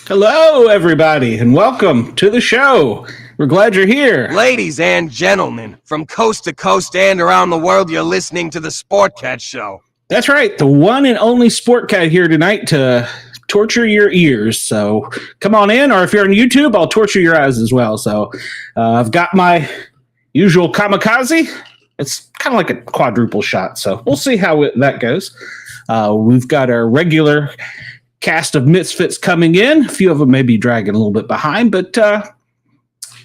Hello, everybody, and welcome to the show. We're glad you're here. Ladies and gentlemen, from coast to coast and around the world, you're listening to the Sportcat Show. That's right, the one and only Sportcat here tonight to torture your ears. So come on in, or if you're on YouTube, I'll torture your eyes as well. So I've got my usual kamikaze. It's kind of like a quadruple shot, so we'll see how that goes. We've got our regular cast of Misfits coming in. A few of them may be dragging a little bit behind, but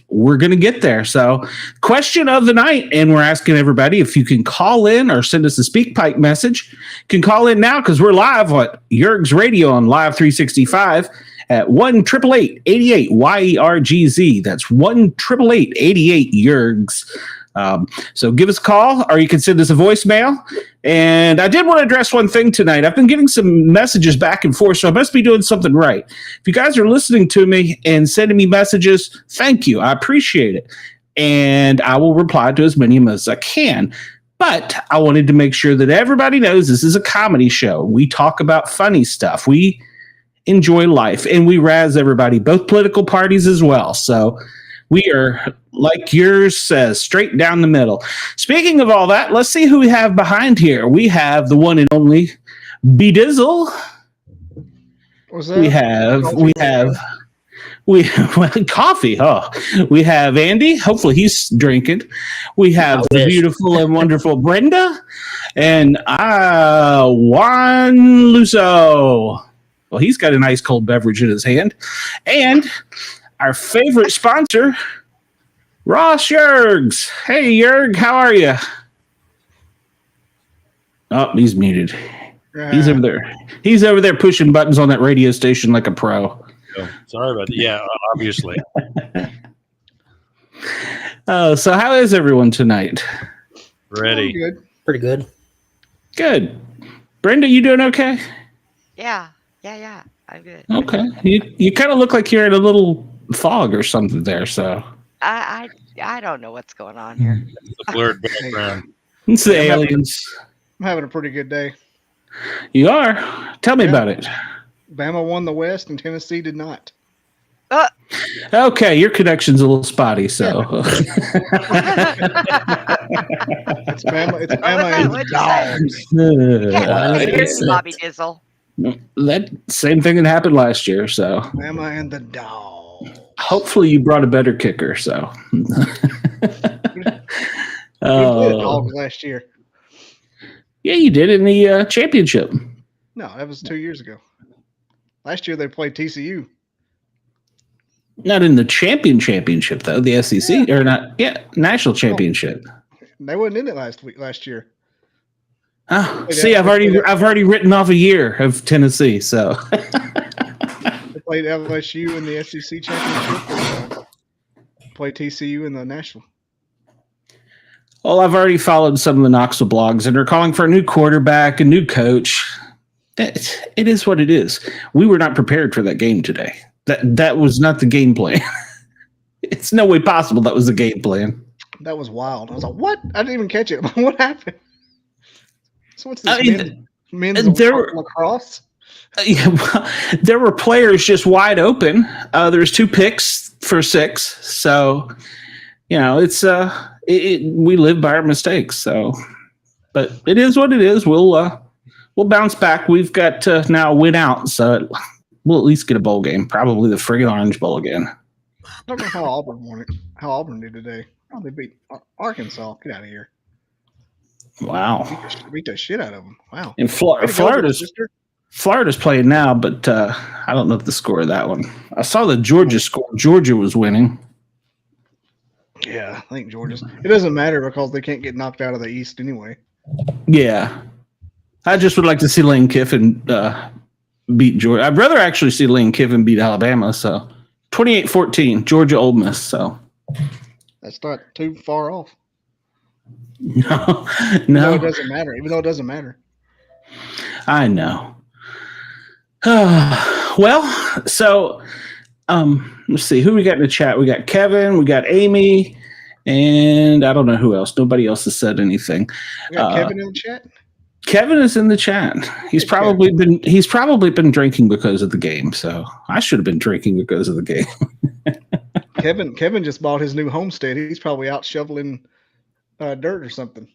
we're going to get there. So question of the night, and we're asking everybody if you can call in or send us a speak pipe message. You can call in now because we're live at Yerg's Radio on Live 365 at 1-888-88-YERGZ. That's 1-888-88-YERGZ. So give us a call, or you can send us a voicemail. And I did want to address one thing tonight. I've been getting some messages back and forth, so I must be doing something right. If you guys are listening to me and sending me messages, thank you. I appreciate it. And I will reply to as many of them as I can. But I wanted to make sure that everybody knows this is a comedy show. We talk about funny stuff. We enjoy life, and we razz everybody, both political parties as well. So we are, like yours says, straight down the middle. Speaking of all that, let's see who we have behind here. We have the one and only B-Dizzle. What's that? We have coffee. Oh, we have Andy. Hopefully he's drinking. We have the beautiful and wonderful Brenda and Juan Luso. Well, he's got a nice cold beverage in his hand. And our favorite sponsor, Ross Yergs. Hey, Yerg, how are you? Oh, he's muted. He's over there. He's over there pushing buttons on that radio station like a pro. Oh, sorry about that. Yeah, obviously. So how is everyone tonight? Ready. Good. Pretty good. Good. Brenda, you doing okay? Yeah. I'm good. Okay. You kind of look like you're in a little fog or something there, so I don't know what's going on here. The blurred background. it's the aliens. I'm having a pretty good day. You are? Tell me about it. Bama won the West and Tennessee did not. Okay, your connection's a little spotty, so It's Bama and Here's Bobby Dizzle. that same thing that happened last year, so Bama and the Dogs. hopefully you brought a better kicker, so We played the Dogs last year. Yeah, you did in the championship. No, that was 2 years ago. Last year they played TCU. Not in the championship though, the SEC or not? Yeah, national championship. They wasn't in it last year. Oh, see, I've already written off a year of Tennessee, so They played LSU in the SEC championship. And, played TCU in the national. well, I've already followed some of the Knoxville blogs, and they're calling for a new quarterback, a new coach. It is what it is. We were not prepared for that game today. That was not the game plan. It's no way possible that was the game plan. That was wild. I was like, what? I didn't even catch it. What happened? So what's this men's lacrosse? Yeah, well, there were players just wide open. There's 2 picks for 6. So it's we live by our mistakes. So, but it is what it is. We'll bounce back. We've got to now win out, so we'll at least get a bowl game. Probably the friggin' Orange Bowl again. I don't know how Auburn won it. How Auburn did today. Oh, they beat Arkansas. Get out of here. Wow. Beat the shit out of them. Wow. And Florida's playing now, but I don't know the score of that one. I saw the Georgia score. Georgia was winning. Yeah, I think Georgia's. It doesn't matter because they can't get knocked out of the East anyway. Yeah. I just would like to see Lane Kiffin beat Georgia. I'd rather actually see Lane Kiffin beat Alabama. So 28-14, Georgia Ole Miss. So that's not too far off. No. Even though it doesn't matter. I know. Well, so let's see who we got in the chat. We got Kevin, we got Amy, and I don't know who else. Nobody else has said anything. We got Kevin in the chat. Kevin is in the chat. He's probably been drinking because of the game. So I should have been drinking because of the game. Kevin just bought his new homestead. He's probably out shoveling dirt or something.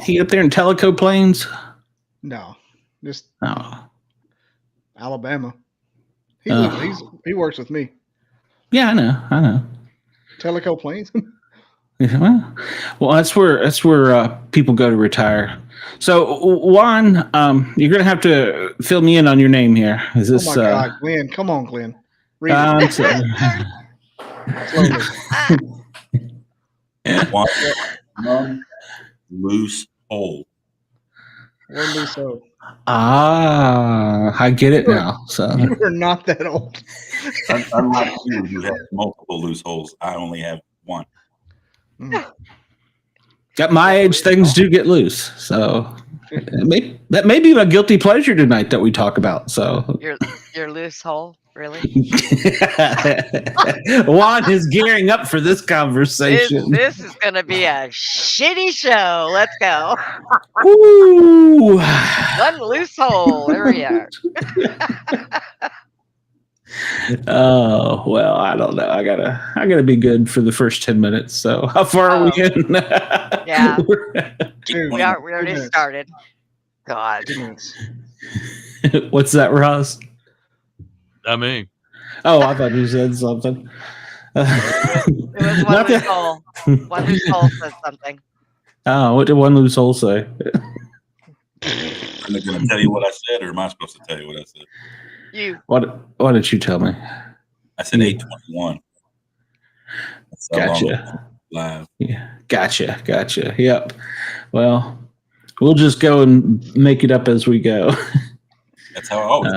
He up there in Tellico Plains? No, just Oh. Alabama. He works with me. Yeah, I know. Tellico Plains. Well, that's where people go to retire. So, Juan, you're gonna have to fill me in on your name here. Is this? Oh my God, Glenn! Come on, Glenn. Read it. Slowly. One loose hole. One loose hole. I get it now. So you are not that old. Unlike you, who have multiple loose holes, I only have one. At my age, things do get loose. So that may be my guilty pleasure tonight that we talk about. So your loose hole, really? Juan is gearing up for this conversation. This is going to be a shitty show. Let's go. Ooh. One loose hole. There we are. Oh, well, I don't know. I gotta be good for the first 10 minutes. So how far are we in? Yeah. Dude, we already started. God. What's that, Ross? I mean, Oh, I thought you said something. It was one loose hole. One loose hole said something. Oh, what did one loose hole say? Am I going to tell you what I said, or am I supposed to tell you what I said? You. What did you tell me? I said 8:21. That's how long Gotcha. live. Yeah. Gotcha. Yep. Well, we'll just go and make it up as we go. That's how I always.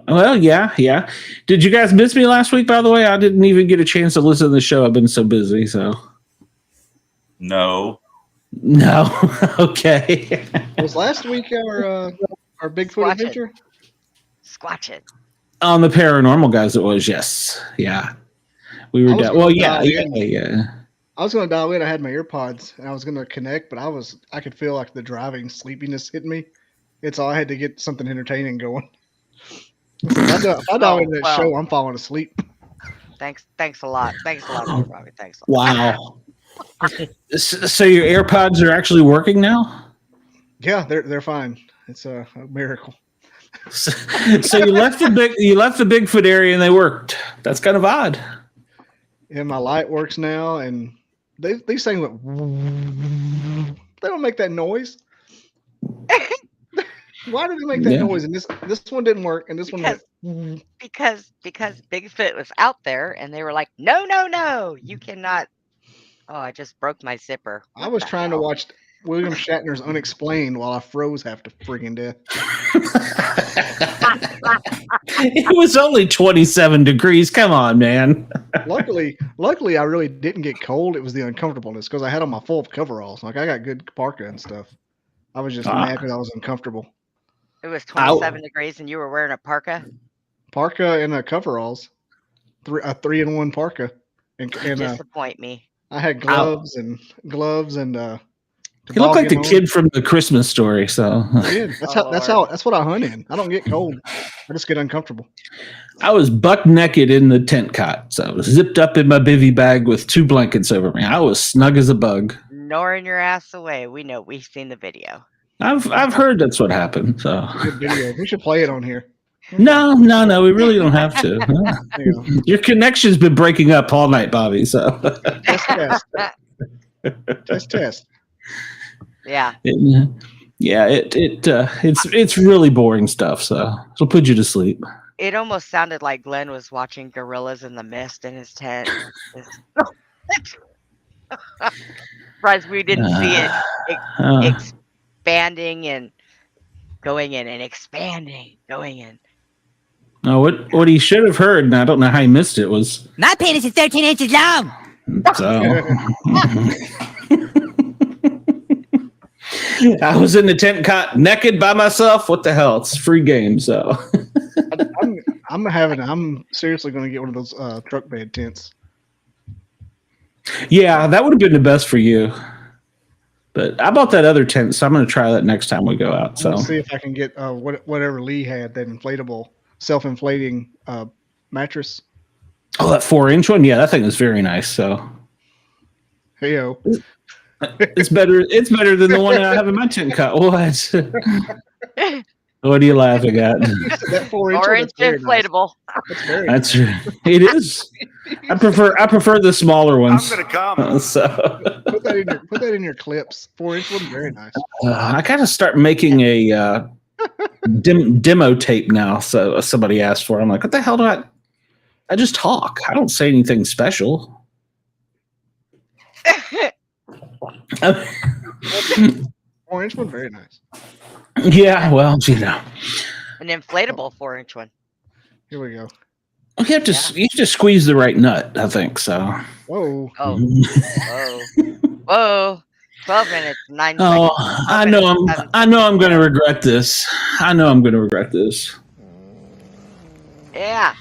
Well, yeah. Did you guys miss me last week, by the way? I didn't even get a chance to listen to the show. I've been so busy, so. No. Okay. Was last week our Bigfoot adventure? Squatch it. On the paranormal guys, it was, yes. Yeah. We were down. Well, yeah. I was going to dial in. I had my earpods and I was going to connect, but I could feel like the driving sleepiness hit me. It's all I had to get something entertaining going. If I dial into that show, I'm falling asleep. Thanks a lot. Thanks a lot, Robbie. Thanks a Wow. lot. So your AirPods are actually working now? Yeah, they're fine. It's a miracle. So you left the Bigfoot area and they worked. That's kind of odd. And my light works now, and these things went. They don't make that noise. Why did they make that noise? And this one didn't work, and this one went. Because Bigfoot was out there, and they were like, no, you cannot. Oh, I just broke my zipper. I was trying to watch William Shatner's Unexplained while I froze half to friggin' death. It was only 27 degrees. Come on, man. Luckily, I really didn't get cold. It was the uncomfortableness because I had on my full coveralls. Like I got good parka and stuff. I was just mad because I was uncomfortable. It was 27 degrees, and you were wearing a parka. Parka and coveralls, a 3-in-1 parka, and disappoint me. I had gloves and He looked like the Toboggan kid from the Christmas Story. So Yeah, that's what I hunt in. I don't get cold. I just get uncomfortable. I was buck naked in the tent cot. So I was zipped up in my bivy bag with 2 blankets over me. I was snug as a bug. Snoring your ass away. We know. We've seen the video. I've heard that's what happened. So Good video. We should play it on here. no, we really don't have to. Your connection's been breaking up all night, Bobby. So test. Yeah. It's really boring stuff. So it'll put you to sleep. It almost sounded like Glenn was watching Gorillas in the Mist in his tent. Surprised we didn't see it expanding and going in and expanding, going in. No, what he should have heard, and I don't know how he missed it, was My penis is 13 inches long. so. I was in the tent cot naked by myself. What the hell? It's a free game, so. I'm seriously going to get one of those truck bed tents. Yeah, that would have been the best for you. But I bought that other tent, so I'm going to try that next time we go out. So Let's see if I can get whatever Lee had, that inflatable, self-inflating mattress. Oh, that 4-inch one? Yeah, that thing is very nice. So Heyo. it's better than the one I have in my tent cot. What are you laughing at? That 4-inch, 4-inch inflatable. Nice. It is. I prefer the smaller ones. I'm gonna come. So Put that in your clips. 4-inch one, very nice. I gotta start making a demo tape now. So somebody asked for it. I'm like, what the hell do I just talk. I don't say anything special. 4-inch one, very nice. Yeah, well, you know. An inflatable 4-inch one. Here we go. You have to squeeze the right nut, I think. So. Whoa. Oh. Whoa. 12 minutes, 9 seconds. Oh, I know I'm going to regret this. Yeah.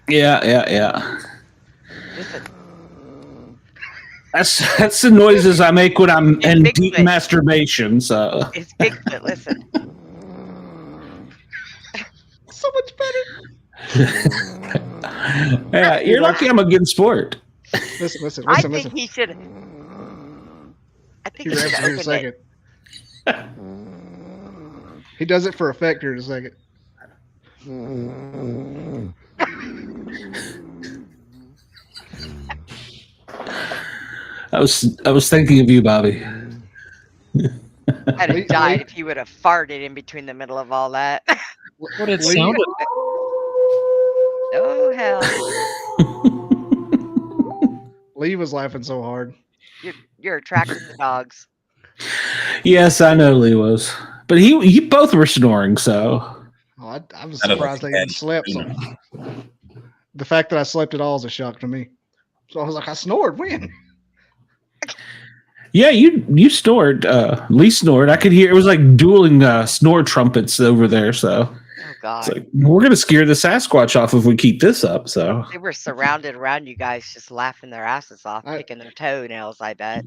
Yeah. Listen. That's the noises I make when I'm in Bigfoot. deep masturbation. So It's Bigfoot. Listen. So much better. yeah, you're lucky I'm a good sport. Listen. I think he should. I think He he should grabs it here in a open second. He does it for effect here in a second. I was thinking of you, Bobby. I'd have died if he would have farted in between the middle of all that. What it sounded Oh hell! Lee was laughing so hard. You're attracting the dogs. Yes, I know Lee was, but he both were snoring. So Oh, I was surprised I even slept. So. The fact that I slept at all is a shock to me. So I was like, I snored when? yeah, you snored. Lee snored. I could hear it was like dueling snore trumpets over there. So. Oh god! It's like, we're gonna scare the Sasquatch off if we keep this up. So They were surrounded around you guys, just laughing their asses off, picking their toenails. I bet.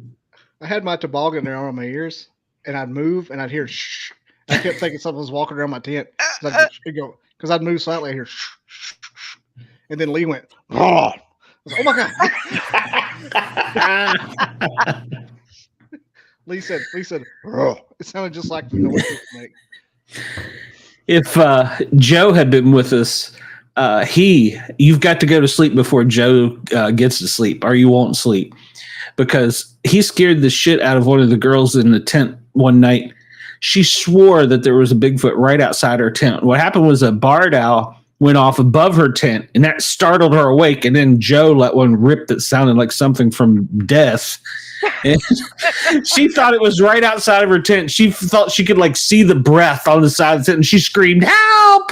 I had my toboggan there on my ears, and I'd move, and I'd hear shh. I kept thinking something was walking around my tent. Because I'd move slightly, I hear shh, shh, shh. And then Lee went, oh, I was like, oh my god. Lee said, oh. It sounded just like the noise it would make. if Joe had been with us, you've got to go to sleep before Joe gets to sleep, or you won't sleep, because he scared the shit out of one of the girls in the tent one night. She swore that there was a Bigfoot right outside her tent. What happened was a barred owl went off above her tent, and that startled her awake. And then Joe let one rip that sounded like something from death. And she thought it was right outside of her tent. She thought she could like see the breath on the side of the tent, and she screamed, "Help!"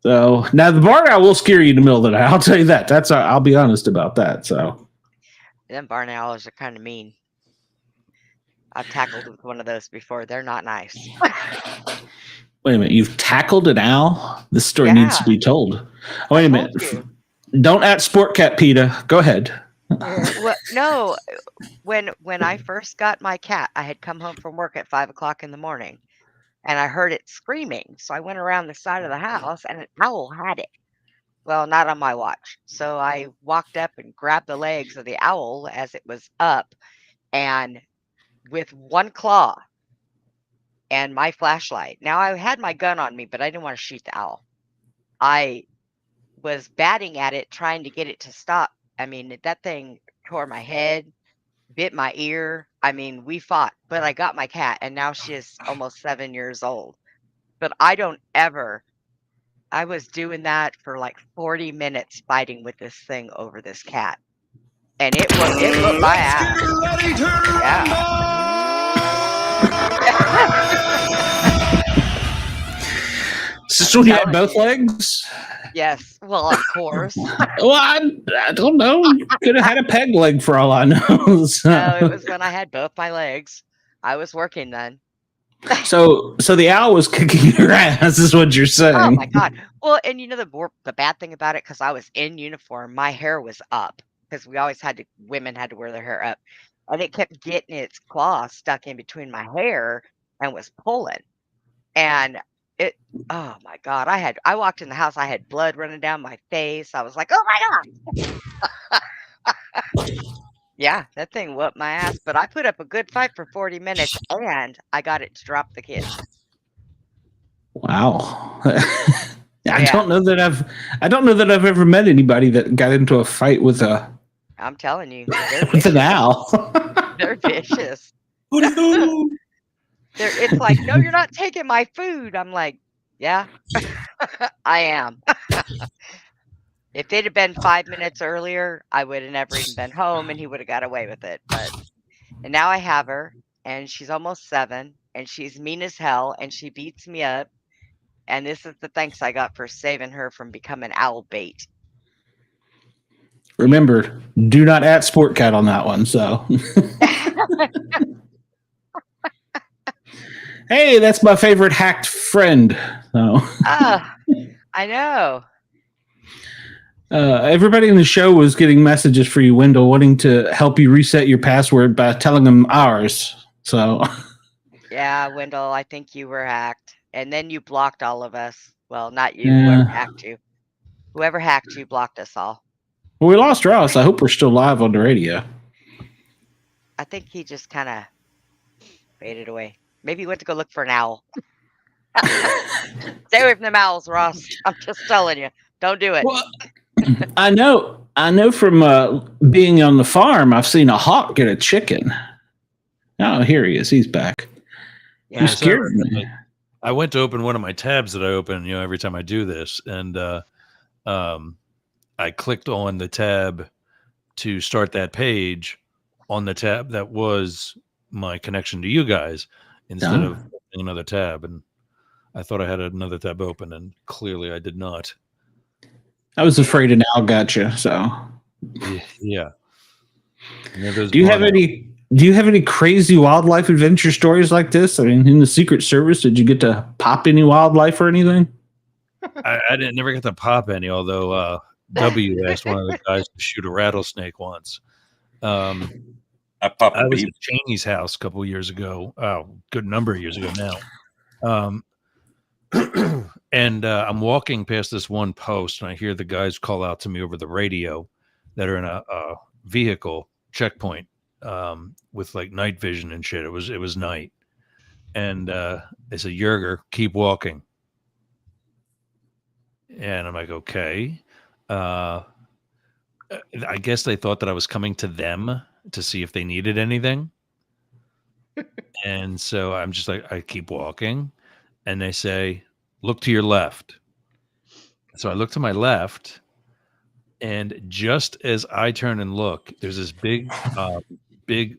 So now the barn owl will scare you in the middle of the night. I'll tell you that. I'll be honest about that. So Them barn owls are kind of mean. I've tackled with one of those before. They're not nice. wait a minute, you've tackled an owl? This story needs to be told. Oh, wait a minute. Don't at Sportcat PETA. Go ahead. Well, no, when I first got my cat, I had come home from work at 5 o'clock in the morning, and I heard it screaming. So I went around the side of the house, and an owl had it. Well, not on my watch. So I walked up and grabbed the legs of the owl as it was up, and with one claw and my flashlight. Now I had my gun on me, but I didn't want to shoot the owl. I was batting at it, trying to get it to stop. I mean, that thing tore my head, bit my ear. I mean, we fought, but I got my cat, and now she is almost 7 years old. But I don't ever. I was doing that for like 40 minutes fighting with this thing over this cat. And it whooped my ass. So you had both legs? Yes. Well, of course. Well, I don't know. You could have had a peg leg for all I know. So. No, it was when I had both my legs. I was working then. So the owl was kicking your ass, is what you're saying. Oh my God. Well, and you know the bad thing about it, because I was in uniform, my hair was up, because we always women had to wear their hair up, and it kept getting its claw stuck in between my hair and was pulling. And oh my God, I walked in the house, I had blood running down my face. I was like, oh my God. Yeah, that thing whooped my ass, but I put up a good fight for 40 minutes, and I got it to drop the kid. Wow. I don't know that I've ever met anybody that got into a fight with I'm telling you, with an owl. they're vicious. It's like, no, you're not taking my food. I'm like, yeah, I am. If it had been 5 minutes earlier, I would have never even been home, and he would have got away with it. And now I have her, and she's almost 7, and she's mean as hell, and she beats me up. And this is the thanks I got for saving her from becoming owl bait. Remember, do not at Sportcat on that one. So, hey, that's my favorite hacked friend. So. I know. Everybody in the show was getting messages for you, Wendell, wanting to help you reset your password by telling them ours. So, yeah, Wendell, I think you were hacked, and then you blocked all of us. Well, not you. Whoever hacked you. Whoever hacked you blocked us all. Well, we lost Ross. I hope we're still live on the radio. I think he just kind of faded away. Maybe he went to go look for an owl. Stay away from them owls, Ross. I'm just telling you. Don't do it. Well, I know from being on the farm, I've seen a hawk get a chicken. Oh, here he is. He's back. Yeah, you scared me. I went to open one of my tabs that I open, every time I do this, and I clicked on the tab to start that page on the tab that was my connection to you guys instead of another tab, and I thought I had another tab open, and clearly I did not. I was afraid an owl got you. So, yeah. Do you have any crazy wildlife adventure stories like this? I mean, in the Secret Service, did you get to pop any wildlife or anything? I never get to pop any, although W asked one of the guys to shoot a rattlesnake once. I was at Cheney's house a couple of years ago. Oh, good number of years ago now. And I'm walking past this one post, and I hear the guys call out to me over the radio that are in a vehicle checkpoint with like night vision and shit. It was night, and they said, "Yerger, keep walking." And I'm like, okay. I guess they thought that I was coming to them to see if they needed anything. And so I'm just like, I keep walking, and they say, look to your left. So I look to my left, and just as I turn and look, there's this big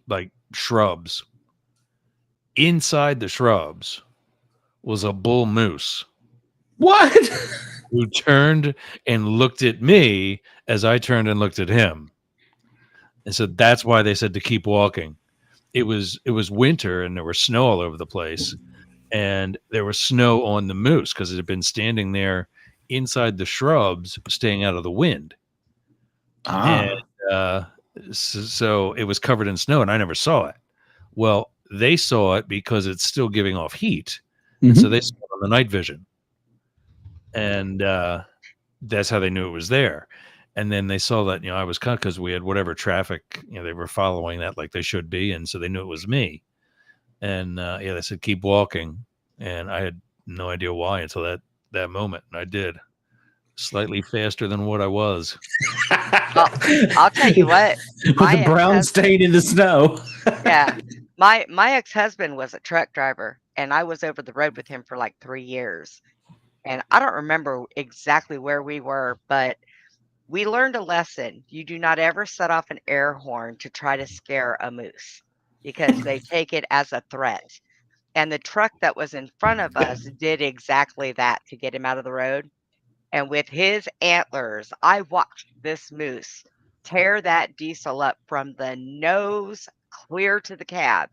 like shrubs. Inside the shrubs was a bull moose. What? Who turned and looked at me as I turned and looked at him. And so that's why they said to keep walking. It was winter, and there was snow all over the place. And there was snow on the moose because it had been standing there inside the shrubs, staying out of the wind. Ah. And so it was covered in snow, and I never saw it. Well, they saw it because it's still giving off heat, and so they saw it on the night vision, and that's how they knew it was there. And then they saw that, I was cut because we had whatever traffic, they were following that like they should be, and so they knew it was me. And they said keep walking, and I had no idea why until that moment, and I did slightly faster than what I was. I'll tell you what, with the brown stain in the snow. Yeah, my ex-husband was a truck driver, and I was over the road with him for like 3 years, and I don't remember exactly where we were, but we learned a lesson. You do not ever set off an air horn to try to scare a moose because they take it as a threat. And the truck that was in front of us did exactly that to get him out of the road. And with his antlers, I watched this moose tear that diesel up from the nose clear to the cab.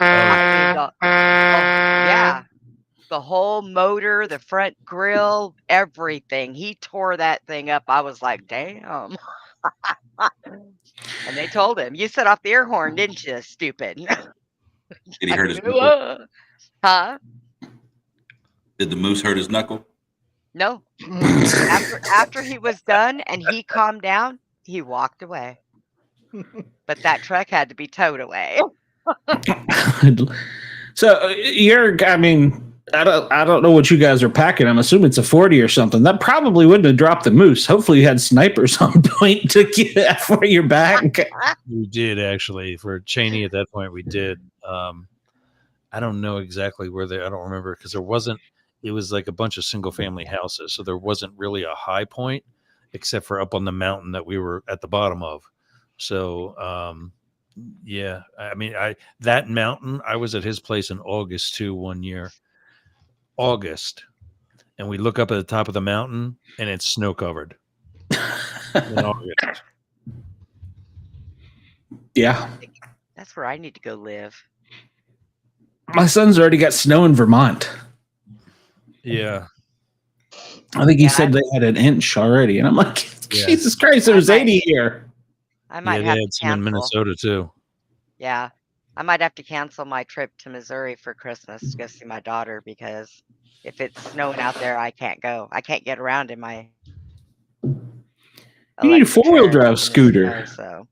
I mean, yeah, the whole motor, the front grill, everything. He tore that thing up. I was like, damn. And they told him, you set off the air horn, didn't you, stupid? Did he hurt his knuckle? Huh? Did the moose hurt his knuckle? No. After he was done and he calmed down, he walked away. But that truck had to be towed away. So I don't know what you guys are packing. I'm assuming it's a 40 or something. That probably wouldn't have dropped the moose. Hopefully you had snipers on point to get that for your back. We did, actually. For Cheney at that point, we did. I don't know exactly where I don't remember, because it was like a bunch of single family houses. So there wasn't really a high point except for up on the mountain that we were at the bottom of. So, that mountain, I was at his place in August too, one year. August, and we look up at the top of the mountain and it's snow covered. In August. Yeah, that's where I need to go live. My son's already got snow in Vermont. Yeah, I think he said they had an inch already, and I'm like, Jesus Christ, it was 80 here. I might they have had to some in cancel. Minnesota too. Yeah, I might have to cancel my trip to Missouri for Christmas to go see my daughter, because if it's snowing out there, I can't go. I can't get around in my. You need a 4-wheel drive scooter. Snow,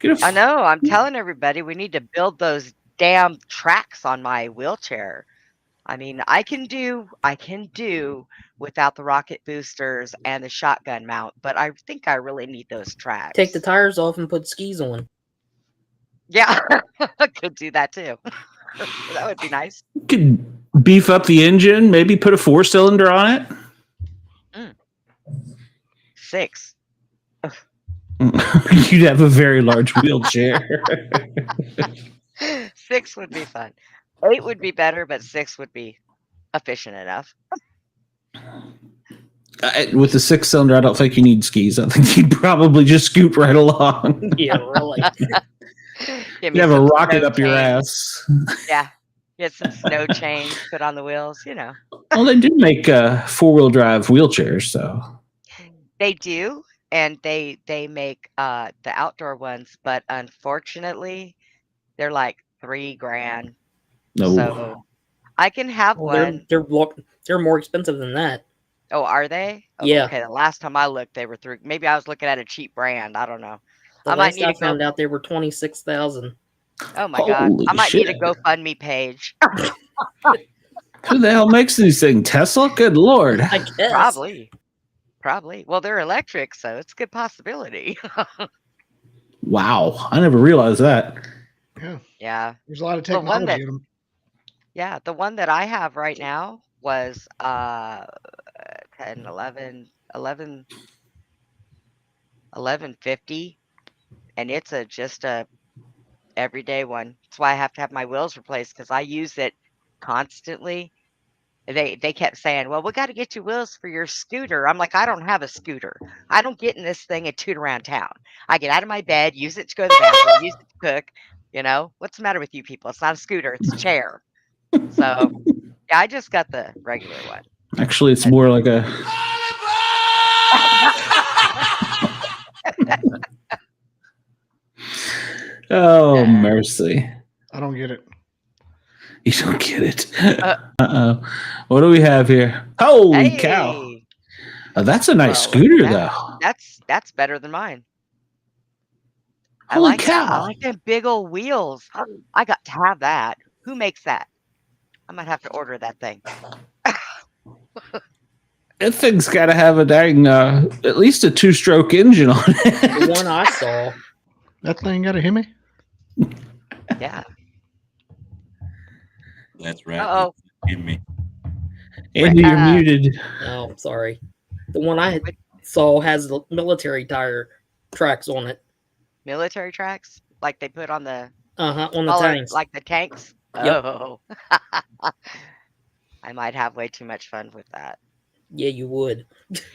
so. I know. I'm telling everybody we need to build those damn tracks on my wheelchair. I mean, I can do without the rocket boosters and the shotgun mount, but I think I really need those tracks. Take the tires off and put skis on. Yeah, I could do that too. That would be nice. You could beef up the engine, maybe put a 4-cylinder on it. 6. You'd have a very large wheelchair. 6 would be fun. 8 would be better, but 6 would be efficient enough. With the 6-cylinder, I don't think you need skis. I think you'd probably just scoot right along. Yeah, really. You have a rocket up your ass. Yeah. Get some snow chains put on the wheels, Well, they do make 4-wheel drive wheelchairs, so. They do, and they make the outdoor ones, but unfortunately, they're like $3,000. No. So I can have one. They're more expensive than that. Oh, are they? Oh, yeah. Okay. The last time I looked, they were through. Maybe I was looking at a cheap brand. I don't know. I found out they were $26,000. Oh my God! I might need a GoFundMe page. Who the hell makes these things? Tesla? Good Lord. I guess. Probably. Well, they're electric, so it's a good possibility. Wow. I never realized that. Yeah. There's a lot of technology in them. Yeah, the one that I have right now was 1150, and it's just a everyday one. That's why I have to have my wheels replaced, because I use it constantly. They kept saying, well, we got to get you wheels for your scooter. I'm like, I don't have a scooter. I don't get in this thing and toot around town. I get out of my bed, use it to go to the bathroom, use it to cook. What's the matter with you people? It's not a scooter, it's a chair. So yeah, I just got the regular one. Actually, it's more like a Oh, mercy. I don't get it. You don't get it. Uh-oh. What do we have here? Holy cow. Hey, Oh, that's a nice well, scooter, yeah, though. that's better than mine. I Holy like that. I cow. like them big old wheels. I got to have that. Who makes that? I might have to order that thing. That thing's got to have a dang, at least a 2-stroke engine on it. The one I saw. That thing got a Hemi? Yeah. That's right. Uh-oh. Give me. Andy, you're muted. Oh, sorry. The one I saw has the military tire tracks on it. Military tracks? Like they put on the On the tanks. like the tanks? Yep. Oh. I might have way too much fun with that. Yeah, you would.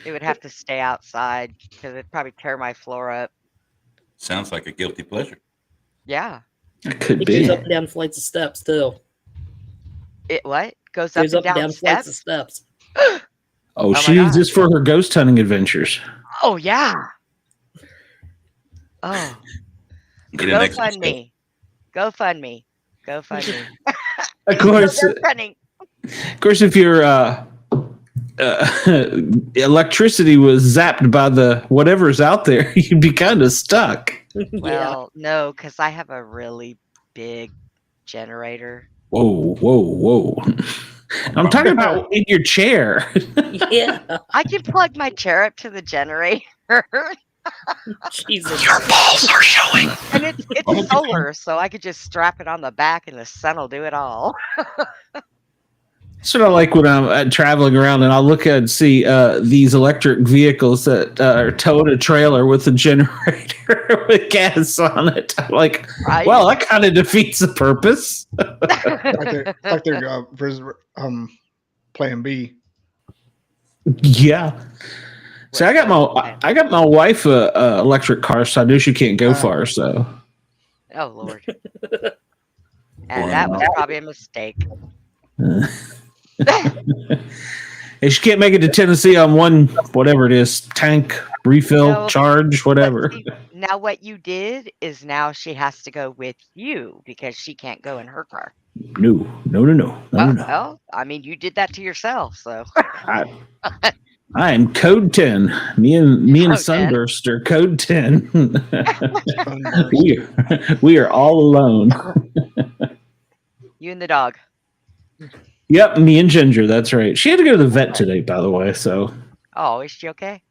It would have to stay outside because it'd probably tear my floor up. Sounds like a guilty pleasure. Yeah. It could It be. goes up and down flights of steps too. It what? Goes up Goes and up and down down flights of steps? steps. Oh, my she needs God. this for her ghost hunting adventures. Oh yeah. Oh. Get an Go extra fund step. me. Go fund me. Go fund me. Of course, if your electricity was zapped by the whatever's out there, you'd be kind of stuck. Yeah. Well, no, because I have a really big generator. Whoa, whoa, whoa. I'm talking about in your chair. Yeah. I can plug my chair up to the generator. Jesus. balls are showing. And it's solar, so I could just strap it on the back and the sun will do it all. Sort of like when I'm traveling around and I'll look at and see these electric vehicles that are towing a trailer with a generator with gas on it. I'm like, Right? well, that kind of defeats the purpose. Like they're Plan B. Yeah. See, I got my wife a electric car, so I knew she can't go far. So, Oh Lord. And that was probably a mistake. and she can't make it to Tennessee on one whatever it is tank refill No, charge whatever. See, now what you did is now she has to go with you because she can't go in her car. No. Well, I mean, you did that to yourself, so. I am code 10. Me and Code 10. Sunburst are code 10. we are all alone. You and the dog. Yep, me and Ginger. That's right. She had to go to the vet today, by the way. So Oh, is she okay?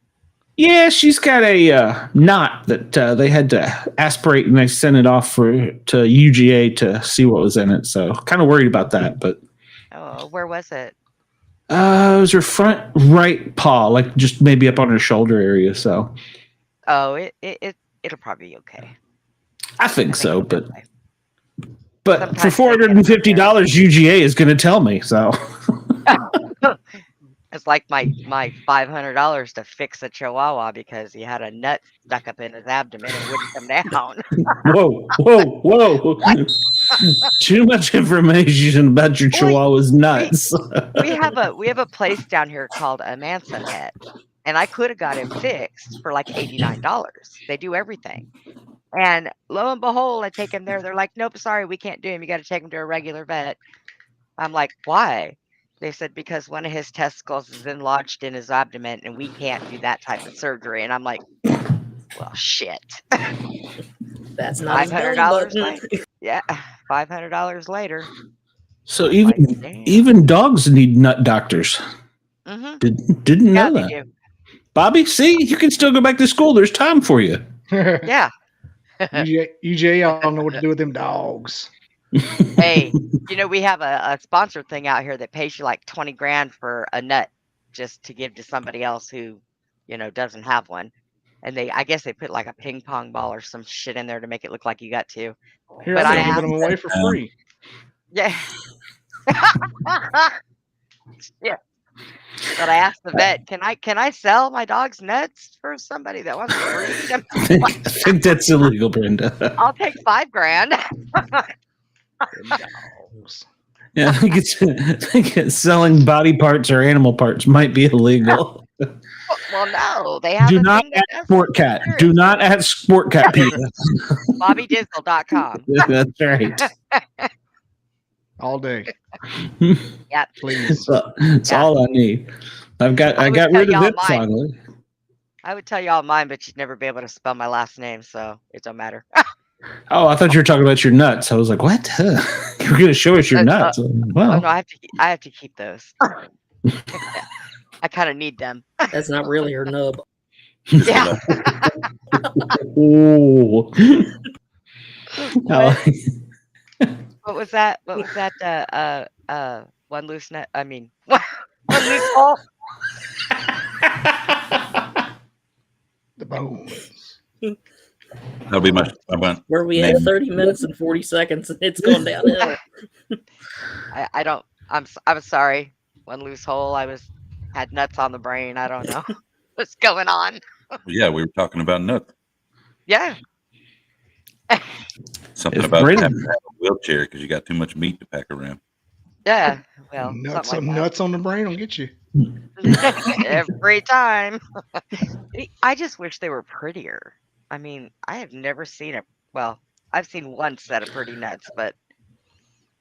yeah, she's got a knot that they had to aspirate, and they sent it off to UGA to see what was in it. So kind of worried about that, but. Oh, where was it? It was her front right paw, like just maybe up on her shoulder area. So Oh, it'll probably be okay. I think so, it'll be but okay. for Sometimes they get $450, UGA is going to tell me. So It's like my $500 to fix a chihuahua because he had a nut stuck up in his abdomen and wouldn't come down. whoa! Too much information about your chihuahua's nuts. we have a place down here called a Mansa Vet, and I could have got him fixed for like $89. They do everything. And lo and behold, I take him there. They're like, nope, sorry, we can't do him. You got to take him to a regular vet. I'm like, why? They said, because one of his testicles is enlarged in his abdomen and we can't do that type of surgery. And I'm like, well, shit. That's not $500 later. Yeah, $500 later. So even dogs need nut doctors. Mm-hmm. Didn't know Yeah, that. they do. Bobby, see, you can still go back to school. There's time for you. Yeah. UJ, I don't know what to do with them dogs. Hey, we have a sponsored thing out here that pays you like 20 grand for a nut just to give to somebody else who, doesn't have one. And I guess they put like a ping pong ball or some shit in there to make it look like you got two. Here, But I'm I giving them away for free. Yeah. Yeah. But I asked the vet, can I sell my dog's nuts for somebody that wants to breed them? I think that's illegal, Brenda. I'll take $5 grand. Dogs. Yeah, I think it's selling body parts or animal parts might be illegal. Well, no, they have Do a not thing add that does Sportcat. serious Do not add Sportcat, people. BobbyDizzle.com. That's right. All day, Yep. please. That's Yeah. all I need. I would got tell rid of y'all it mine. finally. I would tell you all mine, but you'd never be able to spell my last name, so it don't matter. Oh, I thought you were talking about your nuts. I was like, what? You're going to show us your nuts? Oh Well, no, I have to keep those. I kind of need them. That's not really her nub. Yeah. oh. What was that? What was that? One loose nut. I mean, one loose hole. The bones. That'll be my Where we had 30 minutes and 40 seconds, and it's going downhill. I don't. I'm sorry. One loose hole. Had nuts on the brain. I don't know what's going on. Yeah, we were talking about nuts. Yeah. Something If about Brandon- having to have a wheelchair because you got too much meat to pack around. Yeah. Well, Nuts, something like nuts on the brain will get you. that. Every time. I just wish they were prettier. I mean, I have never seen I've seen one set of pretty nuts, but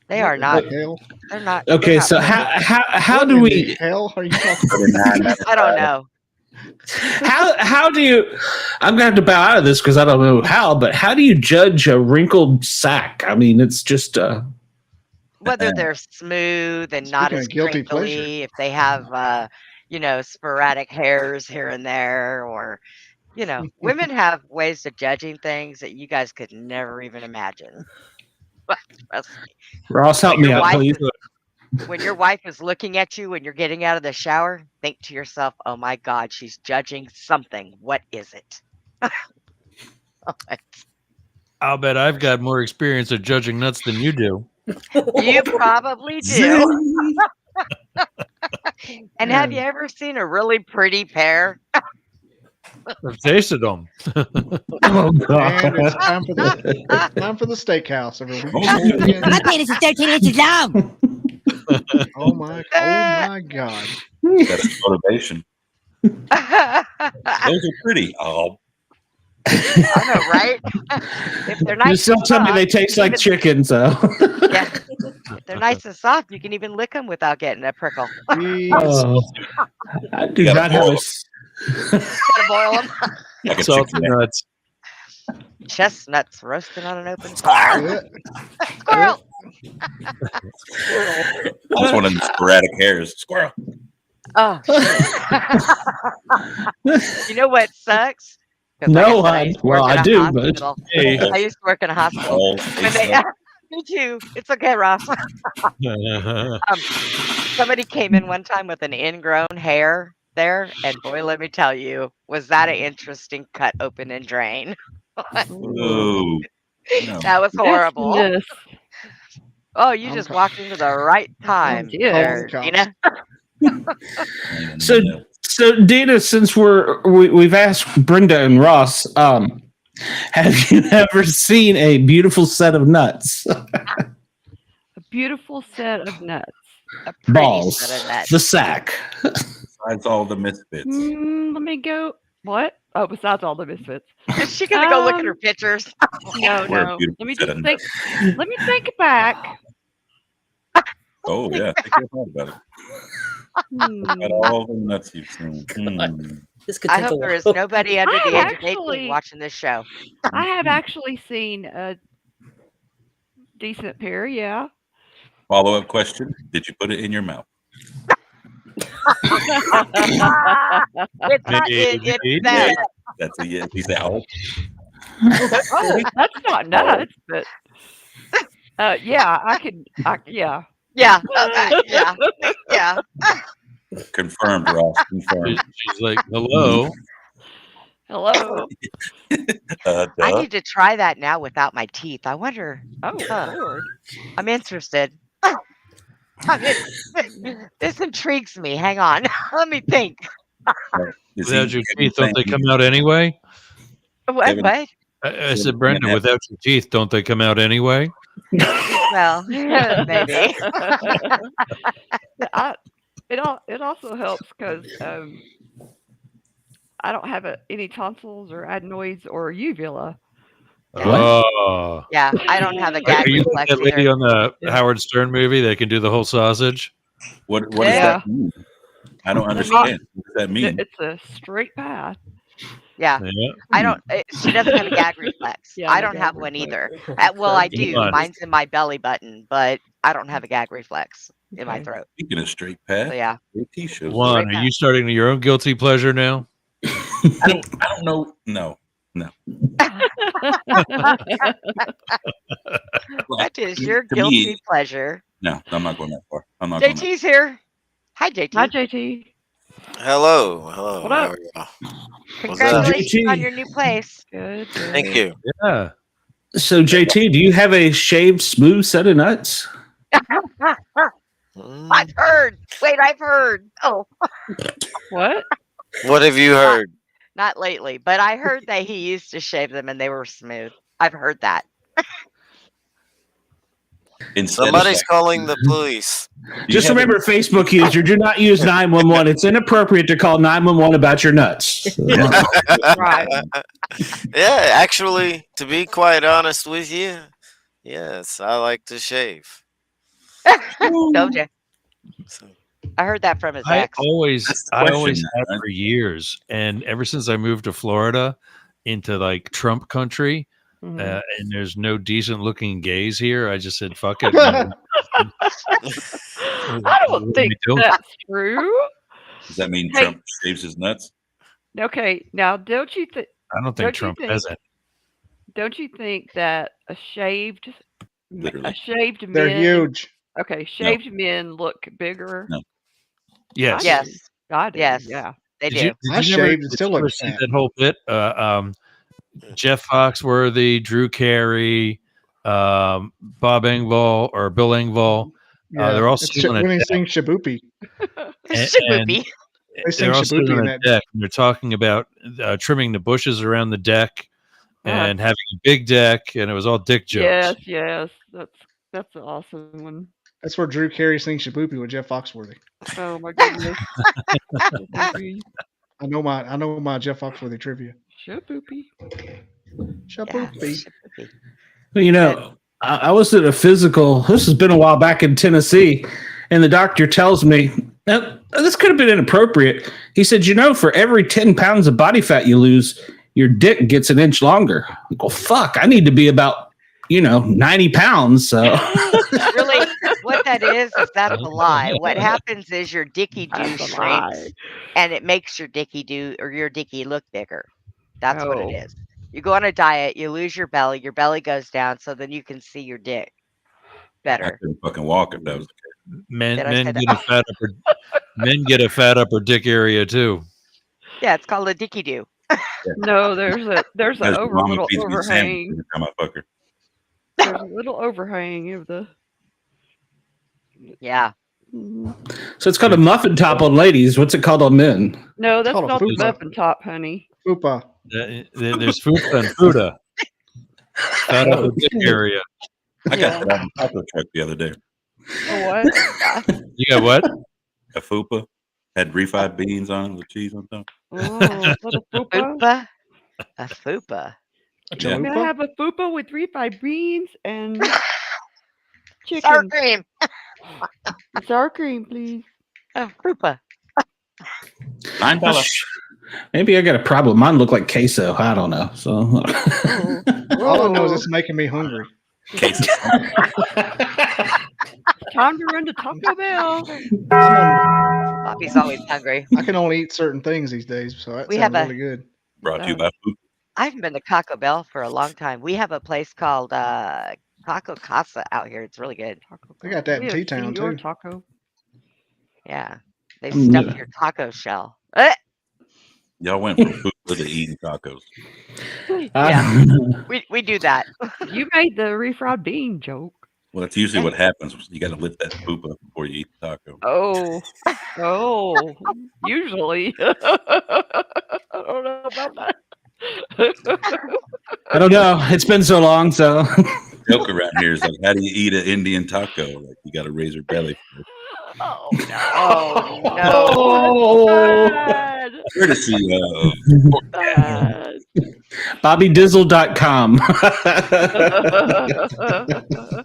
they are not. Hell? They're not. Okay, they're so not how What do in we the hell are you talking I don't know. how do you I'm gonna have to bow out of this because I don't know how, but how do you judge a wrinkled sack? I mean, it's just Whether they're smooth and not Speaking as of guilty crinkly, pleasure. if they have sporadic hairs here and there, or women have ways of judging things that you guys could never even imagine. Trust me. Ross, help When me your out, wife please. When your wife is looking at you when you're getting out of the shower, think to yourself, "Oh my God, she's judging something. What is it?" I'll bet I've got more experience at judging nuts than you do. You probably do. And have you ever seen a really pretty pair? I've tasted them. Oh And god. it's time for the steakhouse every week. My penis is 13 inches long. Oh my god. That's motivation. Those are pretty. Oh, I know, right? If they're You nice still and tell me soft, they taste you like can chicken, so yeah. If they're nice and soft, you can even lick them without getting a prickle. Jeez. oh, I do You gotta not have boil a them. Gotta boil them. like a Salty chicken. nuts. Chestnuts roasting on an open fire. Yeah. Squirrel. That's one of the sporadic hairs. Squirrel. Oh, you know what sucks? 'Cause No, like I I said, used to work in a do, but hospital. Hey. I used to work in a hospital. Oh, When they, me too. It's okay, Ross. Somebody came in one time with an ingrown hair there, and boy, let me tell you, was that an interesting cut open and drain? oh, no. That was horrible. Yes. Oh, you I'm just co- walked into the right time, dear. there, Calling Dina. So Dina, since we've asked Brenda and Ross, have you ever seen a beautiful set of nuts? A beautiful set of nuts. A pretty Balls. set of nuts. The sack. Besides all the misfits. Let me go. What? Oh, besides all the misfits. Is she gonna go look at her pictures? No, We're a no. beautiful Let me set just of think. Let me think back. Oh, yeah. Think about it. About all the nuts you've seen. This could I take a hope there is while. nobody under I the age of 18 actually- watching this show. I have actually seen a decent pair. Yeah. Follow-up question. Did you put it in your mouth? It's not it, Maybe. it's them. That's a yes. He said, oh. Oh, that's not nuts, but yeah, I could. Yeah. Yeah. Okay. Yeah. Yeah. Confirmed, Ross. Confirmed. She's like, hello. Hello. I Duh. need to try that now without my teeth. I wonder. Oh Lord. I'm interested. This intrigues me. Hang on. Let me think. Is Without he your teeth, don't they saying- come out anyway? What? Kevin. What? I said, Brendan, without your teeth, don't they come out anyway? Well, maybe. It also helps because I don't have any tonsils or adenoids or uvula. Oh. Yeah, I don't have a gag Are you like reflex that lady either. on the Howard Stern movie that can do the whole sausage? What does Yeah. that mean? I don't understand. What does that mean? It's a straight path. Yeah. Yeah. I don't. She doesn't have a gag reflex. Yeah, I no don't gag have one reflex. either. Well, I do. on. Mine's in my belly button, but I don't have a gag reflex in my Okay. throat. Speaking of straight path, So yeah. AT shows. Juan, Straight are you starting your own guilty pleasure now? I don't know. No. What is your To me, guilty pleasure? No, I'm not going that far. I'm not going that JT's here. Hi, JT. Hi, JT. Hello. What How up? are y'all? Congratulations on JT. your new place. Good. Thank you. Yeah. So, JT, do you have a shaved, smooth set of nuts? I've heard. Wait, I've heard. Oh, What? What have you heard? not lately, but I heard that he used to shave them and they were smooth. I've heard that. Instead of Somebody's that, calling the police. you Just have a- remember, Facebook user, do not use 911. It's inappropriate to call 911 about your nuts. Right. Yeah, actually, to be quite honest with you, yes, I like to shave. Told you. So, I heard that from his I ex. always That's the question, had right? for years, and ever since I moved to Florida, into like Trump country, Mhm. and there's no decent looking gays here, I just said fuck it. I What don't do think we do? that's true. Does that mean Hey. Trump shaves his nuts? Okay, now don't you think? I don't think Don't you Trump think- has it. Don't you think that a shaved Literally. They're men? huge. Okay, shaved men look bigger. No. Yes. I Yes, do. I do. Yes. Yeah. they Did do. you, did I you never, shaved and did still you ever look see fat. that whole bit? Jeff Foxworthy, Drew Carey, Bob Engvall or Bill Engvall. They're all It's sitting on a when he deck. sings Shaboopy. Shaboopy. They sing They're all sitting Shaboopy on in a that. deck, and they're talking about trimming the bushes around the deck Uh-huh. and having a big deck, and it was all dick jokes. Yes. That's an awesome one. That's where Drew Carey sings Shaboopy with Jeff Foxworthy. Oh my goodness. I know my Jeff Foxworthy trivia. Shaboopy. Shaboopy. Shaboopy. Well, you know, I was at a physical. This has been a while back in Tennessee, and the doctor tells me, now, this could have been inappropriate. He said, you know, for every 10 pounds of body fat you lose, your dick gets an inch longer. I go, fuck, I need to be about, 90 pounds. So Really, what that is that's a lie. What happens is your dicky do That's a shrinks, lie. and it makes your dicky look bigger. That's what it Oh. is. You go on a diet, you lose your belly goes down, so then you can see your dick I better. couldn't fucking walk if that was the case. Men Did I say get that? a fat upper men get a fat upper dick area too. Yeah, it's called a dicky do. No, there's a Because your mama little feeds me a sandwich overhang. every time I fuck her. There's a little overhang of the. Yeah. Mhm. it's called a muffin top on ladies. What's it called on men? No, that's called a not the fupa. muffin top, honey. Fupa. There's fupa and fuda. Fat upper dick area. I Yeah. got that on the taco truck the other day. A what? You got what? A fupa had refried beans on it with cheese on top. Oh, is that a fupa? Fupa. A fupa. A Yeah. May I chalupa? have a fupa with refried beans and chicken? Sour cream. Sour cream, please. A fupa. $9. Maybe I got a problem. Mine look like queso. I don't know. So All I know is it's making me hungry. Case. Time to run to Taco Bell. Bobby's always hungry. I can only eat certain things these days, so that We sounds have a- really good. Brought to you by Fupa. I haven't been to Taco Bell for a long time. We have a place called Taco Casa out here. It's really good. They got that in We have T-Town, Senor too. Taco. Yeah. They Mm, stuff yeah. your taco shell. Y'all went from Fupa to eating tacos. Yeah. We do that. You made the refried bean joke. Well, that's usually what happens. You got to lift that Fupa before you eat the taco. Oh, usually. I don't know about that. I don't know. It's been so long. So Joke around here is like, how do you eat an Indian taco? Like, you got to raise your belly. Oh Oh no. Oh. God. Courtesy of BobbyDizzle.com.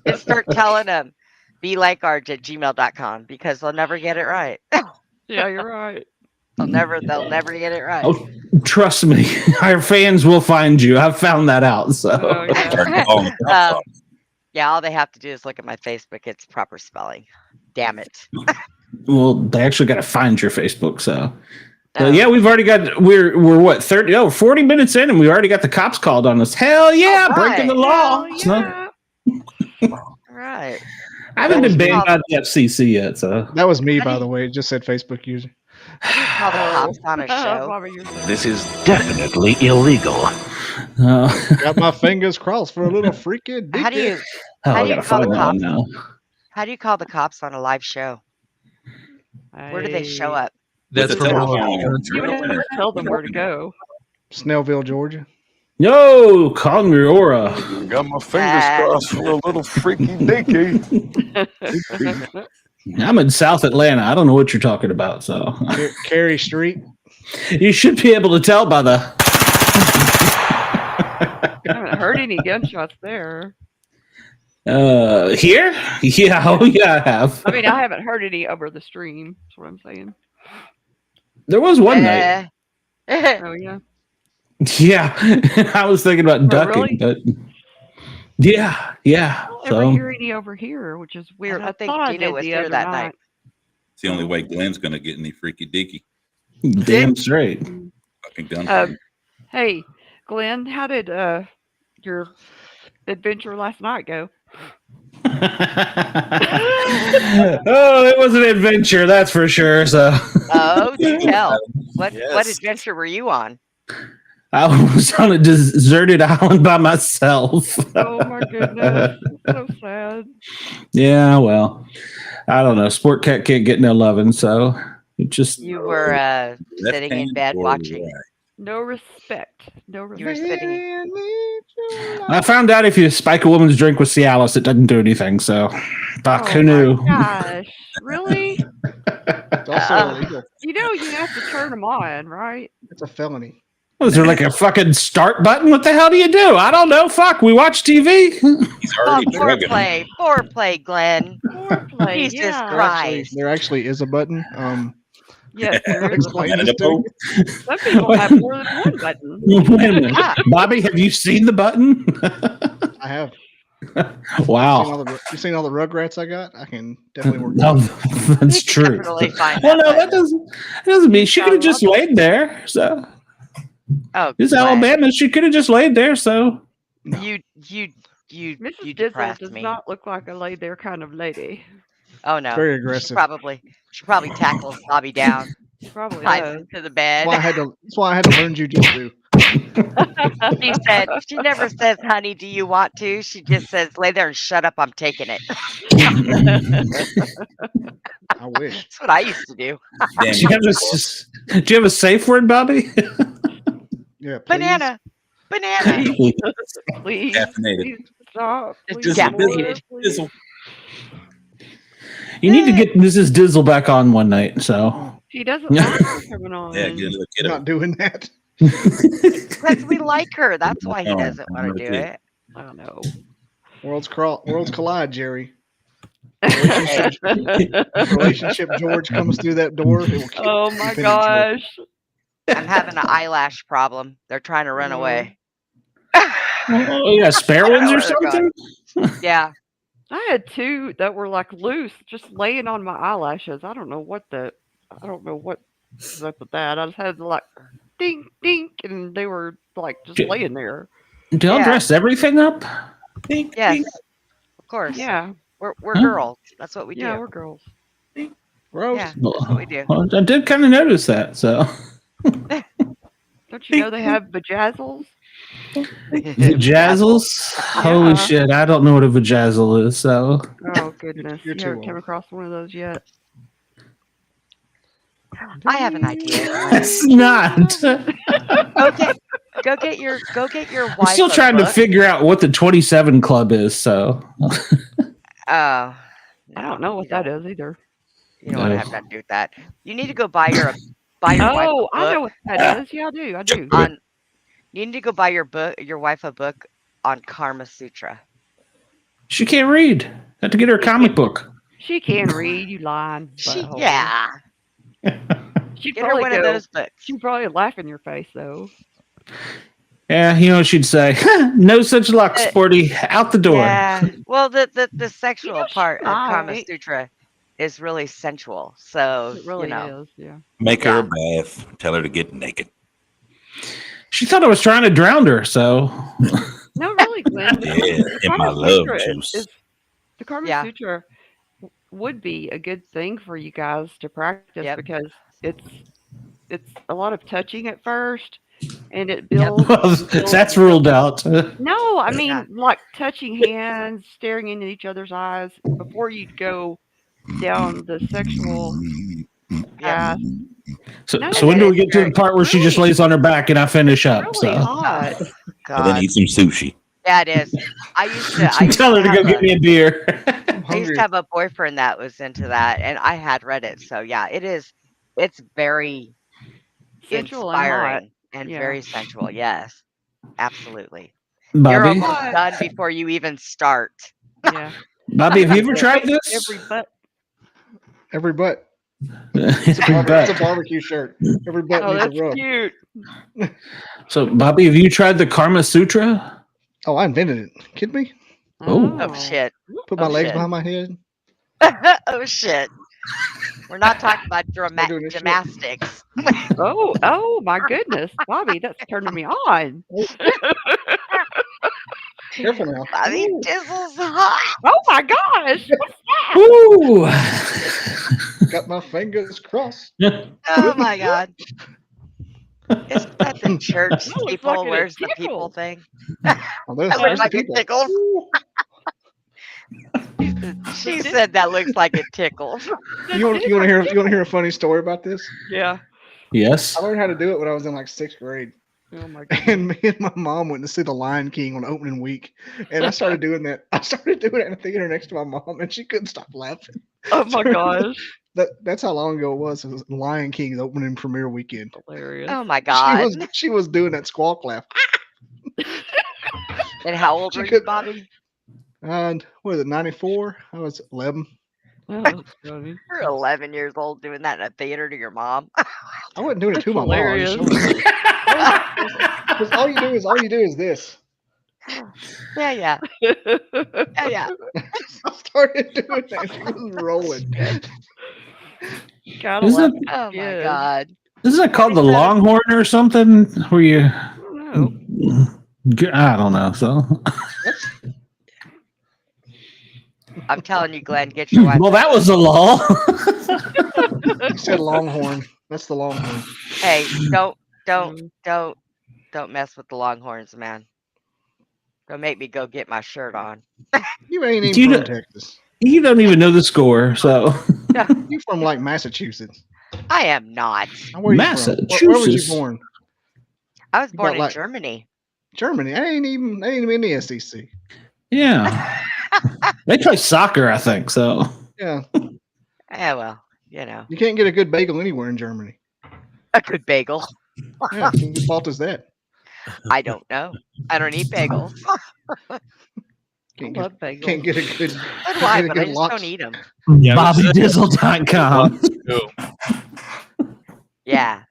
Just start telling them, be like @gmail.com because they'll never get it right. Yeah, you're right. They'll never get it right. Oh, trust me, our fans will find you. I've found that out. So Oh, yeah. Yeah, all they have to do is look at my Facebook. It's proper spelling. Damn it. well, they actually got to find your Facebook. So Oh. yeah, we've already got we're what 40 minutes in, and we already got the cops called on us. Hell yeah, All breaking the right. law. Hell So, yeah. All right. I haven't been banned Called- by the FCC yet. So That was me, How do by you- the way. It just said Facebook user. Call the cops on a show. Bobby, you're so- This is definitely illegal. Got my fingers crossed for a little freaking How do you oh, How I do you gotta call find the that one cops? now. How do you call the cops on a live show? Where do they show up? That's the from telephone. all You country. would have to tell them where to go. Snellville, Georgia. Yo, calm your aura. Got my Ah. crossed for a little freaky dinky. I'm in South Atlanta. I don't know what you're talking about. So Cary Street. you should be able to tell by the. I haven't heard any gunshots there. Here? Yeah, oh yeah, I have. I mean, I haven't heard any over the stream. That's what I'm saying. There was one night. Oh yeah. Yeah, I was thinking about ducking, really? but yeah. I don't ever So hear any over here, which is weird. don't think thought I Gina did was the here other that night. night. It's the only way Glenn's gonna get any freaky deaky. damn straight. Fucking gun. Hey, Glenn, how did your adventure last night go? Oh, it was an adventure, that's for sure. So Oh, do tell. What Yes. adventure were you on? I was on a deserted island by myself. Oh my goodness, so sad. Yeah, well, I don't know. Sportcat can't get no loving, so it just You were sitting in Left-hand bed or watching. right? No respect. No You were respect. sitting. I found out if you spike a woman's drink with Cialis, it doesn't do anything. So, fuck, who knew? Oh Gosh, really? It's also illegal. You know you have to turn them on, right? It's a felony. Was there like a fucking start button? What the hell do you do? I don't know. Fuck, we watch TV. He's Oh, already drugging him. foreplay, Glenn. Foreplay, Jesus yeah. Christ. There actually is a button. Yes, there is. Explain And this a to me. Some people have more than one button. Wait a minute. Yeah. Bobby, have you seen the button? I have. Wow. You seen all the Rugrats I got? I can definitely work. No, that's You true. definitely find Well, that no, that button. doesn't mean she could have just laid there. So Oh, this Glenn, Alabama, she could have just laid there. So You Mrs. Dizzle depressed does me. not look like a lay there kind of lady. Oh no. Very She aggressive. probably tackles Bobby down, Probably ties does. him to the bed. That's why I had to learn jujitsu. She said she never says, "Honey, do you want to?" She just says, "Lay there and shut up. I'm taking it." I wish. That's what I used to do. Damn, do you have a safe word, Bobby? Yeah. Please. Banana, banana. Please, Caffeinated. please stop. Just Please, caffeinated. more, please. Dizzle. You need to get Mrs. Dizzle back on one night. So She doesn't like her coming on. Yeah, get him. I'm not doing that. Because we like her. That's why he No, doesn't want I'm to do gonna it. I don't know. Worlds collide, Jerry. Relationship George comes through that door. It will keep Oh my penetrate. gosh. I'm having an eyelash problem. They're trying to run away. oh, you got spare ones or something? Yeah. I had two that were like loose, just laying on my eyelashes. I don't know what's up with that. I just had to like dink dink, and they were like just laying there. Do y'all Yeah. dress everything up? Yes. Of course. Yeah, We're Huh? girls. That's what we do. yeah, we're girls. Gross. Yeah. That's what we do. Well, I did kind of notice that. So Don't you know they have vajazzles? vajazzles. Holy Yeah. shit! I don't know what a vajazzle is. So Oh goodness, You're you too haven't come old. across one of those yet. I have an idea. it's not. Go get your wife. I'm still a trying to book. figure out what the 27 Club is. So Oh. I don't know what that is either. You don't want to have nothing to do with that. You need to go buy buy your wife Oh, a I know book what that is. Yeah, I do. I do. on. You need to go buy your wife a book on Karma Sutra. She can't read. Have to get her a comic book. She can read. You lying butthole. Yeah, She'd get her probably one of go. those books. She'd probably laugh in your face though. Yeah, you know what she'd say? No such luck, Sporty. Out the door. Yeah. Well, the sexual You know, part of Karma right. Sutra is really sensual. So It really you know. is. Yeah. Make her a bath. Tell her to get naked. She thought I was trying to drown her, so. No, really, Glenn. Yeah, in my love juice. The Karma Yeah. Sutra would be a good thing for you guys to practice because it's a lot of touching at first, and it builds. That's ruled out. No, I mean like touching hands, staring into each other's eyes before you go down the sexual path. So when do we get to the part where she just lays on her back and I finish up? Really hot. And then eat some sushi. Yeah, it is. I used to Tell her to go get me a beer. I used to have a boyfriend that was into that, and I had read it. So yeah, it is. It's very Sensual and hot. inspiring and very sensual. Yes, absolutely. Bobby? You're almost done before you even start. Yeah. Bobby, have you ever tried this? Every butt. It's It's a barbecue shirt. Every butt Oh, needs that's a rub. cute. So, Bobby, have you tried the Karma Sutra? Oh, I invented it. Kidding me? Oh shit. Put my legs shit. behind my head. Oh shit. We're not talking about gymnastics. Oh my goodness, Bobby, that's turning me on. Careful now. Bobby Dizzle's hot. Oh my gosh. Ooh. Got my fingers crossed. Oh my god. Is that the church looks people? like it Where's the tickles. people thing? Oh, That looks like it tickles. She said that looks like it tickles. You want to hear a funny story about this? Yeah. Yes. I learned how to do it when I was in like 6th grade. Oh my god. And me and my mom went to see The Lion King on opening week, and I started doing that. I started doing it in the theater next to my mom, and she couldn't stop laughing. Oh my gosh. That's how long ago it was. It was Lion King's opening premiere weekend. Hilarious. Oh my god. She was doing that squawk laugh. And how old were you, Bobby? And what is it, 94? I was 11. Oh, that's funny. You're 11 years old doing that in a theater to your mom. I wasn't doing it to my hilarious. mom. Because all you do is this. Yeah, yeah. Yeah. I started doing that. She was rolling. Gotta Isn't love it- Oh my kids. god. Isn't it called the Longhorn or something? Where you. I don't know. I don't know. So. I'm telling you, Glenn, get your wife. Well, that was a lull. You said Longhorn. That's the Longhorn. Hey, don't mess with the Longhorns, man. Don't make me go get my shirt on. You ain't You even from don't- Texas. You don't even know the score, so. You from like Massachusetts. I am not. Now, where you from? Where was you Massachusetts. born? I was born got in like- Germany. Germany. I ain't even in the SEC. Yeah. They play soccer, I think, so. Yeah. Yeah, well, you know, You can't get a good bagel anywhere in Germany. a good bagel. Yeah. Whose fault is that? I don't know. I don't eat bagels. Can't I love get, bagels. can't get a good. So do I, get a but I good just lox. don't eat them. Yeah, BobbyDizzle.com. Yeah.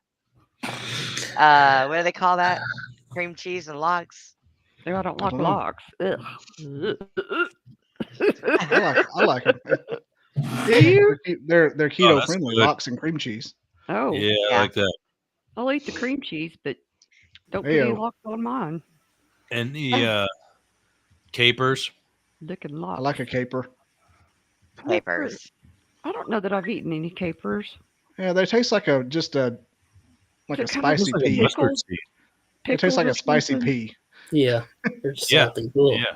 What do they call that? Cream cheese and logs. No, I don't like don't know. logs. Ugh. I like them. you? They're keto that's friendly. good. Lox and cream cheese. Oh, Yeah, Yeah. I like that. I'll eat the cream cheese, but don't put any Ayo. logs on mine. And the capers. Licking I logs. like a caper. Papers. I don't know that I've eaten any capers. Yeah, they taste like a Is it kind of spicy Looks like a pea. mustard seed. It tastes like a Pickled or spicy something? pea. Yeah. They're Yeah. salty. Cool. Yeah.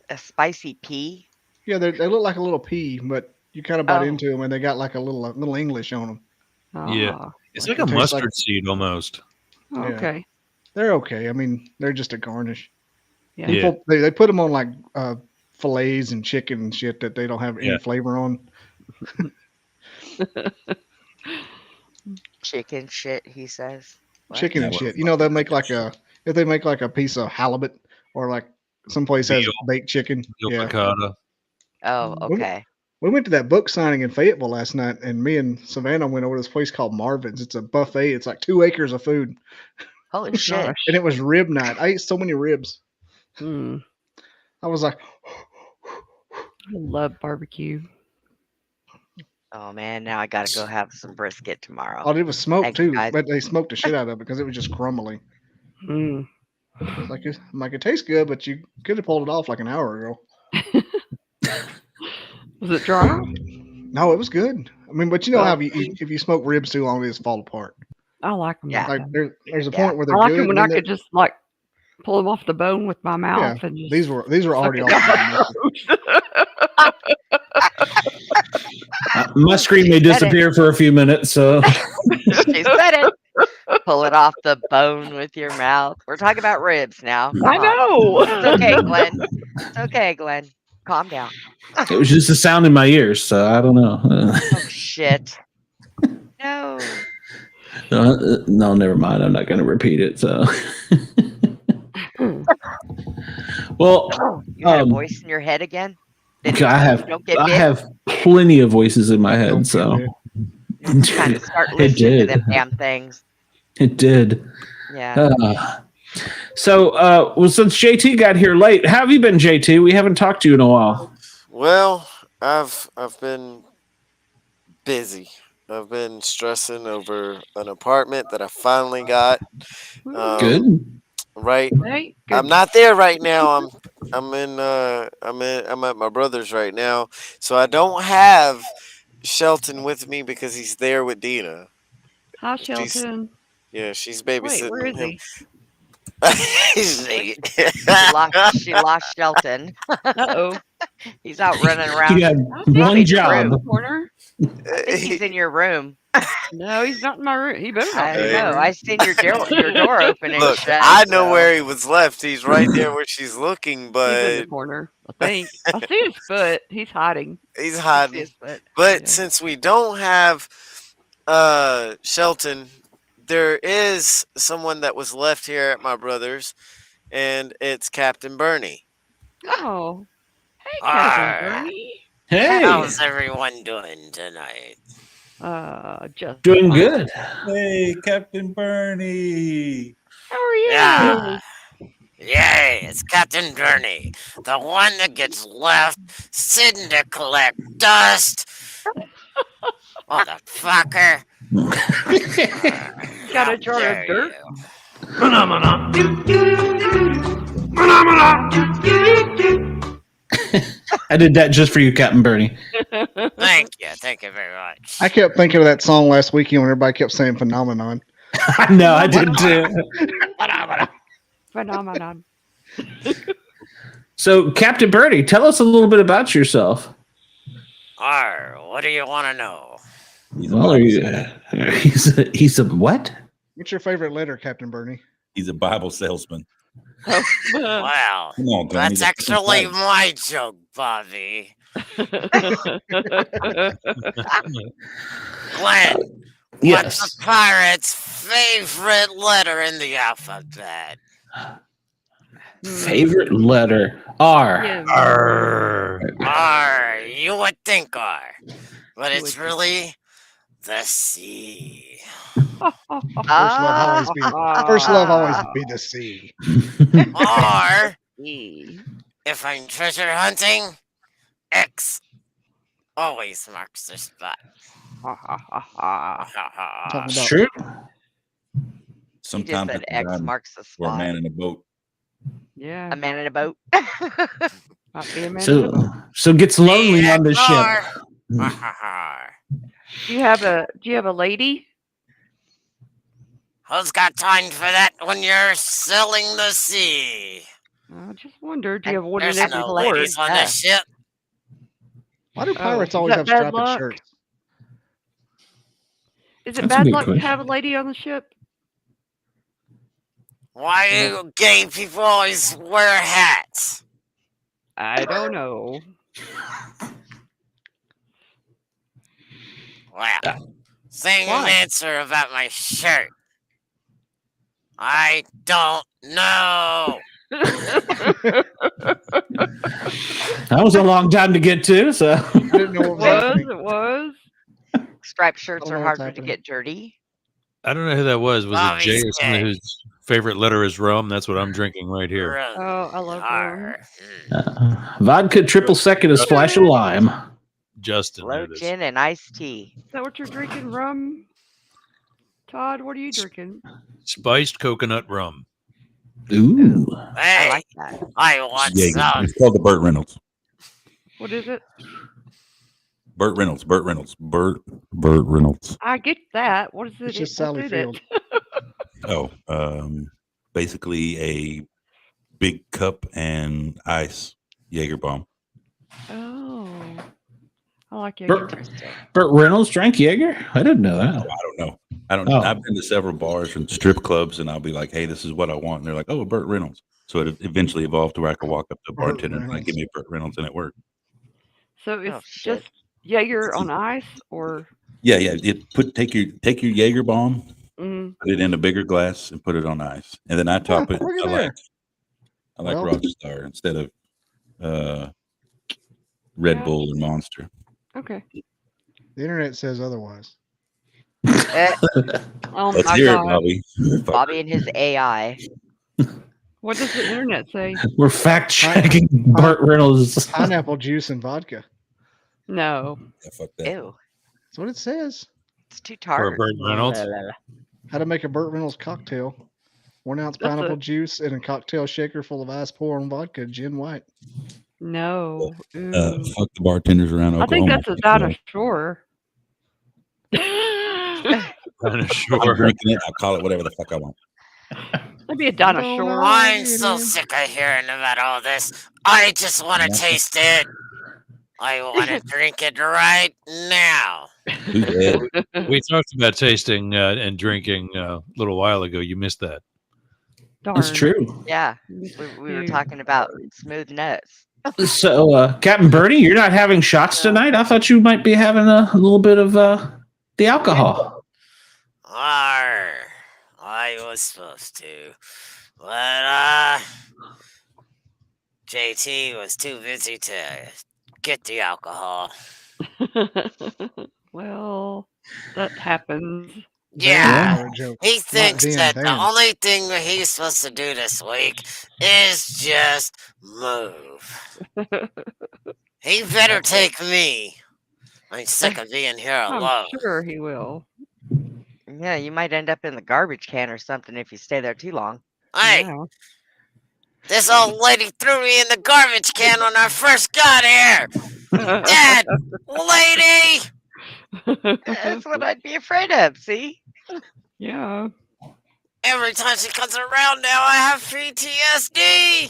A spicy pea. Yeah, they look like a little pea, but you kind of bite Oh. into them and they got like a little English on them. Yeah. Ah, It's Like like a it tastes like- mustard seed almost. Yeah. okay. They're okay. I mean, they're just a garnish. Yeah. Yeah. People they put them on like fillets and chicken and shit that they don't have any Yeah. flavor on. Chicken shit, he says. What? Chicken Yeah, and what shit. the You know, fuck they is make like if they make like a piece of halibut or like someplace has Veal. baked chicken. Veal Yeah. piccata. Oh, We, okay. we went to that book signing in Fayetteville last night, and me and Savannah went over to this place called Marvin's. It's a buffet. It's like 2 acres of food, Holy Oh, shit. gosh. and it was rib night. I ate so many ribs. Hmm. I was like, I love barbecue. Oh man, now I gotta go have some brisket tomorrow. oh, it was smoked Thanks, too, guys. but they smoked the shit out of it because it was just crumbly. Hmm. It's like I'm like, it tastes good, but you could have pulled it off like an hour ago. Was it dry? No, it was good. I mean, but you know Oh, how if you smoke ribs too long, they just fall apart. I like them Yeah. like Like that. there's a Yeah. point where I they're like good. them when and I then could just like pull them off the bone with my mouth and just these were already suck all it done. My screen may disappear for a few minutes, so She said it. Pull it off the bone with your mouth. We're talking about ribs now. I Come on. know. It's okay, Glenn. It's okay, Glenn. Calm down. it was just a sound in my ears. So I don't know. Oh shit. No. No, never mind. I'm not going to repeat it. So, well, You had a voice in your head again? Did it, I have don't get I bit? have plenty of voices in my head. Don't So get Kind of start it listening to did. them damn things. It did. Yeah. So, well, since JT got here late, how have you been, JT? We haven't talked to you in a while. Well, I've been busy. I've been stressing over an apartment that I finally got. Good. Right. Hey, I'm good. not there right now. I'm at my brother's right now. So I don't have Shelton with me because he's there with Dina. Hi, She's Shelton. she's Wait, where babysitting is him. he? She lost Shelton. Uh-oh. He's out running You around. got I think one he's in job. the corner. I think he's in your room. No, he's not in my room. He better not I be in know. my room. I seen your door open and Look, shut. I know so- where he was left. He's right there where she's looking, He's in but the corner, I think. I see his foot. He's hiding. he's I see hiding. his foot. But Yeah. since we don't have Shelton, there is someone that was left here at my brother's, and it's Captain Bernie. Oh. Hey, Arr. Captain Bernie. Hey, How's everyone doing tonight? Just doing fine. good. Hey, Captain Bernie. How are you? Yeah. Yay, it's Captain Bernie, the one that gets left sitting to collect dust. Motherfucker. Got How a jar dare of dirt? I did that just for you, Captain Bernie. Thank you very much. I kept thinking of that song last weekend when everybody kept saying phenomenon. No, I did too. Phenomenon. So, Captain Bernie, tell us a little bit about yourself. What do you want to know? Well, are you, he's a what? What's your favorite letter, Captain Bernie? He's a Bible salesman. Well, Come on, Glenn. that's He's a- actually my joke, Bobby. Glenn, what's Yes. a pirate's favorite letter in the alphabet? Favorite letter R. Yeah. R. You would think R, but You it's would really the C. First love always be the sea. R. E. If I'm treasure hunting, X always marks the spot. Ha, ha, ha, ha. Talking about Sure. He just Sometimes said it's X done marks the for a spot. man in a boat. Yeah. A man in a boat. Might be a man in a boat. So gets lonely on the ship. Do you have a lady? Who's got time for that when you're selling the sea? I just wondered. Do you have one in There's every no port? ladies on the ship. why do Oh, pirates is always that have bad strapped luck? shirts? Is it That's a bad good luck to question. have a lady on the ship? Why do gay people always wear hats? I don't know. Well, Same Why? answer about my shirt. I don't know. That was a long time to get to, so. I didn't know what was happening. It was. Striped shirts don't are know what's harder to happening. get dirty. I don't know who that was. Was it Bobby's Jay or someone gay. whose favorite letter is rum? That's what I'm drinking right here. Rum. Oh, I love rum. Arr. Vodka triple second, a splash of lime. Justin Low knew this. gin and iced tea. Is that what you're drinking? Rum? Todd, what are you drinking? Spiced coconut rum. Ooh. I Hey, like that. I want Jaeger. some. It's called the Burt Reynolds. What is it? Burt Reynolds. Burt Reynolds. I get that. What is it? It's just What's Sally in Field. it? Basically a big cup and ice Jaeger bomb. Oh. I like it. Burt Reynolds drank Jaeger? I didn't know Oh, that. I don't know. I don't. Oh. I've been to several bars and strip clubs, and I'll be like, "Hey, this is what I want," and they're like, "Oh, Burt Reynolds." So it eventually evolved to where I could walk up to a Burt bartender and like, Reynolds. "Give me a Burt Reynolds," and it worked. So it's Oh, shit. just Jaeger on ice or Yeah. Take your Jaeger bomb, mm, put it in a bigger glass, and put it on ice, and then I top it. look at I there. like Well- Rockstar instead of Red Yeah. Bull and Monster. okay. The internet says otherwise. Oh Let's my hear it, god. Bobby. Bobby and his AI. What does the internet say? We're fact checking Burt Reynolds. Pineapple juice and vodka. No. Yeah, fuck that. Ew. That's what it says. It's too For tart. Burt Reynolds. How to make a Burt Reynolds cocktail. 1 ounce That's pineapple it. juice in a cocktail shaker full of ice, pour on vodka, gin white. No. Ooh. Fuck the bartenders around I think Oklahoma. that's a dinosaur. I'm Dinosaur. drinking it. I'll call it whatever the fuck I want. Maybe a dinosaur. I'm so sick of hearing about all this. I just want to taste it. I want to drink it right now. Who's dead? We talked about tasting and drinking a little while ago. You missed that. Darn. That's true. Yeah. We were talking about smooth nuts. So, Captain Bernie, you're not having shots tonight? I thought you might be having a little bit of the alcohol. Arr, I was supposed to, but JT was too busy to get the alcohol. Well, that happens. Yeah, Another joke. he thinks then, that the then. only thing that he's supposed to do this week is just move. He better take me. I'm sick of being here alone. I'm sure he will. Yeah, you might end up in the garbage can or something if you stay there too long. Hey, Yeah. this old lady threw me in the garbage can when I first got here. Dad, lady. That's what I'd be afraid of, see? Yeah. Every time she comes around now, I have PTSD.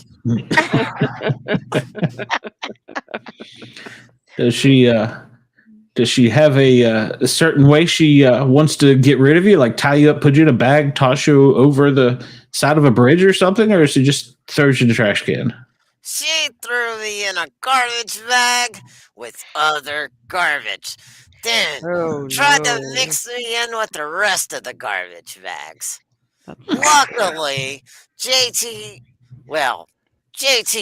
Does she have a certain way she wants to get rid of you, like tie you up, put you in a bag, toss you over the side of a bridge or something, or she just throws you in the trash can? She threw me in a garbage bag with other garbage. Then Oh, tried no. to mix me in with the rest of the garbage bags. That's- Luckily, JT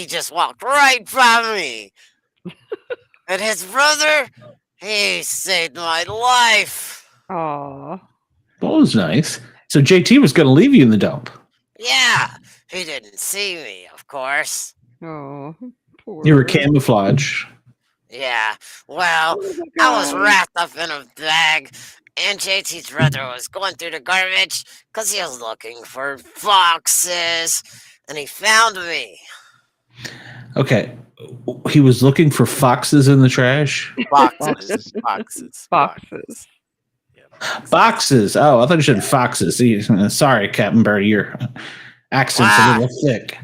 just walked right by me. And his brother, he saved my life. Aw. That was nice. So JT was going to leave you in the dump. Yeah, he didn't see me, of course. Oh. Poor. You were camouflage. Yeah, well, I was wrapped up in a bag, and JT's brother was going through the garbage because he was looking for foxes, and he found me. Okay. He was looking for foxes in the trash. Boxes. Boxes. Boxes. Oh, I thought you said foxes. See, sorry, Captain Birdie, your accent's a little thick.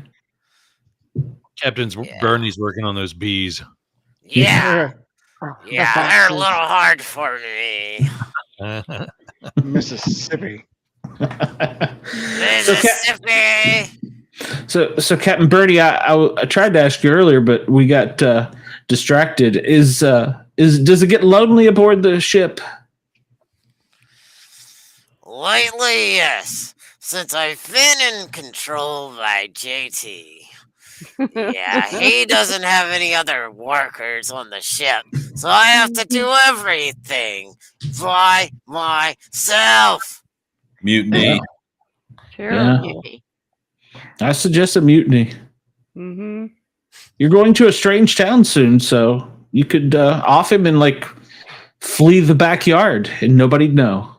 Captain's Bernie's working on those bees. Yeah, The they're a foxes. little hard for me. Mississippi. Mississippi. So Captain Birdie, I tried to ask you earlier, but we got distracted. Does it get lonely aboard the ship? Lately, yes. Since I've been in control by JT. Yeah, he doesn't have any other workers on the ship, so I have to do everything by myself. Mutiny. Terrible. I suggest a mutiny. Mm-hmm. You're going to a strange town soon, so you could off him and like flee the backyard, and nobody'd know.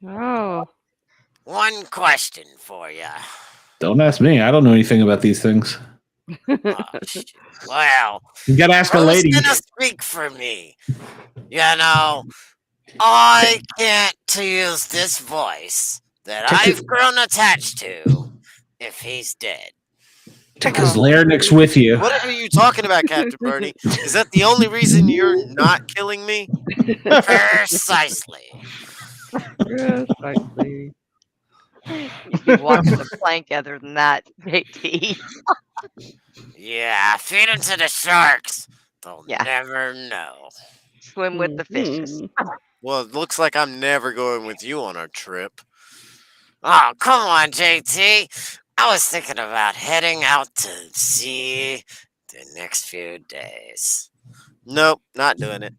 Oh. One question for you. Don't ask me. I don't know anything about these things. Well, You got to ask a lady. Who's gonna speak for me? You know, I can't use this voice that I've grown attached to if he's dead. Take his larynx with you. What are you talking about, Captain Bernie? Is that the only reason you're not killing me? Precisely. Precisely. You'd be walking the plank other than that, JT. Yeah, feed him to the sharks. They'll never know. Swim with the fishes. Well, it looks like I'm never going with you on our trip. Oh, come on, JT. I was thinking about heading out to sea the next few days. Nope, not doing it.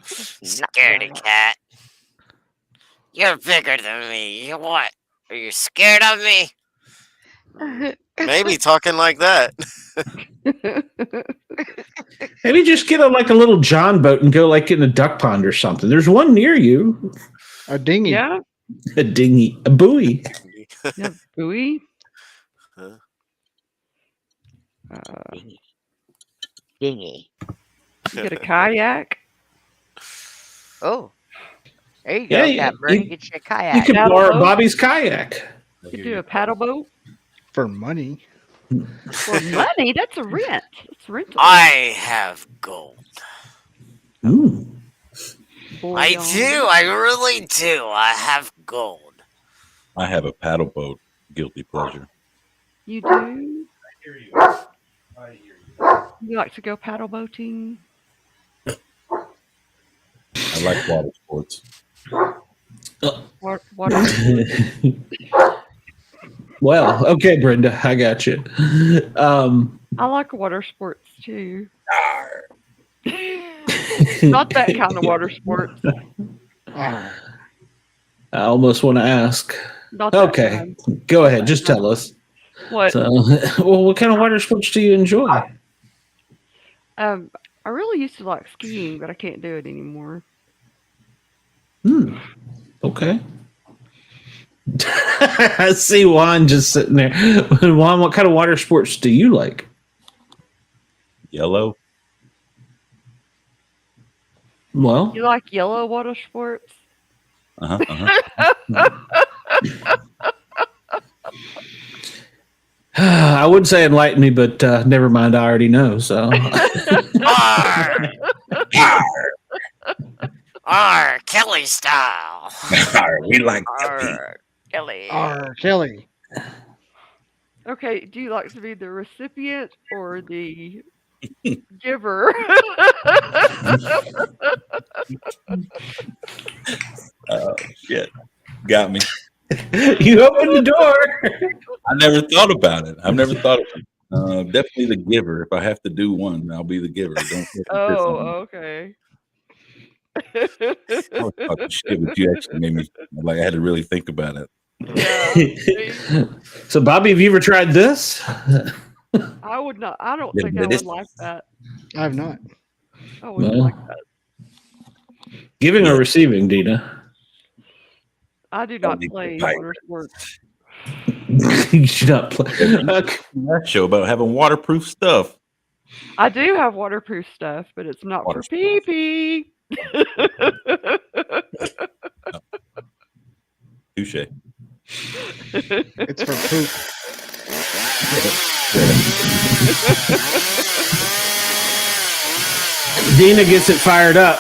Scaredy cat. You're bigger than me. You what? Are you scared of me? Maybe talking like that. Maybe just get a little John boat and go like in a duck pond or something. There's one near you. A dinghy. Yeah. A dinghy. A buoy. Yeah, buoy. Dinghy. You get a kayak. Oh. There you go, Captain. Get you a kayak. You could Paddle borrow boat? Bobby's kayak. You could do a paddle boat. For money. For money? That's a rent. It's rental. I have gold. Ooh. I do. I really do. I have gold. I have a paddle boat. Guilty pleasure. You do? You like to go paddle boating? I like water sports. Water. Well, okay, Brenda, I got you. I like water sports too. Not that kind of water sports. I almost want to ask. Not that Okay, kind. go ahead. Just tell us. What? So, well, what kind of water sports do you enjoy? I really used to like skiing, but I can't do it anymore. Okay. I see Juan just sitting there. Juan, what kind of water sports do you like? Yellow. Well, You like yellow water sports? I would say enlighten me, but never mind. I already know. So, Arr, Kelly style. We like Kelly. Kelly. Okay, do you like to be the recipient or the giver? Shit. Got me. You opened the door. I never thought about it. I've never thought of it. Definitely the giver. If I have to do one, I'll be the giver. Don't Okay. I was talking shit, but you actually made me like I had to really think about it. Yeah. So, Bobby, have you ever tried this? I would not. I don't Yeah, think but I would it's- like that. I have not. I wouldn't Well. like that. Giving or receiving, Dina? I do not need play to pipe. water sports. You should not play. That show about having waterproof stuff. I do have waterproof stuff, but it's not for pee pee. Touche. It's for poop. Dina gets it fired up.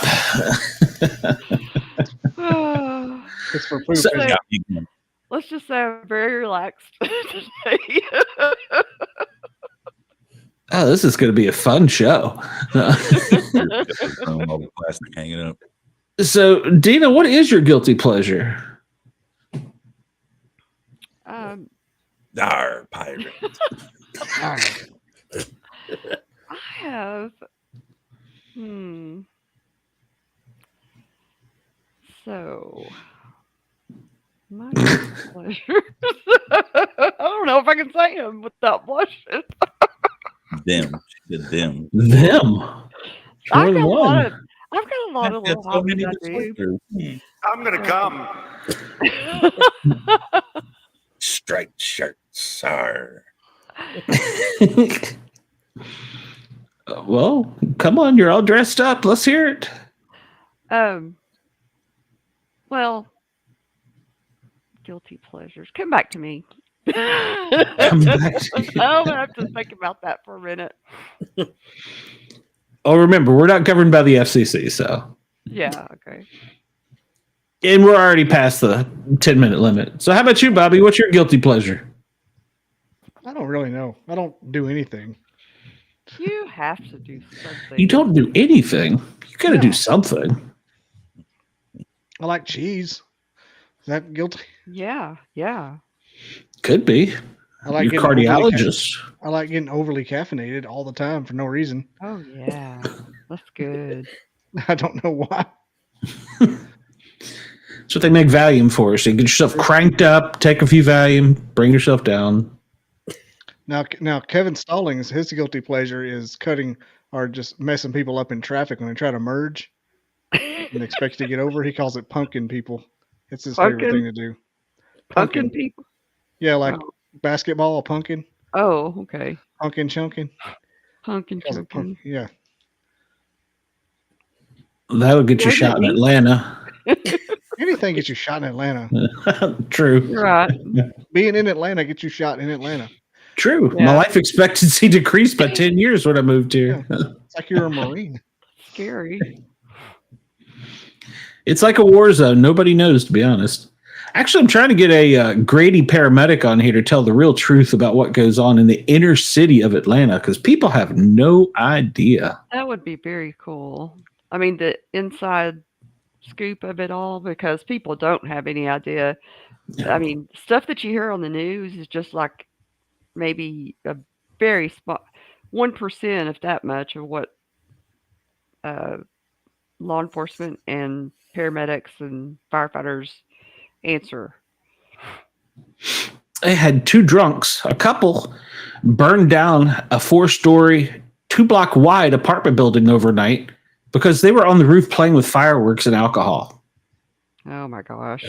It's for poop. So- isn't it? Let's just say I'm very relaxed today. Oh, this is going to be a fun show. All the plastic hanging up. So, Dina, what is your guilty pleasure? Pirate. I have. So, my pleasure. I don't know if I can say them without blushing. Them. She said them. Them. I've got One. a lot of little So many hobbies I do. I'm gonna come. Striped shirts. Arr. Well, come on, you're all dressed up. Let's hear it. Well, guilty pleasures. Come back to me. Come back to you. I'm gonna have to think about that for a minute. Oh, remember, we're not governed by the FCC, so. Yeah. Okay. And we're already past the 10-minute limit. So how about you, Bobby? What's your guilty pleasure? I don't really know. I don't do anything. You have to do something. You don't do anything. You got to do something. I like cheese. Is that guilty? Yeah. Yeah. Could be. I like You're getting cardiologist. I like getting overly caffeinated all the time for no reason. Oh yeah. That's good. I don't know why. That's what they make Valium for. So you get yourself cranked up, take a few Valium, bring yourself down. Now, Kevin Stallings, his guilty pleasure is cutting or just messing people up in traffic when they try to merge and expect to get over. He calls it pumpkin people. It's his favorite thing to do. Pumpkin people? Yeah, like basketball, a pumpkin. Oh, okay. Pumpkin chunking. Pumpkin chunking. Yeah. That'll get you shot in Atlanta. Anything gets you shot in Atlanta. True. You're right. Being in Atlanta gets you shot in Atlanta. True. Yeah. My life expectancy decreased by 10 years when I moved here. Yeah. It's like you're a Marine. Scary. It's like a war zone. Nobody knows, to be honest. Actually, I'm trying to get a Grady paramedic on here to tell the real truth about what goes on in the inner city of Atlanta, because people have no idea. That would be very cool. I mean, the inside scoop of it all, because people don't have any idea. I mean, stuff that you hear on the news is just like maybe a very small 1%, if that much, of what law enforcement and paramedics and firefighters answer. They had two drunks, a couple, burned down a 4-story, 2-block wide apartment building overnight because they were on the roof playing with fireworks and alcohol. Oh my gosh.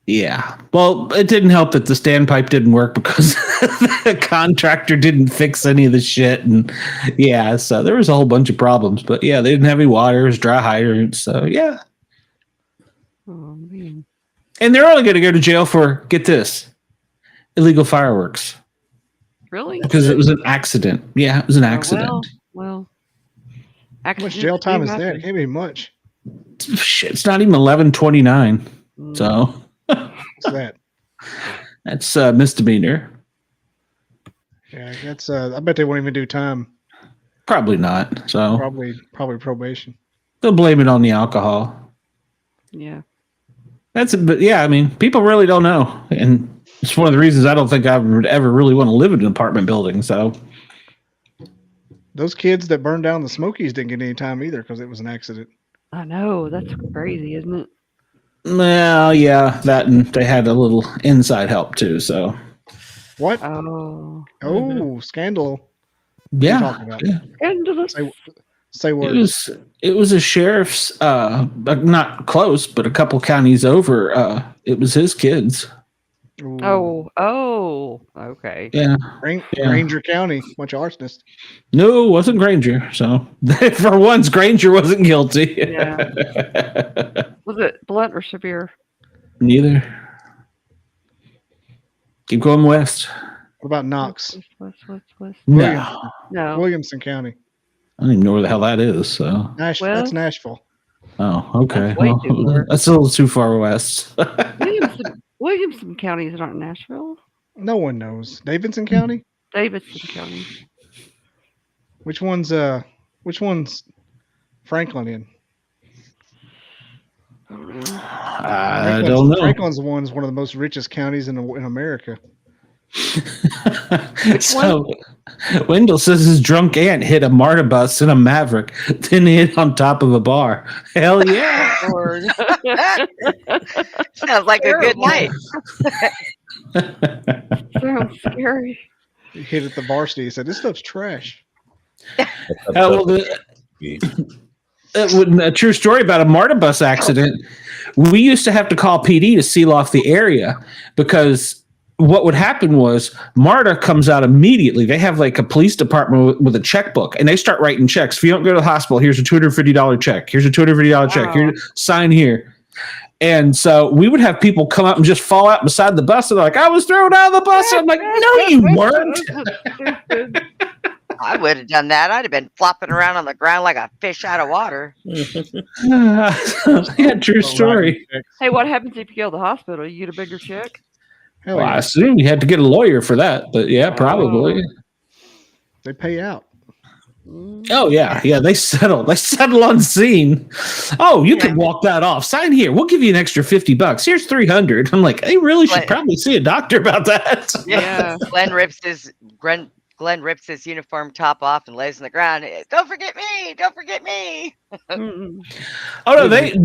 Yeah. Well, it didn't help that the standpipe didn't work because the contractor didn't fix any of the shit. And yeah, so there was a whole bunch of problems. But yeah, they didn't have any water. It was dry hydrants. So yeah. Oh man. And they're only going to go to jail for, get this, illegal fireworks. Really? Because it was an accident. Yeah, it was an accident. Well, How much jail time is that? It can't be much. Shit, it's not even 11:29. So What's that? that's misdemeanor. Yeah, that's. I bet they won't even do time. Probably not. So Probably probation. they'll blame it on the alcohol. Yeah. That's it. But yeah, I mean, people really don't know. And it's one of the reasons I don't think I would ever really want to live in an apartment building. So Those kids that burned down the Smokies didn't get any time either because it was an accident. I know. That's crazy, isn't it? well, yeah, that and they had a little inside help too. So What? Oh. Oh, scandal. What are you yeah, talking about? yeah. Scandalous. Say words. It was a sheriff's not close, but a couple counties over. It was his kids. Ooh. Oh, okay. Yeah. Granger County, bunch of arsonists. No, it wasn't Granger. So for once, Granger wasn't guilty. Yeah. Was it blunt or severe? Neither. Keep going west. What about Knox? West. No. No. Williamson County. I don't even know where the hell that is. So. That's Nashville. Oh, okay. That's way too far. That's a little too far west. Williamson County is not Nashville. No one knows. Davidson County? Davidson County. Which one's Franklin in? I don't know. Franklin's one of the most richest counties in America. So Wendell says his drunk aunt hit a MARTA bus in a Maverick, then hit on top of a bar. Hell yeah. Sounds like a good night. Sounds scary. He hit at the varsity. He said, "This stuff's trash." A true story about a MARTA bus accident. We used to have to call PD to seal off the area because what would happen was MARTA comes out immediately. They have like a police department with a checkbook, and they start writing checks. If you don't go to the hospital, here's a $250 check. Here's a $250 check. Here, sign here. And so we would have people come up and just fall out beside the bus. And they're like, "I was thrown out of the bus." I'm like, "No, you weren't." I would have done that. I'd have been flopping around on the ground like a fish out of water. Yeah, true story. Hey, what happens if you go to the hospital? You get a bigger check? Well, I assume you had to get a lawyer for that, but yeah, probably. They pay out. Oh yeah, they settle. They settle on scene. Oh, you can walk that off. Sign here. We'll give you an extra $50. Here's $300. I'm like, they really should probably see a doctor about that. Yeah. Glenn rips his uniform top off and lays on the ground. "Don't forget me! Don't forget me!" Oh no, they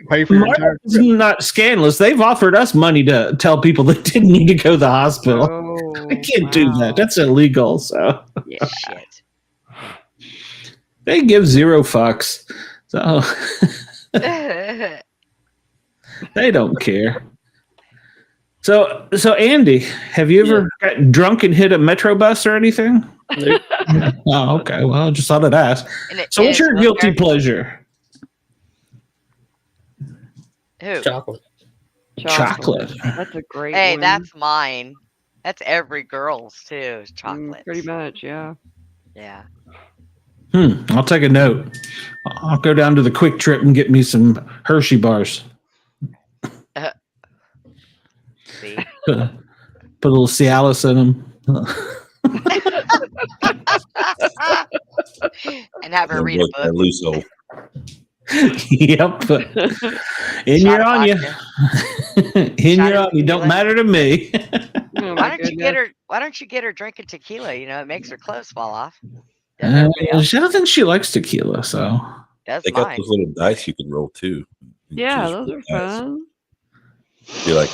pay for your entire trip. Not scandalous. They've offered us money to tell people they didn't need to go to the hospital. Oh, we can't do that. That's illegal. So yeah, shit. They give zero fucks. So they don't care. So Andy, have you ever got drunk and hit a Metro bus or anything? Nope. Oh, okay. Well, I just thought I'd ask. So what's your guilty pleasure? Who? Chocolate. Chocolate. That's a great Hey, one. that's mine. That's every girl's too. Is chocolate. Pretty much, yeah. Yeah. I'll take a note. I'll go down to the Quick Trip and get me some Hershey bars. See? Put a little Cialis in them. And have her read a book. Loose hole. Yep. In your on you. In your on you. Don't matter to me. Why don't you get her drinking tequila? You know, it makes her clothes fall off. I don't think she likes tequila, so. That's they got mine. those little dice you can roll too. Yeah, those are fun. Be like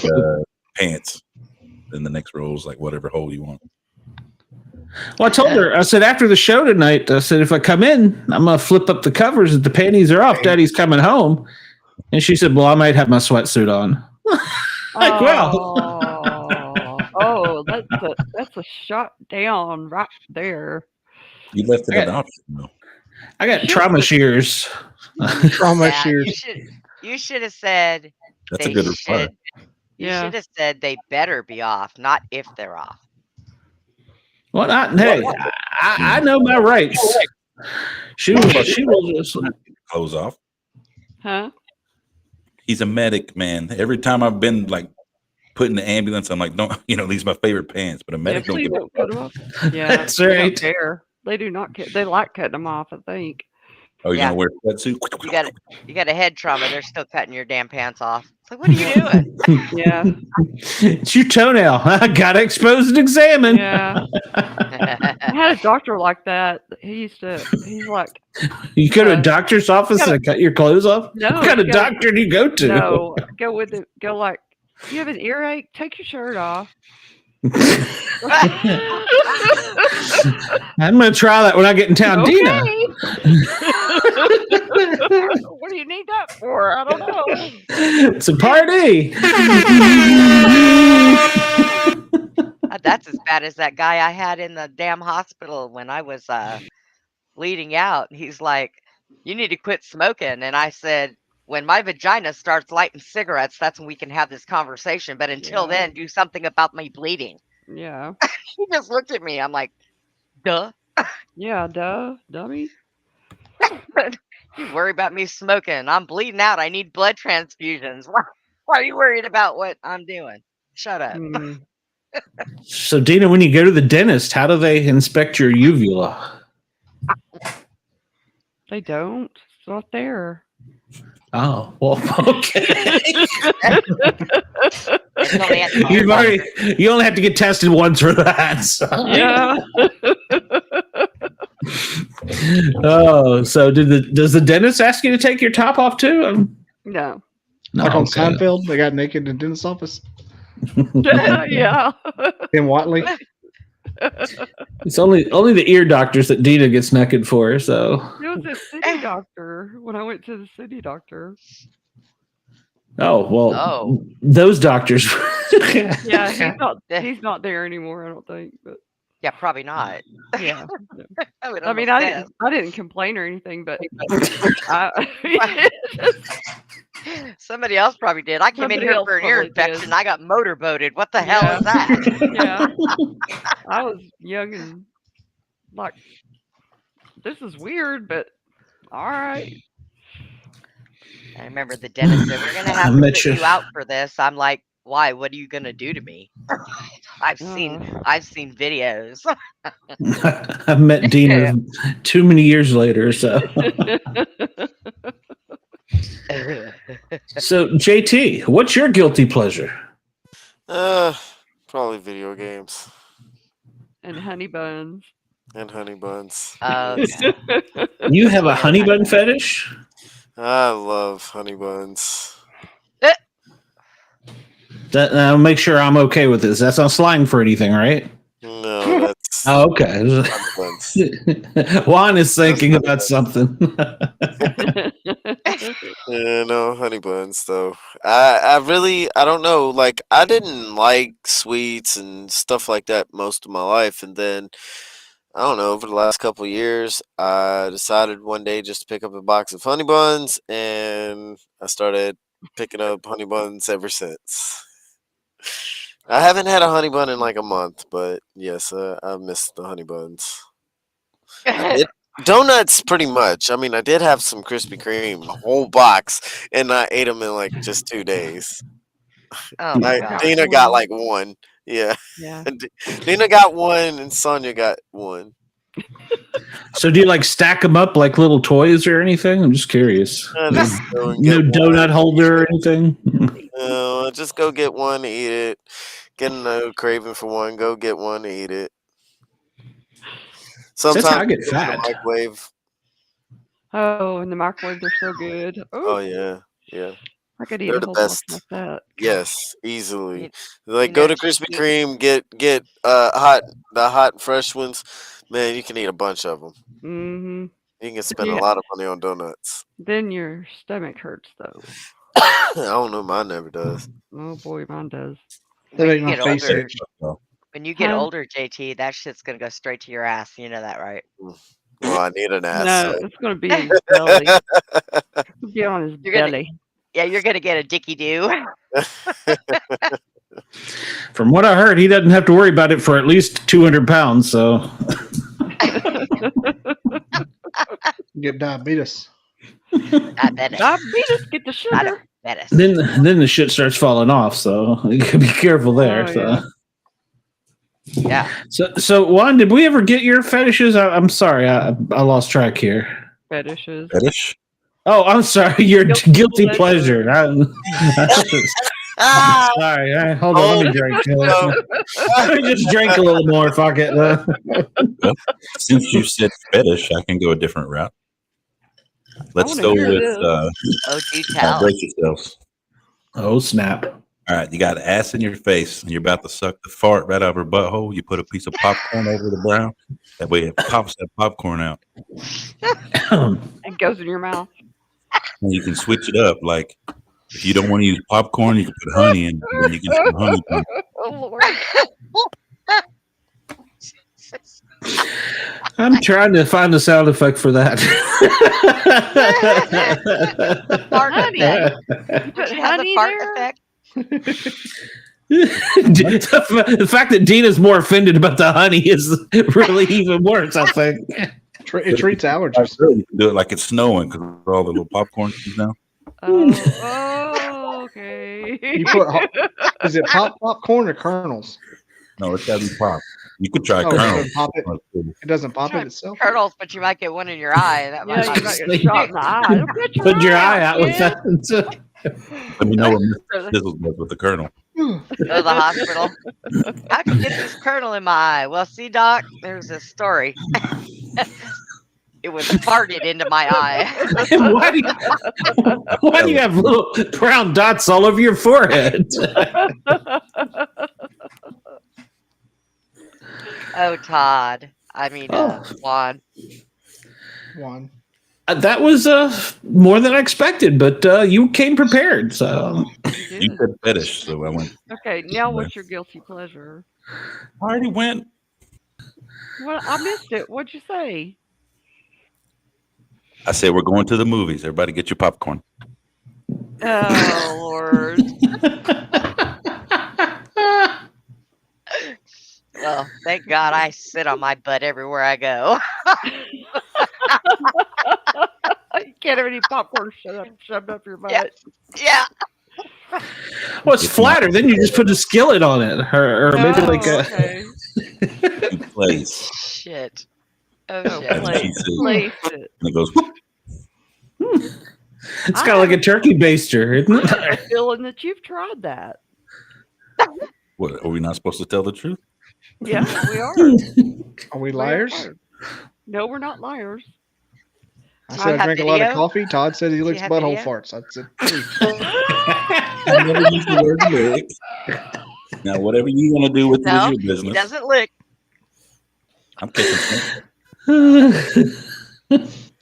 pants. Then the next roll is like whatever hole you want. Well, I told her, I said, after the show tonight, I said, if I come in, I'm going to flip up the covers if the panties are off. Daddy's coming home. And she said, well, I might have my sweatsuit on. Like, Oh, that's a shot down right there. You left it an option, though. I got trauma shears. Trauma shears. You should have said. That's a good reply. You should have said they better be off, not if they're off. Well, hey, I know my rights. She will just clothes off. Huh? He's a medic, man. Every time I've been like put in the ambulance, I'm like, don't, these are my favorite pants, but a medic don't give a fuck. Yeah, that's right. They do not care. They like cutting them off, I think. Oh, you're gonna wear a sweatsuit? You got a head trauma. They're still cutting your damn pants off. It's like, what are you doing? Yeah. It's your toenail. I gotta expose and examine. Yeah. I had a doctor like that. He's like, you go to a doctor's office and cut your clothes off? No. What kind of doctor do you go to? No, go like, you have an earache? Take your shirt off. I'm gonna try that when I get in town, okay. Dina. What do you need that for? I don't know. It's a party. That's as bad as that guy I had in the damn hospital when I was bleeding out. He's like, you need to quit smoking. And I said, when my vagina starts lighting cigarettes, that's when we can have this conversation. But until then, do something about my bleeding. Yeah. He just looked at me. I'm like, duh. Yeah, duh, dummy. You worry about me smoking. I'm bleeding out. I need blood transfusions. Why are you worried about what I'm doing? Shut up. So, Dina, when you go to the dentist, how do they inspect your uvula? They don't. It's not there. Oh, well, okay. It's only at the You've ear already, doctor. you only have to get tested once for that. So. Yeah. Oh, so does the dentist ask you to take your top off too? No. No, Like on okay. Seinfeld, they got naked in the dentist's office. Yeah. In Watley. It's only the ear doctors that Dina gets naked for. So It was a city doctor when I went to the city doctor. oh well, Oh. those doctors. Yeah, he's not there anymore, I don't think. But Yeah, probably not. yeah. I would I mean, almost I didn't complain or anything, but somebody else probably did. I came in Somebody here else for an ear probably did. infection. I got motorboated. What the hell Yeah. is that? Yeah. I was young and like, this is weird, but all right. I remember the dentist said, "We're gonna have to put you out for this." I'm like, "Why? What are you gonna do to me?" I've seen videos. I met Dina too many years later. So, so JT, what's your guilty pleasure? Probably video games And honey buns. and honey buns. You have a honey bun fetish? I love honey buns. I'll make sure I'm okay with this. That's not slang for anything, right? No, that's Oh, okay. Juan is thinking about something. Yeah, no honey buns though. I don't know. Like I didn't like sweets and stuff like that most of my life, and then I don't know. Over the last couple of years, I decided one day just to pick up a box of honey buns, and I started picking up honey buns ever since. I haven't had a honey bun in like a month, but yes, I missed the honey buns. Donuts, pretty much. I mean, I did have some Krispy Kreme, a whole box, and I ate them in like just 2 days. Oh my God. Dina got like one. Yeah. Yeah. Dina got one, and Sonia got one. So do you like stack them up like little toys or anything? I'm just curious. Just go and No get donut one. holder or anything? No, just go get one, eat it. Get no craving for one. Go get one, eat it. Sometimes That's how I get put it in the fat. microwave. Oh, and the microwave, they're so good. Oh yeah, yeah. I could eat They're a the whole box best. like that. Yes, easily. You Like know, go to Krispy Kreme, get the hot and fresh ones. Man, you can eat a bunch of them. Mm-hmm. You can spend Yeah. a lot of money on donuts. Then your stomach hurts, though. I don't know, mine never does. Oh boy, mine does. That when make you my get face older, itch. when you get Huh? older, JT, that shit's gonna go straight to your ass. You know that, right? Well, I need an ass. No, so- it's going to be his belly. It'll be on his You're gonna- belly. Yeah, you're gonna get a dicky do. From what I heard, he doesn't have to worry about it for at least 200 pounds. So Get diabetes. Diabetes. Diabetes, get the sugar. Diabetes. then the shit starts falling off. So you can be careful there. Oh, so. yeah. Yeah. So Juan, did we ever get your fetishes? I'm sorry, I lost track here. Fetishes. Fetish? Oh, I'm sorry, your Guilty guilty pleasure. pleasure. Sorry, hold on, let me drink. Let me just drink a little more. Fuck it. Well, since you said fetish, I can go a different route. Let's wanna go hear with this. Oh, do tell. brace yourselves. Oh snap! All right, you got ass in your face, and you're about to suck the fart right out of her butthole. You put a piece of popcorn over the brown. That way, it pops that popcorn out. It goes in your mouth. And you can switch it up. Like, if you don't want to use popcorn, you can put honey in, and then you get some honey. Oh Lord. I'm trying to find the sound effect for that. Fart Honey. effect. You put You have honey the fart there? effect. The fact that Dina's more offended about the honey is really even worse. I think. It treats allergies. You can do it like it's snowing because all the little popcorn comes down. Oh, okay. You put is it popcorn or kernels? No, it's got to be pop. You could try Oh, Colonel. it doesn't pop it. It doesn't pop Try it itself. Kernels, but you might get one in your eye. That Yeah, might you not might be get shot in the eye. Don't put Put your eye out with kid. that. Let me know what Mr. Sizzles was with the Colonel. go to the hospital. How'd you get this kernel in my eye? Well, see, Doc, there's a story. It was farted into my eye. Why do you have little brown dots all over your forehead? Oh, Todd. I mean, Juan. One. That was more than I expected, but you came prepared. So You said fetish, so I went. Okay, now what's your guilty pleasure? I already went. Well, I missed it. What'd you say? I said we're going to the movies. Everybody get your popcorn. Oh, Lord. Well, thank God I sit on my butt everywhere I go. You can't have any popcorn shoved up your butt. Yeah. well, it's flatter. Then you just put a skillet on it, or maybe like a. Okay. Place. Shit. Oh, Oh, shit. That's what she said. Place it. And it goes. Whoop. It's kind of like a turkey baster, isn't I have a it? feeling that you've tried that. What, are we not supposed to tell the truth? Yeah, we are. Are we We liars? are. No, we're not liars. I Do said you I have drank a lot of video? coffee. Todd said he licks have butthole video? farts. I said, "Hey." I never used the word lick. Now, whatever you want to do with No, your he business, doesn't lick. I'm kissing.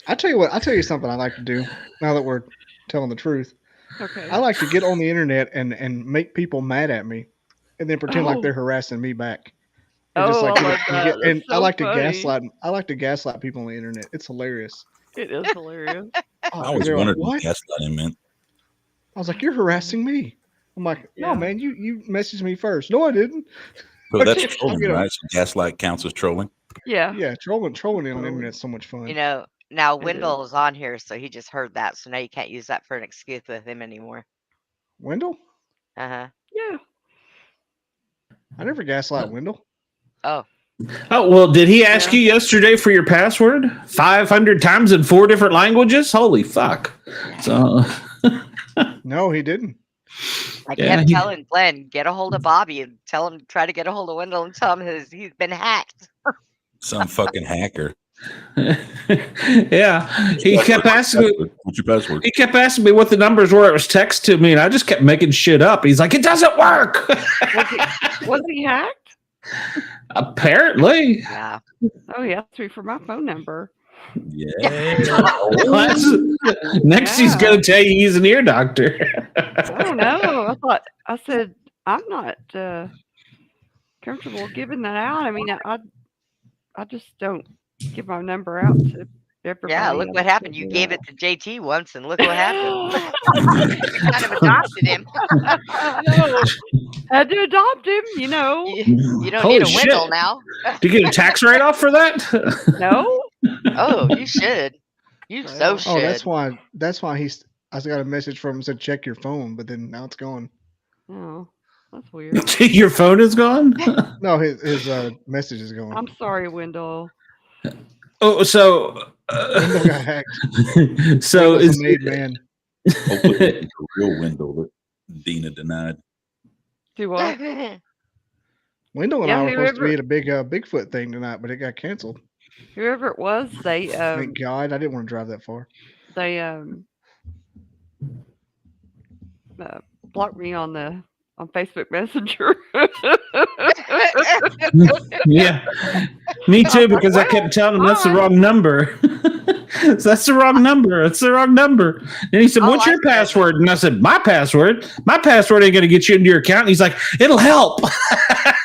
I tell you what. I tell you something I like to do. Now that we're telling the truth, Okay. I like to get on the internet and make people mad at me, and then pretend like Oh. they're harassing me back. And Oh, just like I love that. and That's I so like to funny. gaslight. I like to gaslight people on the internet. It's hilarious. It is hilarious. I always they're like, wondered what what? gaslighting meant. I was like, you're harassing me. I'm like, no, Yeah. man, you messaged me first. No, I didn't. So that's You trolling, know. right? So gaslight counts as trolling. Yeah. Yeah, trolling on the internet is so much fun. You know, now It Wendell is on here, so he just heard that. So now you can't use that for an excuse with him anymore. Wendell? Uh-huh. Yeah. I never gaslight Wendell. Oh. Oh well, did he ask you yesterday for your password 500 times in 4 different languages? Holy fuck! So No, he didn't. I Yeah, kept he- telling Glenn, get a hold of Bobby and tell him, try to get a hold of Wendell and tell him he's been hacked. Some fucking hacker. yeah, he kept asking me. What's your password? He kept asking me what the numbers were. It was text to me, and I just kept making shit up. He's like, "It doesn't work." Was he hacked? Apparently. Yeah. Oh, he asked me for my phone number. Yeah. Next, he's going to tell you he's an ear doctor. I don't know. I said, I'm not comfortable giving that out. I mean, I just don't give my number out to everybody. Yeah, look what happened. You gave it to JT once, and look what happened. You kind of adopted him. I know. Had to adopt him, you know. You don't Holy need a shit. Wendell now. Do you get a tax write-off for that? No. Oh, you should. You so should. Oh, that's why he's. I got a message from him said check your phone, but then now it's gone. Oh, that's weird. Your phone is gone? No, his message is gone. I'm sorry, Wendell. Oh, so Wendell got hacked. so Wendell's is a made man. Hopefully it's a real window that Dina denied. Do what? Wendell and Yeah, I were supposed to whoever- be at a big Bigfoot thing tonight, but it got canceled. Whoever it was, they Thank God, I didn't want to drive that far. blocked me on Facebook Messenger. yeah, me too, because I kept telling him that's the wrong number. That's the wrong number. It's the wrong number. And he said, "What's your password?" And I said, "My password. My password ain't going to get you into your account." And he's like, "It'll help."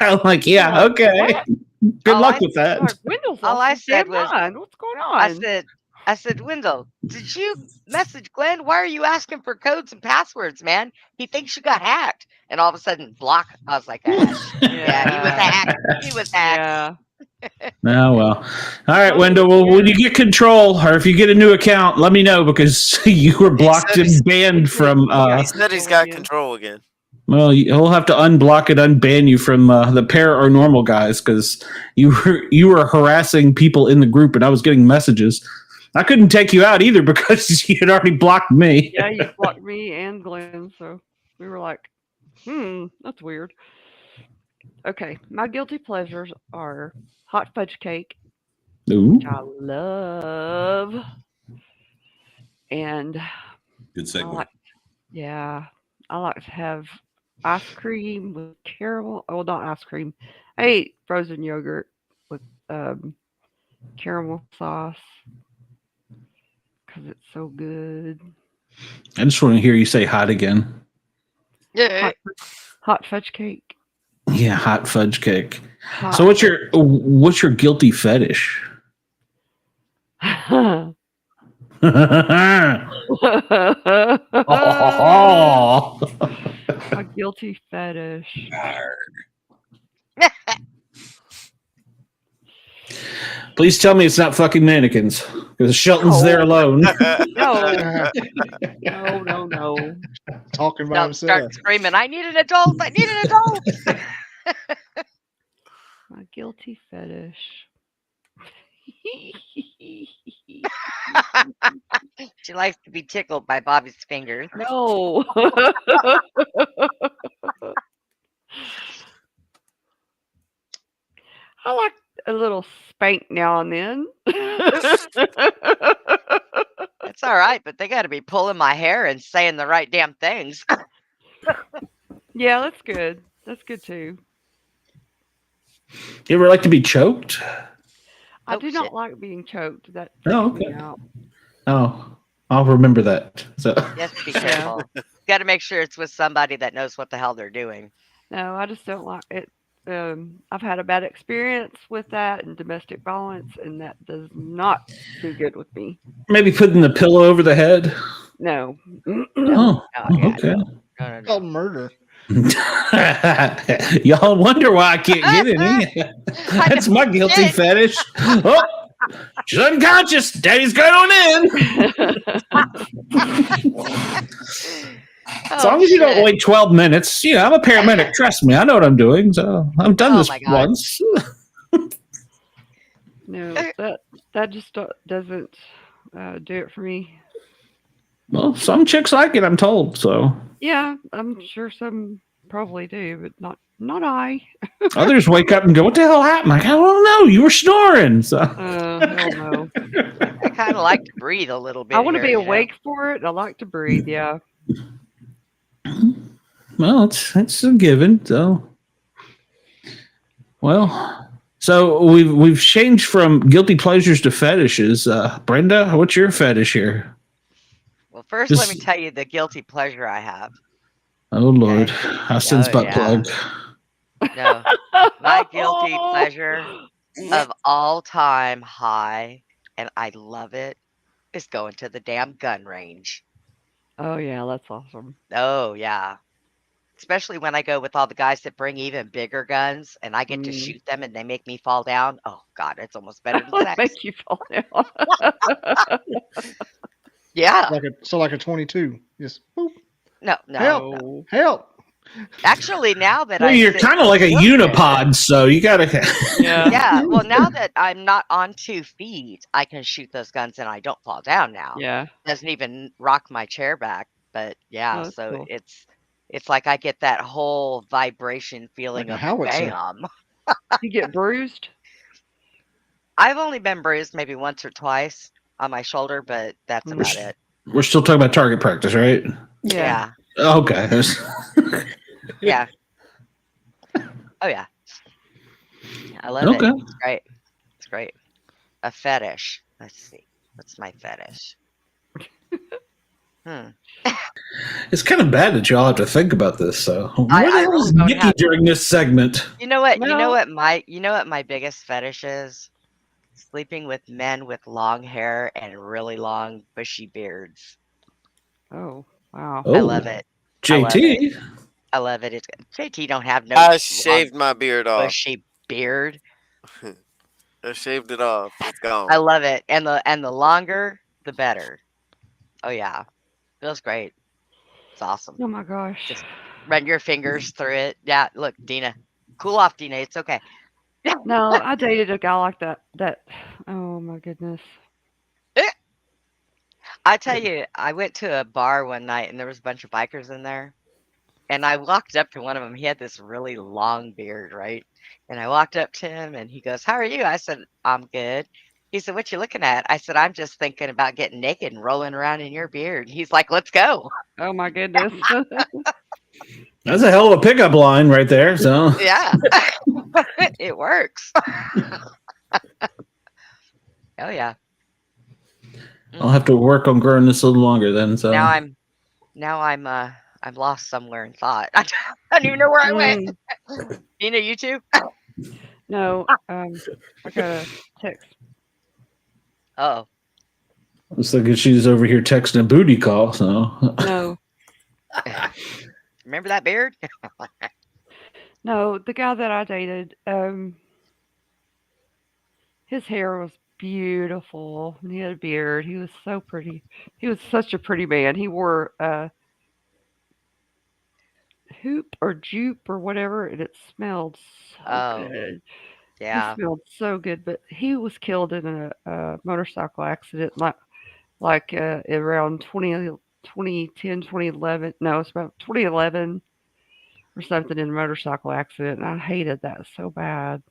I'm like, "Yeah, okay. Good luck with that." Wendell's All I lost his said damn was, mind. What's going on? I said, Wendell, did you message Glenn? Why are you asking for codes and passwords, man? He thinks you got hacked. And all of a sudden, block. I was like, yeah, he was hacked. He was hacked. Yeah. Oh, well. All right, Wendell. Well, when you get control or if you get a new account, let me know because you were blocked and banned from. He said he's got control again. Well, he'll have to unblock and unban you from the paranormal guys because you were harassing people in the group, and I was getting messages. I couldn't take you out either because you had already blocked me. Yeah, you blocked me and Glenn, so we were like, that's weird. Okay, my guilty pleasures are hot fudge cake, Ooh. which I love, and Good segue. I like to have ice cream with caramel. Oh, not ice cream. I ate frozen yogurt with caramel sauce because it's so good. I just want to hear you say hot again. Yeah. Hot fudge cake. Yeah, hot fudge cake. Hot So what's your guilty fetish? My guilty fetish. Please tell me it's not fucking mannequins because Shelton's there alone. No. No. Talking by Don't himself. start screaming, I need an adult. I need an adult. My guilty fetish. She likes to be tickled by Bobby's fingers. No. I like a little spank now and then. It's all right, but they got to be pulling my hair and saying the right damn things. Yeah, that's good. That's good too. You ever like to be choked? I do not like being choked. That Oh, freaks me okay. out. Oh, I'll remember that. So Yes, be careful. Got to make sure it's with somebody that knows what the hell they're doing. No, I just don't like it. I've had a bad experience with that and domestic violence, and that does not do good with me. maybe putting the pillow over the head. No. Oh, yeah, okay. No. Called murder. Y'all wonder why I can't get any. That's my guilty fetish. Oh, she's unconscious. Daddy's going on in. As long as you don't wait 12 minutes, I'm a paramedic. Trust me, I know what I'm doing. So I've done this once. No, that just doesn't do it for me. Well, some chicks like it, I'm told. So Yeah, I'm sure some probably do, but not I. others wake up and go, "What the hell happened?" Like, I don't know. You were snoring. So hell no. I kind of like to breathe a little bit. I want to here, be you know? awake for it. I like to breathe. Yeah. Well, it's a given. So we've changed from guilty pleasures to fetishes. Brenda, what's your fetish here? Well, first, let me tell you the guilty pleasure I have. Oh Lord, Austin's butt plug. No, my guilty pleasure of all time high, and I love it, is going to the damn gun range. Oh yeah, that's awesome. Oh yeah, especially when I go with all the guys that bring even bigger guns, and I get to shoot them, and they make me fall down. Oh God, it's almost better than sex. Make you fall down. Yeah. Like a 22. Just boop. No. Help. Actually, now that Well, you're kind of like a unipod, so you gotta. Yeah. Well, now that I'm not on 2 feet, I can shoot those guns and I don't fall down now. Yeah. Doesn't even rock my chair back. But yeah, Oh, so cool. it's like I get that whole vibration feeling Like a of howitzer. bam. You get bruised? I've only been bruised maybe once or twice on my shoulder, but that's about it. We're still talking about target practice, right? Yeah. Okay. Yeah. Oh yeah. I love it. It's great. It's great. A fetish. Let's see. What's my fetish? It's kind of bad that y'all have to think about this. So I where the hell really is don't Nikki have- during this segment? You know what? No. You know what my biggest fetish is? Sleeping with men with long hair and really long bushy beards. Oh, wow. I love it. JT. I love it. It's JT don't have no I shaved my beard off. bushy beard. I shaved it off. It's gone. I love it. And the longer, the better. Oh yeah. Feels great. It's awesome. Oh my gosh. Run your fingers through it. Yeah, look, Dina. Cool off, Dina. It's okay. No, I dated a guy like that. Oh my goodness. I tell you, I went to a bar one night and there was a bunch of bikers in there. And I walked up to one of them. He had this really long beard, right? And I walked up to him and he goes, "How are you?" I said, "I'm good." He said, "What you looking at?" I said, "I'm just thinking about getting naked and rolling around in your beard." He's like, "Let's go." Oh my goodness. That's a hell of a pickup line right there. So Yeah. It works. Oh yeah. I'll have to work on growing this a little longer then. So Now I'm lost somewhere in thought. I don't even know where I went. Nina, you too? No, I got a text. Oh. looks like she's over here texting a booty call. So No. Remember that beard? No, the guy that I dated, his hair was beautiful. And he had a beard. He was so pretty. He was such a pretty man. He wore hoop or jupe or whatever, and it smelled so good. Yeah. He smelled so good, but he was killed in a motorcycle accident, like around 2010, 2011. No, it's about 2011 or something, in a motorcycle accident, and I hated that so bad.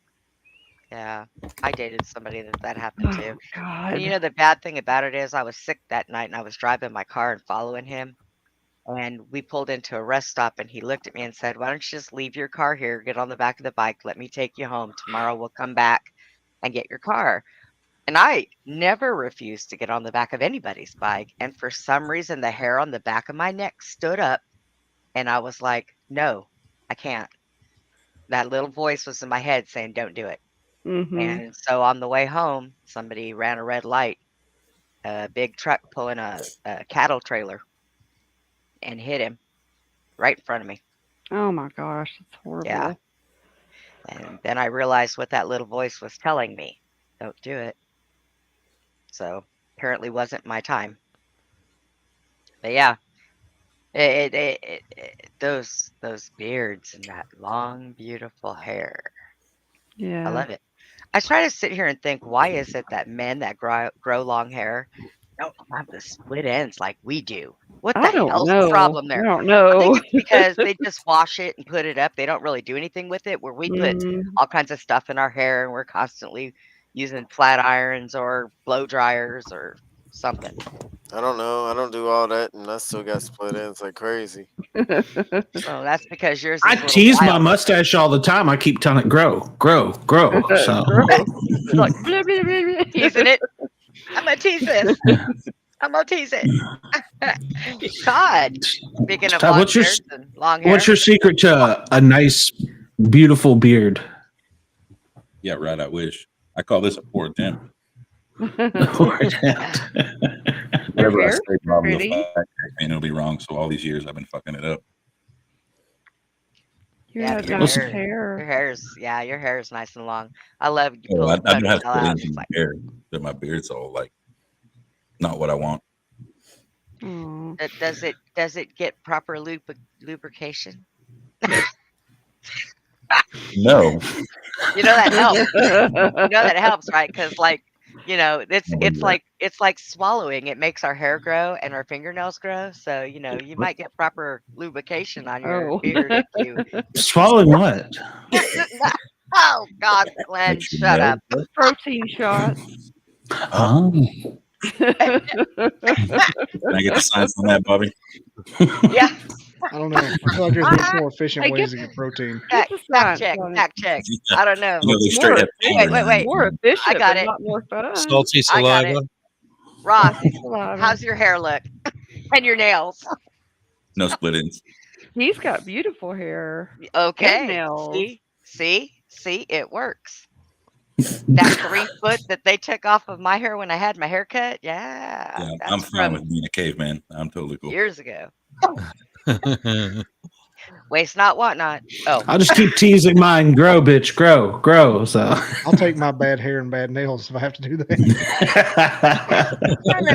Yeah. I dated somebody that happened Oh, to. God. And you know the bad thing about it is I was sick that night and I was driving my car and following him. And we pulled into a rest stop and he looked at me and said, "Why don't you just leave your car here, get on the back of the bike, let me take you home. Tomorrow we'll come back and get your car." And I never refused to get on the back of anybody's bike. And for some reason, the hair on the back of my neck stood up. And I was like, "No, I can't." That little voice was in my head saying, "Don't do it." Mm-hmm. And so on the way home, somebody ran a red light, a big truck pulling a cattle trailer, and hit him right in front of me. Oh my gosh, that's horrible. Yeah. And then I realized what that little voice was telling me. Don't do it. So apparently wasn't my time. But yeah, those beards and that long, beautiful hair. Yeah. I love it. I try to sit here and think, why is it that men that grow long hair don't have the split ends like we do? What the I don't hell's the know. problem there? I don't I think know. it's because they just wash it and put it up. They don't really do anything with it, where we put all kinds of stuff in our hair and we're constantly using flat irons or blow dryers or something. I don't know. I don't do all that, and I still got split ends like crazy. So that's because yours is I a little tease my wild. mustache all the time. I keep telling it grow. So It's like, blah, blah, blah, blah. Teasing it. I'm gonna tease this. I'm gonna tease it. God. Speaking of Todd, long what's your beards and long hair. what's your secret to a nice, beautiful beard? Yeah, right. I wish. I call this a poor attempt. Poor attempt. Whatever I hair's say, Rob will pretty. fact check me and it'll be wrong. So all these years I've been fucking it up. You Yeah, have your nice hair. Your hair is nice and long. I love you Oh, pull I the don't have ponytail to put out. anything It's in like, my hair, but my beard's all like not what I want. Aw. does it get proper lubrication? No. You know that helps. You know that helps, right? Because like, it's Oh, it's yeah. like it's like swallowing. It makes our hair grow and our fingernails grow. So you might get proper lubrication on your Oh. beard if you. Swallowing what? Oh God, Glenn, Makes your shut nails up. grow. Protein shots. Oh. Can I get the science on that, Bobby? Yeah. I don't know. I feel like there's much more efficient Hey, ways to get protein. Get the Fact science check. on it. Fact check. I don't know. You know, they More straight have efficient. finger Wait. More efficient, I got but it. not more fun. Salty I got it. saliva. Ross, Saliva. how's your hair look? And your nails? No split ends. He's got beautiful hair. And Okay. nails. See, it works. That 3 foot that they took off of my hair when I had my hair cut, Yeah, that's I'm fine from with being a caveman. I'm totally cool. years ago. Waste not, want not. Oh, I'll just keep teasing mine. Grow, bitch. Grow. So I'll take my bad hair and bad nails if I have to do that.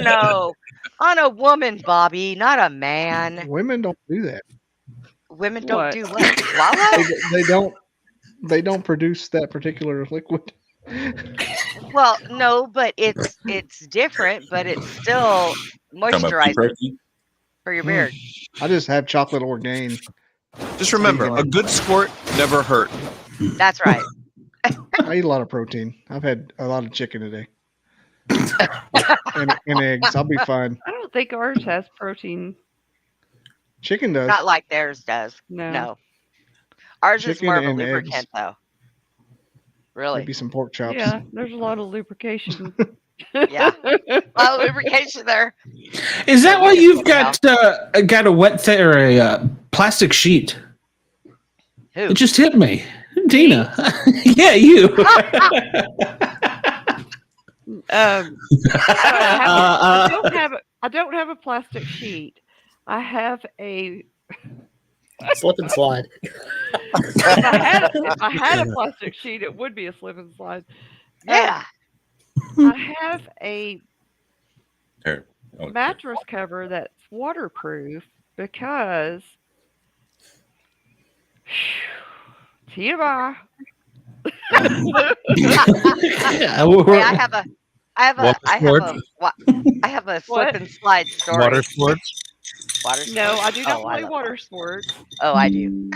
no. On a woman, Bobby, not a man. Women don't do that. Women don't What? do what? Lala? They don't produce that particular liquid. Well, no, but it's different, but it's still Talking about pea moisturizing protein? for your beard. I just have chocolate Orgain. Just remember, a good squirt never hurt. That's right. I eat a lot of protein. I've had a lot of chicken today. and eggs. I'll be fine. I don't think ours has protein. Chicken does. Not like theirs does. No. Ours is Chicken more of a and lubricant, eggs. though. Really? Maybe some pork chops. Yeah, there's a lot of lubrication. Yeah. Well, lubrication there. Is that why you've got a wet or a plastic sheet? Who? It just hit me, Dina. Yeah, you. I don't have a plastic sheet. I have a Slip and slide. if I had a plastic sheet, it would be a slip and slide. Yeah. I have a Here. mattress cover that's waterproof because TMI. I have a slip and slide story. Water sports? Water No, sports? I do not Oh, play love water that. sports. Oh, I do.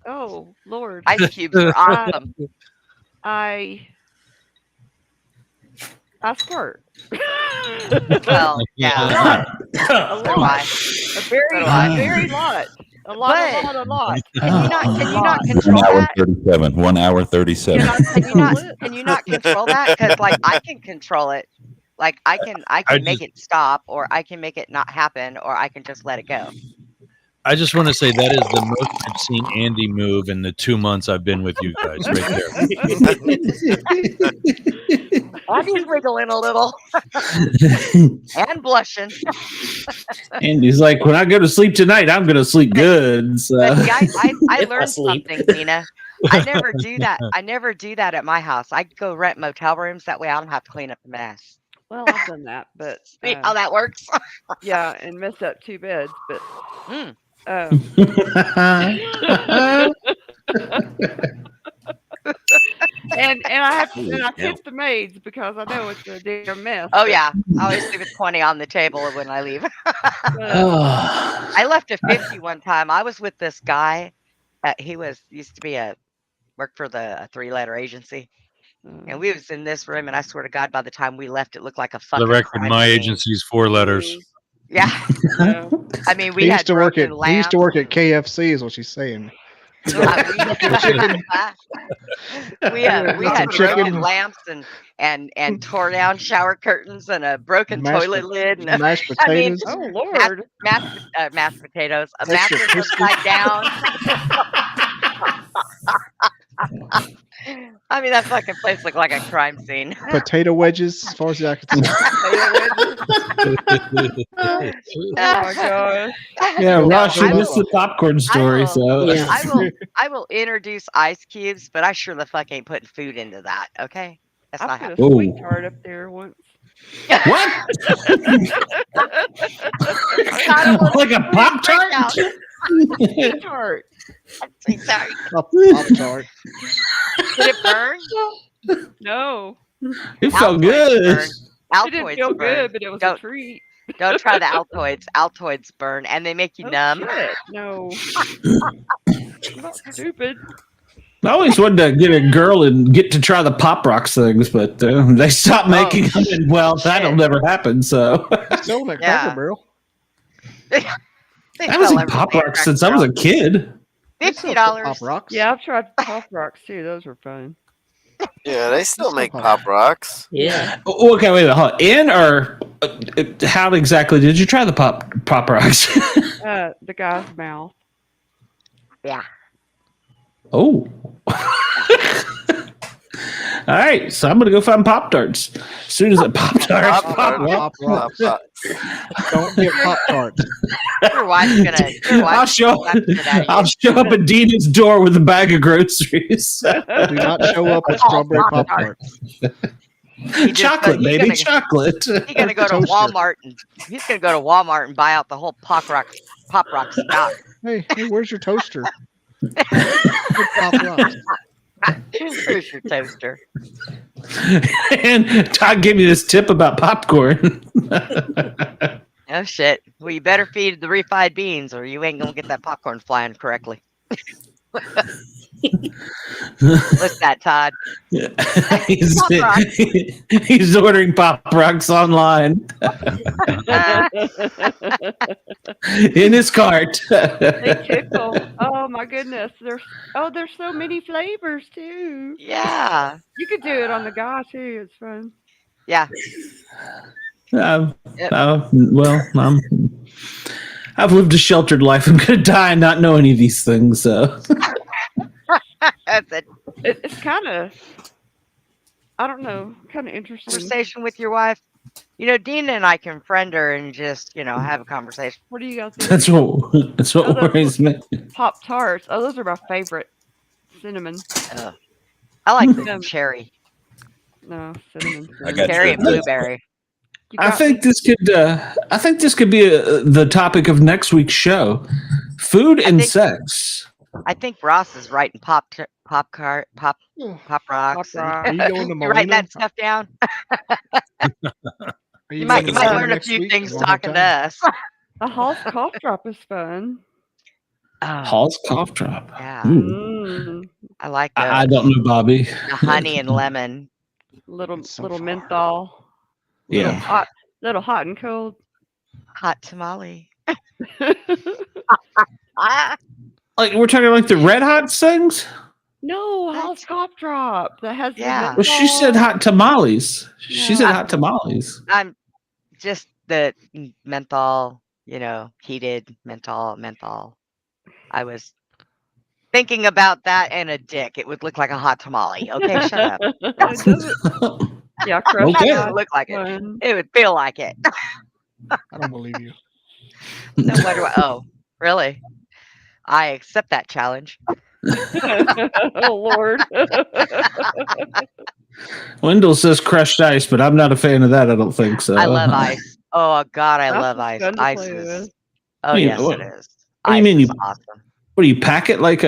Oh, Lord. Ice cubes are awesome. I squirt. Well, yeah. A So do I. very lot. A lot. Can you not 1 control hour that? 37. 1 hour 37. Can you not control that? Because like I can control it. Like I can make it stop, or I can make it not happen, or I can just let it go. I just want to say that is the most I've seen Andy move in the 2 months I've been with you guys, right there. Andy's wiggling a little and blushing. And he's like, when I go to sleep tonight, I'm going to sleep good. So. But see, I If I learned sleep. something, Nina. I never do that. I never do that at my house. I go rent motel rooms. That way I don't have to clean up the mess. Well, I've done that, but See how that works? yeah, and messed up 2 beds, but and I tip the maids because I know it's a damn mess. Oh yeah, I always leave a 20 on the table when I leave. I left a 50 one time. I was with this guy. He used to work for the 3-letter agency, and we was in this room. And I swear to God, by the time we left, it looked like a For fucking the record, crime my scene. agency's 4 letters. Yeah. I mean, we He had used to work at broken he used to lamps. work at KFC, is what she's saying. We had broken lamps and tore down shower curtains and a broken toilet lid and mashed I mean, potatoes. Oh Lord, mashed potatoes, a Extra mattress crispy. upside down. I mean, that fucking place looked like a crime scene. Potato wedges, as far as I can see. oh my gosh. Yeah, No, Ross, you I missed will- the popcorn story. So I will introduce ice cubes, but I sure the fuck ain't putting food into that. Okay, that's I not put a happening. sweet tart up there once. what? God, Like a Pop Tart? out. Sweet tart. Sweet tart. Pop-Tart. Did it burn? No, It felt Altoids good. burn. it didn't Altoids feel burn. good, but it was a treat. Don't try the Altoids. Altoids burn and they make you Oh, numb. shit. No, I'm not stupid. I always wanted to get a girl and get to try the Pop Rocks things, but they stopped making them. And, well, that'll never happen. So Still in that Yeah. Cracker Barrel. I was eating Pop Rocks since I was a kid. $50. Pop Rocks. Yeah, I've tried Pop Rocks too. Those were fun. Yeah, they still make Pop Rocks. Yeah. Okay, wait, hold on. In or how exactly did you try the Pop Rocks? The guy's mouth. Yeah. Oh. All right, so I'm gonna go find Pop Tarts. As soon as it Pop Tarts Pop Rocks. Don't get Pop Tarts. Your wife's gonna. Your I'll wife's show. gonna slap the shit out of I'll you. show up at Dina's door with a bag of groceries. Do not show up with strawberry Pop Tarts. Chocolate, baby, chocolate. He's gonna go to Toaster. Walmart and he's gonna go to Walmart and buy out the whole Pop Rock stock. Hey, where's your toaster? Pop rocks. Where's your toaster? And Todd gave me this tip about popcorn. Oh shit! Well, you better feed the refried beans, or you ain't gonna get that popcorn flying correctly. What's that, Todd? He's ordering Pop Rocks online in his cart. They tickle. Oh my goodness. There's so many flavors too. Yeah. You could do it on the go too. It's fun. Yeah. I've lived a sheltered life. I'm gonna die and not know any of these things. So That's it. It's kind of, I don't know, kind of interesting. Conversation with your wife. You know, Dina and I can friend her and just, have a conversation. What do you guys think? that's what worries me. Pop tarts. Oh, those are my favorite. Cinnamon. I like the cherry. No, cinnamon. I got Cherry you. and blueberry. I think this could be the topic of next week's show: food and sex. I think Ross is writing pop rocks. Are you going to You writing Molina? that stuff down? Are You going might to Molina learn a next few week? things One more talking to time? us. A Hall's cough drop is fun. Hall's cough drop. Yeah. Mm. I like those. I don't know, Bobby. The honey and lemon. Little so little far. menthol. Yeah. Little hot and cold. Hot tamale. Like we're talking like the Red Hot things. No, Hall's cough drop. That has the Yeah. Well, she said hot tamales. She No. said hot tamales. I'm just the menthol, heated menthol. I was thinking about that and a dick. It would look like a hot tamale. Okay, shut up. It doesn't- yeah, crush Okay. It that would look like it. one. It would feel like it. I don't believe you. No wonder why. Oh, really? I accept that challenge. Oh Lord. Wendell says crushed ice, but I'm not a fan of that. I don't think so. I love ice. Oh God, I Ice love is ice. fun to Ice play is. with. Oh Yeah, yes, what- it is. what do you Ice mean is you- awesome. What do you pack it like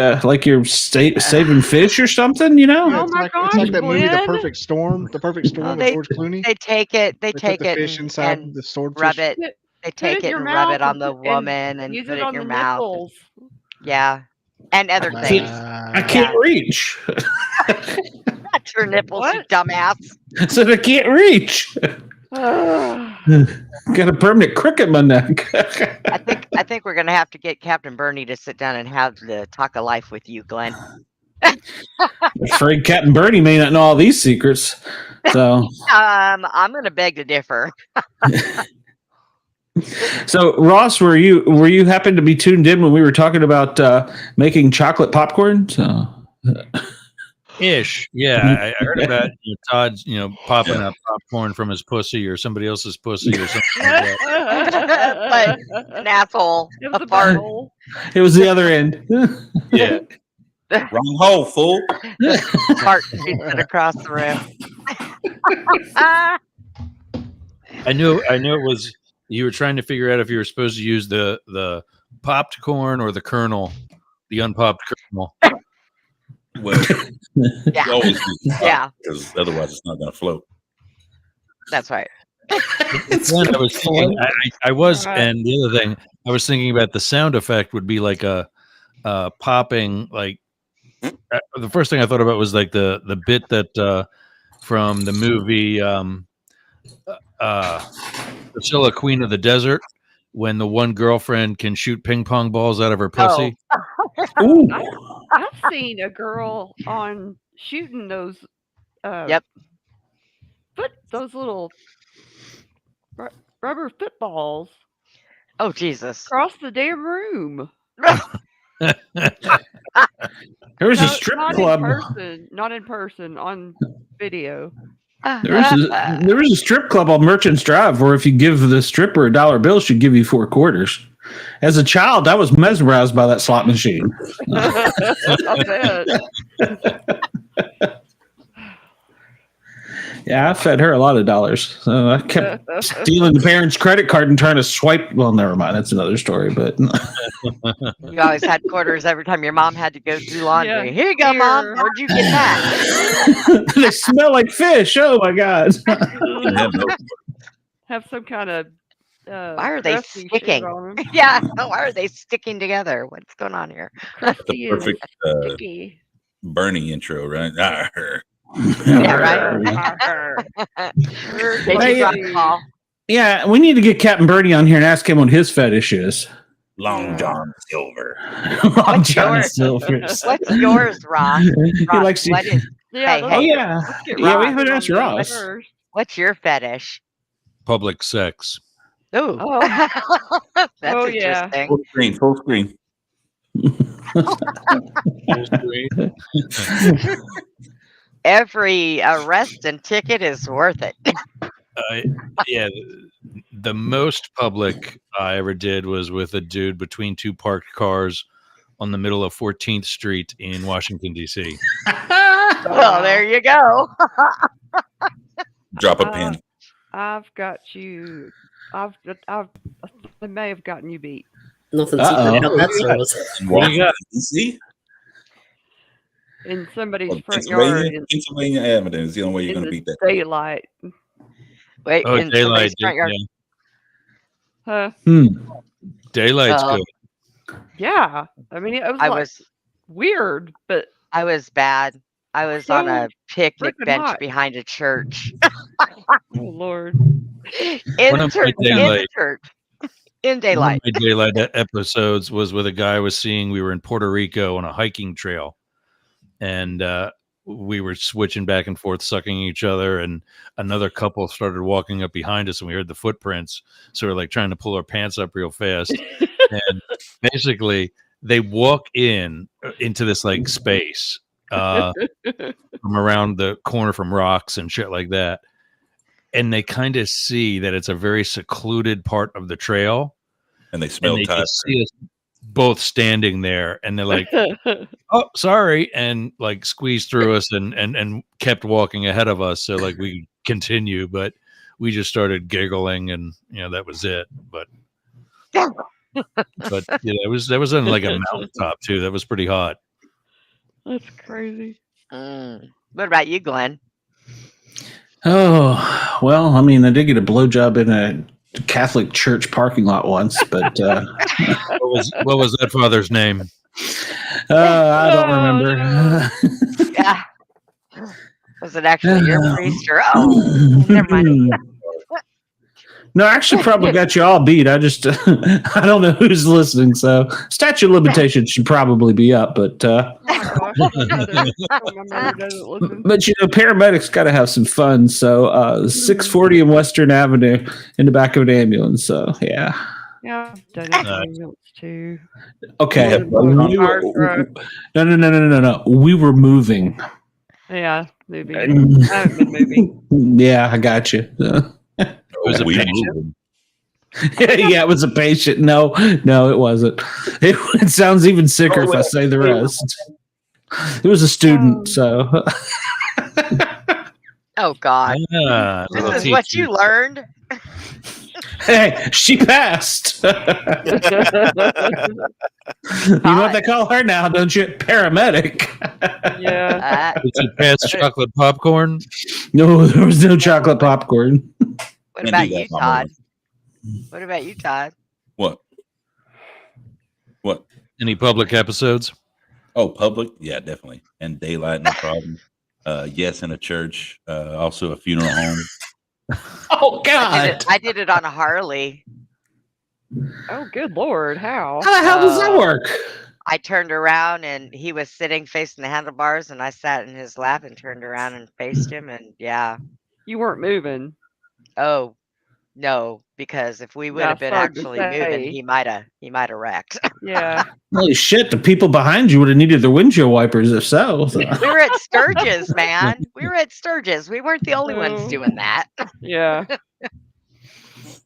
you're saving fish or something? Yeah, Oh it's my like gosh, that movie, The Glenn. Perfect Storm. The Perfect Storm Oh, with George Clooney. They take it. They They take put the it fish and, inside and the swordfish. rub it. Put They it take in it your and rub mouth it on and the put- woman and use put it it in on your the mouth. nipples. Yeah, and other I things. can't reach. Not your nipples, you What? dumbass. So I can't reach. Got a permanent crick in my neck. I think we're gonna have to get Captain Bernie to sit down and have the talk of life with you, Glenn. Afraid Captain Bernie may not know all these secrets. So I'm gonna beg to differ. So Ross, were you happen to be tuned in when we were talking about making chocolate popcorn? So Ish. Yeah, I heard about Todd's, popping out popcorn from his pussy or somebody else's pussy or something like that. But an asshole, It was a a fart. butthole. it was the other end. Yeah. Wrong hole, fool. Fart shoots it across the room. I knew it was you were trying to figure out if you were supposed to use the popped corn or the kernel, the unpopped kernel. Well, Yeah. you always do Yeah. because otherwise it's not going to float. That's right. Then I was thinking, I was, and the other thing I was thinking about the sound effect would be like a popping, like the first thing I thought about was like the bit that from the movie Priscilla, Queen of the Desert, when the one girlfriend can shoot ping pong balls out of her pussy. Ooh. I've seen a girl on shooting those. Yep. Those little rubber footballs Oh Jesus. across the damn room. There was a strip club. Not in person, on video. There was a strip club on Merchants Drive where if you give the stripper a dollar bill, she'd give you 4 quarters. As a child, I was mesmerized by that slot machine. I bet. Yeah, I fed her a lot of dollars. So I kept stealing the parents' credit card and trying to swipe. Well, never mind. That's another story. But You always had quarters every time your mom had to go do laundry. Yeah. Here you go, Mom. Here. Where'd you get that? they smell like fish. Oh my god! Have some kind of Why are they crusty shit sticking? on 'em. Yeah, why are they sticking together? What's going on here? Crusty and Perfect sticky. Bernie intro, right? Yeah, right. Did Hey, you drop the ball? Yeah, we need to get Captain Bernie on here and ask him what his fetish is. Long John Silver. Long John yours? Silver. What's yours, Ross? He Ross, likes to. what is? Yeah, Hey, Oh hey, yeah, let's get yeah. We Ross haven't on asked there Ross. first. what's your fetish? Public sex. Ooh, Oh. that's Oh, yeah. interesting. Full screen, full screen. Every arrest and ticket is worth it. Yeah, the most public I ever did was with a dude between two parked cars on the middle of 14th Street in Washington, D.C. Well, there you go. Drop a pin. I've got you. I may have gotten you beat. Nothing Uh-oh. secret about that service. What do you got? DC? In somebody's Oh, front yard Pennsylvania Avenue is the only way you're in going to the beat that. daylight. Wait, Oh, in daylight. somebody's front yard. Yeah. Huh? Daylight's Oh. good. Yeah. I mean, it was I like was weird, but I was bad. I was on a picnic frickin' bench hot. behind a church. oh Lord. In One of church. my In daylight- church. In One daylight. of my daylight episodes was with a guy I was seeing. We were in Puerto Rico on a hiking trail, and we were switching back and forth, sucking each other. And another couple started walking up behind us, and we heard the footprints. So we're like trying to pull our pants up real fast. And basically, they walk into this like space from around the corner from rocks and shit like that. And they kind of see that it's a very secluded part of the trail. And they smell And they tight. just see us both standing there, and they're like, "Oh, sorry," and like squeezed through us and kept walking ahead of us. So like we continue, but we just started giggling, and that was it. But yeah, that was on like a mountaintop too. That was pretty hot. That's crazy. What about you, Glenn? Oh well, I mean, I did get a blowjob in a Catholic church parking lot once, but What was that father's name? I don't remember. Yeah. Was it actually your priest or never mind. No, I actually probably got you all beat. I just I don't know who's listening, so statute of limitations should probably be up, but My mother doesn't listen. but paramedics got to have some fun. So 640 and Western Avenue in the back of an ambulance. So yeah. Yeah, I've done it in ambulance too. Okay. Yeah, No. We were moving. Yeah, moving. I haven't been moving. Yeah, I got you. It was a patient. Yeah, it was a patient. No, it wasn't. It sounds even sicker if I say the rest. It was a student, so. Oh God. Yeah, This is what you learned. Hey, she passed. You know what they call her now, don't you? Paramedic. Yeah. Did you pass chocolate popcorn? No, there was no chocolate popcorn. What about you, Todd? What about you, Todd? What? Any public episodes? Oh, public? Yeah, definitely. And daylight, no problem. Yes, in a church. Also a funeral home. Oh God! I did it on a Harley. Oh, good Lord! How? How the hell does that work? I turned around and he was sitting facing the handlebars, and I sat in his lap and turned around and faced him, and yeah. You weren't moving. Oh no, because if we would Yeah, have been sorry to actually say. moving, he might have wrecked. Yeah. Holy shit! The people behind you would have needed their windshield wipers if so. We were at Sturgis, man. We were at Sturgis. We weren't the only ones doing that. Yeah.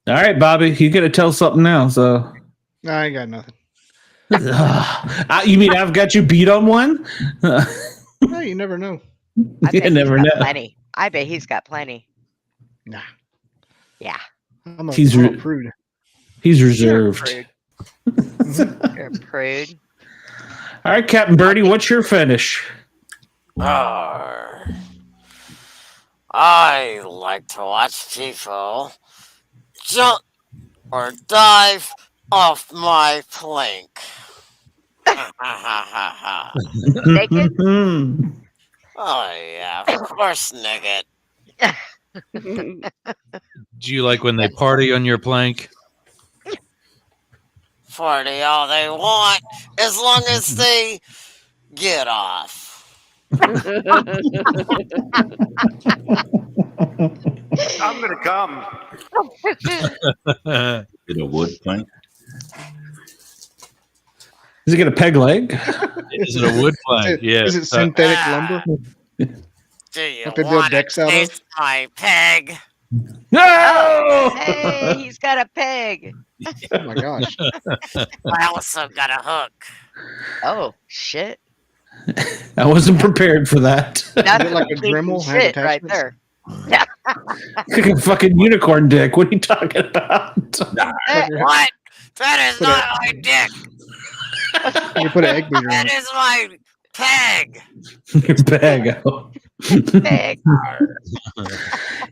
All right, Bobby, you got to tell something now. So. No, I ain't got nothing. You mean I've got you beat on one? No, you never know. You never know. I bet he's got plenty. Nah. Yeah. I'm a He's prude. He's You're a reserved. prude. You're a prude. All right, Captain Birdie, what's your finish? I like to watch people jump or dive off my plank. Naked? Oh, yeah, of course, naked. Do you like when they party on your plank? Party all they want, as long as they get off. I'm gonna come. Get a wood plank. Is he got a peg leg? Is it a wood plank? Yeah. Is it synthetic lumber? Do you Like they build want to decks out of? taste my peg? No! Hey, he's got a peg. Oh my gosh. I also got a hook. Oh, shit. I wasn't prepared for that. That's it like a kinky Dremel? Have shit right attachments? there. Like a fucking unicorn dick. What are you talking about? What? That is not my dick. You put an egg beater on That it. is my peg. Your peg. Oh. Peg.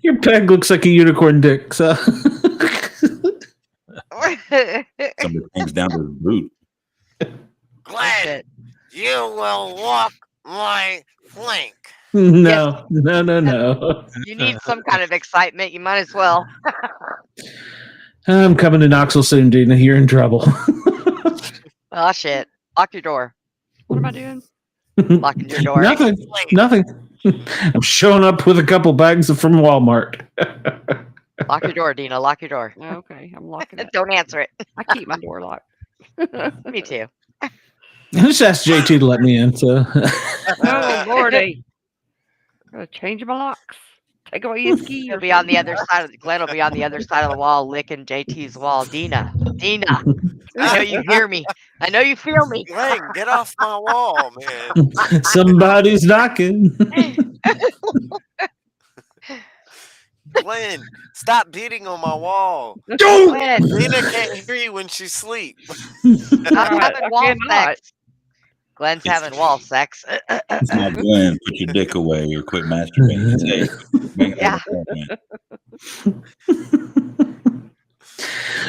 Your peg looks like a unicorn dick. So. Somebody hangs down to the boot. Glenn, you will walk my plank. No. You need some kind of excitement. You might as well. I'm coming to Knoxville soon, Dina. You're in trouble. Oh, shit. Lock your door. What am I doing? Locking your door. Nothing. I'm showing up with a couple bags from Walmart. Lock your door, Dina. Lock your door. Okay, I'm locking it. Don't answer it. I keep my door locked. Me too. I just asked JT to let me in. So. Oh, Lordy. I'm going to change my locks. Take away his key. He'll be on the other side of the Glenn will be on the other side of the wall licking JT's wall. Dina. I know you hear me. I know you feel me. Glenn, get off my wall, man. Somebody's knocking. Glenn, stop beating on my wall. Glenn, Lena can't hear you when she sleeps. I'm having wall sex. Glenn's having wall sex. It's not Glenn. Put your dick away or quit masturbating. Hey, Yeah.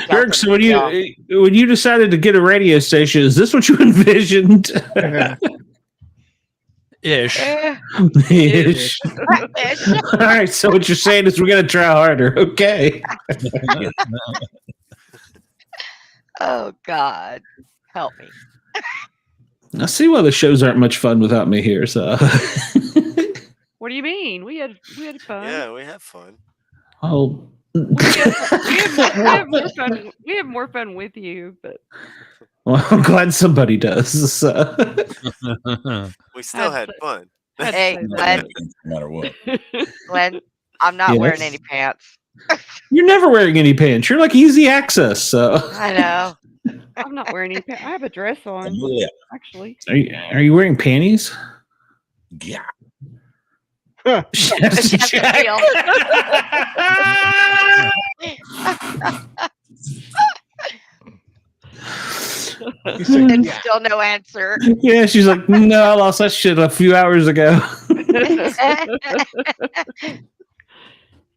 Dirk, so when you decided to get a radio station, is this what you envisioned? Ish. Ish. All right, so what you're saying is we're gonna try harder. Okay. Oh God, help me. I see why the shows aren't much fun without me here. So. What do you mean? We had fun. Yeah, we have fun. Oh. We have more fun with you, but Well, I'm glad somebody does. So. We still had fun. Hey, Glenn. No matter what. Glenn, I'm not wearing any pants. You're never wearing any pants. You're like easy access. So. I know. I'm not wearing any pants. I have a dress on. Yeah. Actually. Are you wearing panties? Yeah. And still no answer. Yeah, she's like, no, I lost that shit a few hours ago.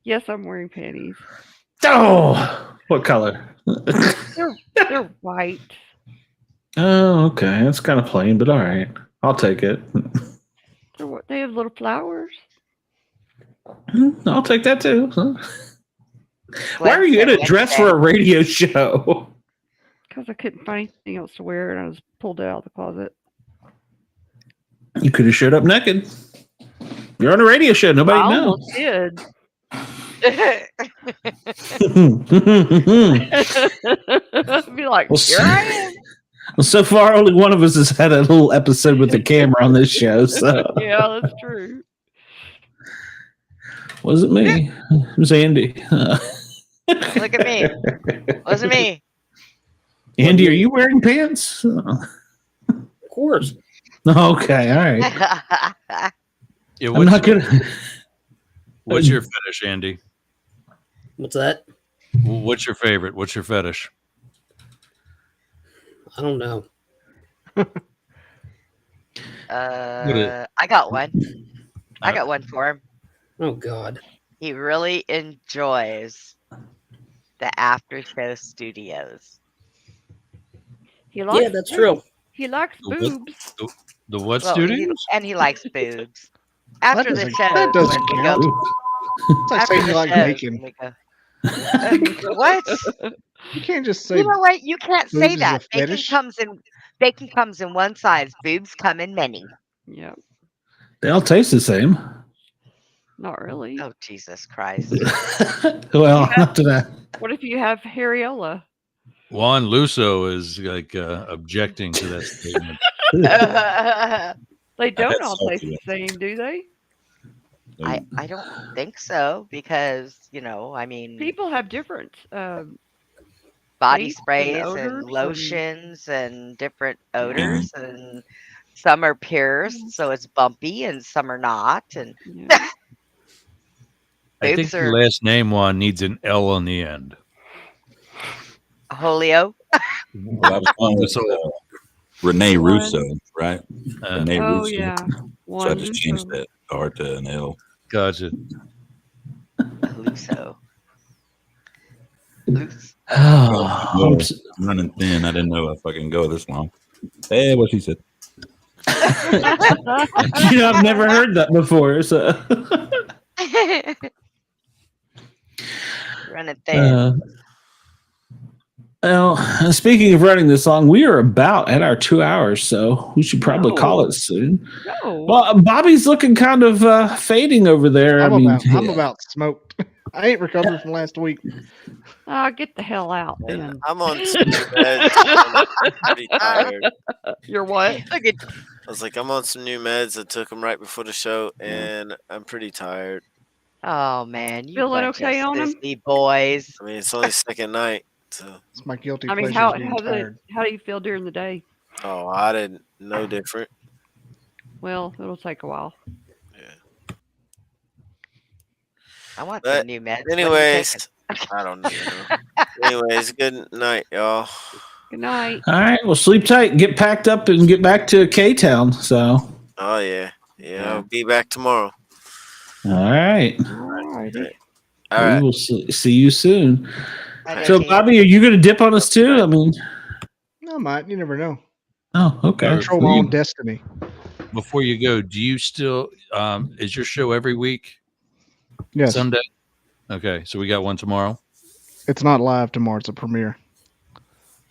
Yes, I'm wearing panties. Oh, what color? They're white. Oh, okay. That's kind of plain, but all right. I'll take it. They have little flowers. I'll take that too. Why are you in a dress for a radio show? Because I couldn't find anything else to wear, and I was pulled it out of the closet. You could have showed up naked. You're on a radio show. Nobody I knows. almost did. Be like, Well, here I am. Well, so far, only one of us has had a little episode with the camera on this show. So. Yeah, that's true. Wasn't me. It was Andy. Look at me. Wasn't me. Andy, are you wearing pants? Of course. Okay, all right. Yeah, I'm not gonna. What's your fetish, Andy? What's that? What's your favorite? What's your fetish? I don't know. I got one. I got one for him. Oh God. He really enjoys the after show studios. He likes Yeah, that's true. He likes boobs. The what Well, studios? and he likes boobs. After the show, that doesn't when we count. go- It's like after saying the you like shows, bacon. when we go- what? You can't just say You know what? You can't say boobs is a that. fetish. Bacon comes in one size. Boobs come in many. Yeah, They all taste the same. not really. Oh Jesus Christ! Well, not to that. What if you have Hariola? Juan Luso is like objecting to that statement. They don't That's all taste salty. the same, do they? I don't think so because I mean People have different body tastes and sprays odors and and- lotions and different odors and some are pierced so it's bumpy and some are not and Yeah. I think boobs the are last name one needs an L on the end. Holio. Well, I was going with Renee Russo, right? Renee Oh Russo. yeah. So I just changed that R to an L. Gotcha. Luso. Oh, I'm running thin. I didn't know if I can go this long. Hey, what she said. I've never heard that before. So, Running thin. well, speaking of running this long, we are about at our 2 hours, so we should probably call it soon. No. Well, Bobby's looking kind of fading over there. I'm about smoked. I ain't recovered from last week. Get the hell out, then. I'm on some new meds. I'm pretty tired. You're what? I was like, I'm on some new meds. I took them right before the show, and I'm pretty tired. Oh man, you Feeling bunch okay of on 'em? sissy boys. I mean, it's only second night, so. It's my guilty I mean, pleasure being how tired. do you feel during the day? Oh, I didn't know different. Well, it'll take a while. I want But some new meds. What are you anyways, taking? I don't know. Anyways, good night, y'all. Good night. All right, well, sleep tight, get packed up, and get back to K-Town. So, Oh yeah, I'll be back tomorrow. all right. Alrighty. All right. We will see you soon. Bye, So, Dickie. Bobby, are you going to dip on us too? I mean, No, I might. You never know. oh, okay. Control my own destiny. Before you go, do you still is your show every week? Yes. Sunday? Okay, so we got one tomorrow. It's not live tomorrow. It's a premiere.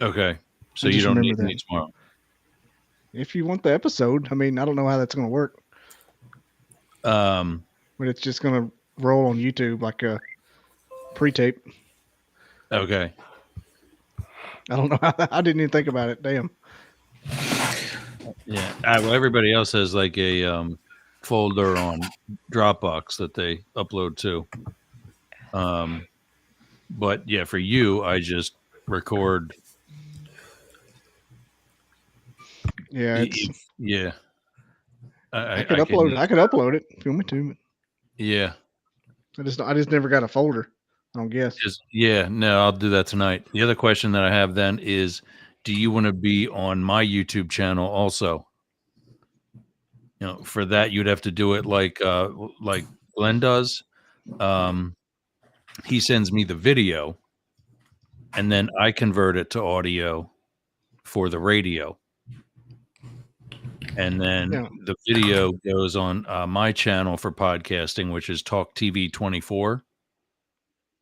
Okay, so I you just don't remember need that. me tomorrow. If you want the episode, I mean, I don't know how that's going to work, but it's just going to roll on YouTube like a pre-tape. Okay. I don't know. I didn't even think about it. Damn. Yeah. Well, everybody else has like a folder on Dropbox that they upload to. But yeah, for you, I just record. Yeah. It's, Yeah. I could upload it. I could upload it if you want me to. Yeah. I just never got a folder. I don't guess. No, I'll do that tonight. The other question that I have then is, do you want to be on my YouTube channel also? For that you'd have to do it like Glenn does. He sends me the video, and then I convert it to audio for the radio, and then the video goes on my channel for podcasting, which is Talk TV 24.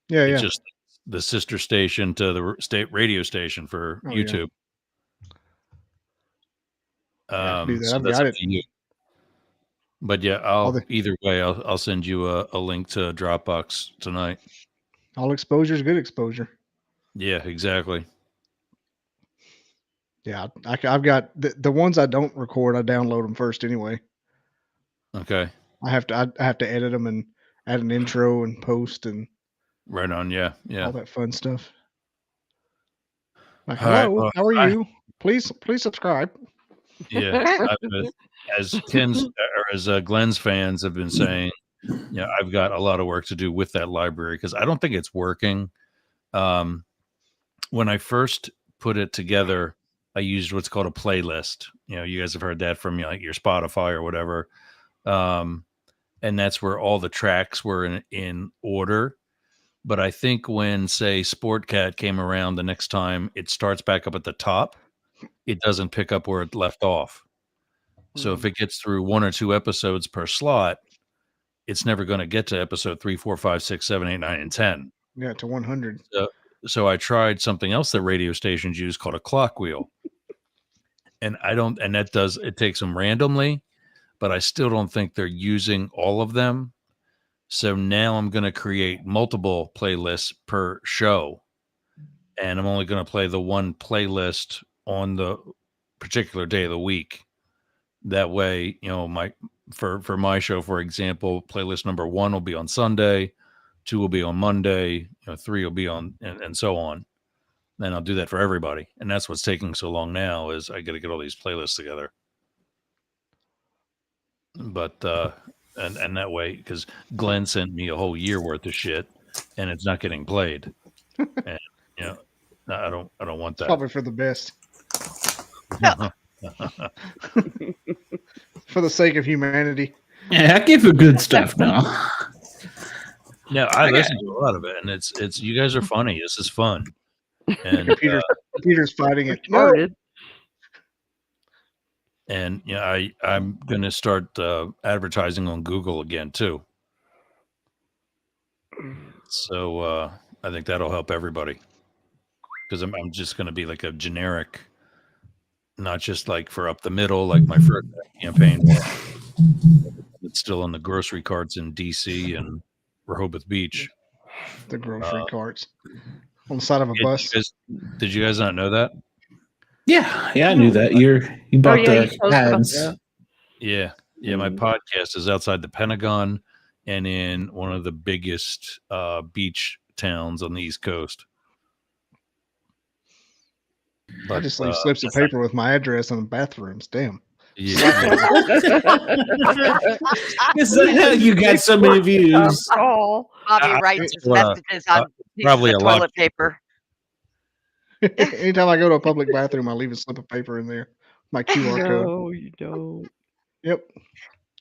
It's just the sister station to the state radio station for YouTube. Do that. So I've that's got up it. to you. But yeah, either way, I'll send you a link to Dropbox tonight. All exposure is good exposure. Yeah, exactly. Yeah, I've got the ones I don't record. I download them first anyway. Okay. I have to edit them and add an intro and post and Right on. Yeah. all that fun stuff. Like, All right, hello, well, how are you? Please subscribe. Yeah. As Glenn's fans have been saying, I've got a lot of work to do with that library because I don't think it's working. When I first put it together, I used what's called a playlist. You guys have heard that from like your Spotify or whatever. And that's where all the tracks were in order. But I think when, say, Sportcat came around the next time, it starts back up at the top. It doesn't pick up where it left off. So if it gets through 1 or 2 episodes per slot, it's never going to get to episode 3, 4, 5, 6, 7, 8, 9, and 10. Yeah, to 100. So I tried something else that radio stations use called a clock wheel. And it takes them randomly, but I still don't think they're using all of them. So now I'm going to create multiple playlists per show. And I'm only going to play the one playlist on the particular day of the week. That way, for my show, for example, playlist number 1 will be on Sunday, 2 will be on Monday, 3 will be on, and so on. And I'll do that for everybody. And that's what's taking so long now is I got to get all these playlists together. But and that way, because Glenn sent me a whole year worth of shit, and it's not getting played. And I don't want that. Probably for the best. For the sake of humanity. Yeah, I give you good stuff now. No, I listen to a lot of it, and it's you guys are funny. This is fun. And Computer's fighting it. Started. And I'm going to start advertising on Google again too. So I think that'll help everybody because I'm just going to be like a generic, not just like for up the middle like my first campaign. It's still in the grocery carts in DC and Rehoboth Beach. The grocery carts on the side of a bus. Did you guys not know that? Yeah, I knew that. You bought the ads. Yeah. My podcast is outside the Pentagon and in one of the biggest beach towns on the East Coast. I just leave slips of paper with my address on the bathrooms. Damn. Yeah. Is that how you got so many views? Bobby writes his messages on probably pieces of a lot. toilet paper. Anytime I go to a public bathroom, I leave a slip of paper in there. My QR code. No, you don't. Yep.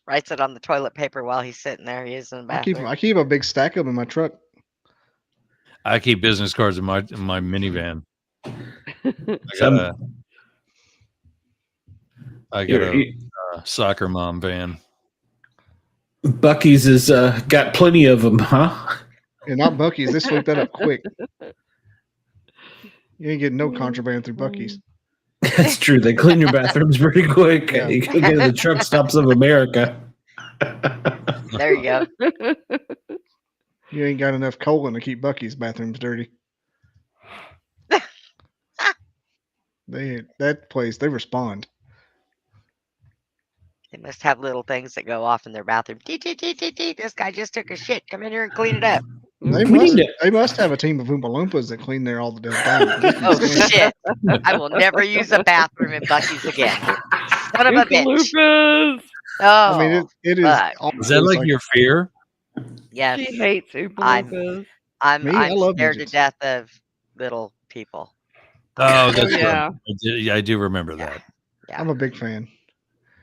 Writes it on the toilet paper while he's sitting there. He is in the bathroom. I keep a big stack of them in my truck. I keep business cards in my minivan. I got a soccer mom van. Bucky's has got plenty of them, huh? Yeah, not Bucky's. They sweep that up quick. You ain't getting no contraband through Bucky's. That's true. They clean your bathrooms pretty quick. Yeah. You can get to the truck stops of America. There you go. You ain't got enough colon to keep Bucky's bathrooms dirty. That place, they respond. They must have little things that go off in their bathroom. This guy just took a shit. Come in here and clean it up. They must have a team of Oompa Loompas that clean there all the damn time. Oh shit! I will never use a bathroom in Bucky's again. Son of a bitch. Oompa Oh, I mean, it is. Is that like your fear? yes. She hates Oompa Loompas. I'm I love scared to midgets. death of little people. Oh, that's Yeah. right. I do remember that. Yeah. I'm a big fan.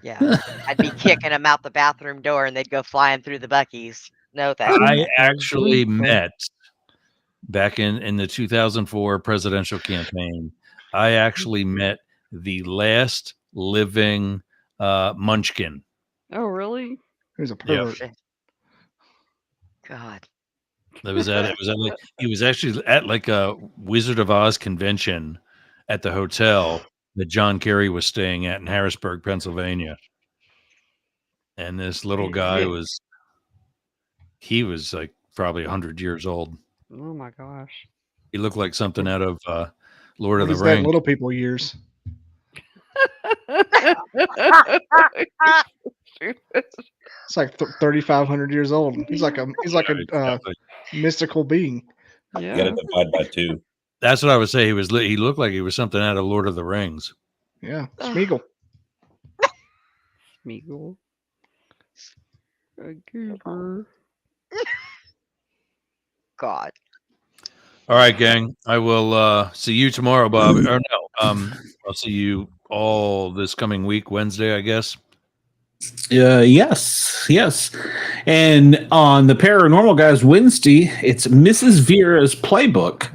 Yeah, I'd be kicking them out the bathroom door, and they'd go flying through the Bucky's. No thanks. I actually met back in the 2004 presidential campaign. I actually met the last living Munchkin. Oh, really? Who's a Yeah. pervert? God. He was actually at like a Wizard of Oz convention at the hotel that John Kerry was staying at in Harrisburg, Pennsylvania. And this little guy was like probably 100 years old. Oh my gosh. He looked like something out of Lord What of is the that Rings. little people years? It's like 3,500 years old. He's like a mystical being. You got to divide by 2. That's what I would say. He looked like he was something out of Lord of the Rings. Yeah, Smeagol. Smeagol. A goober. God. All right, gang. I will see you tomorrow, Bob. Or no, I'll see you all this coming week, Wednesday, I guess. Yes. And on the Paranormal Guys Wednesday, it's Mrs. Vera's Playbook.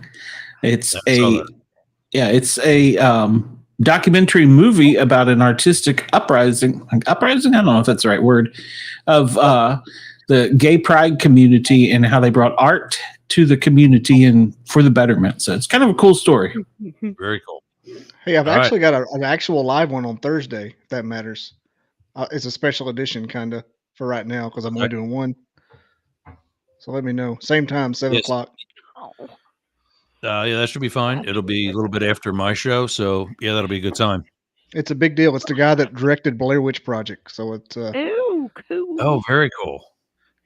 It's a documentary movie about an artistic uprising. Uprising? I don't know if that's the right word. Of the gay pride community and how they brought art to the community and for the betterment. So it's kind of a cool story. Very cool. Hey, I've All actually got an actual live one on Thursday, if that matters. It's a special edition, kind of, for right now, because I'm only doing one. So let me know. Same time, 7 o'clock. Yeah, that should be fine. It'll be a little bit after my show, so yeah, that'll be a good time. It's a big deal. It's the guy that directed Blair Witch Project, so it's Ew, cool. Oh, very cool.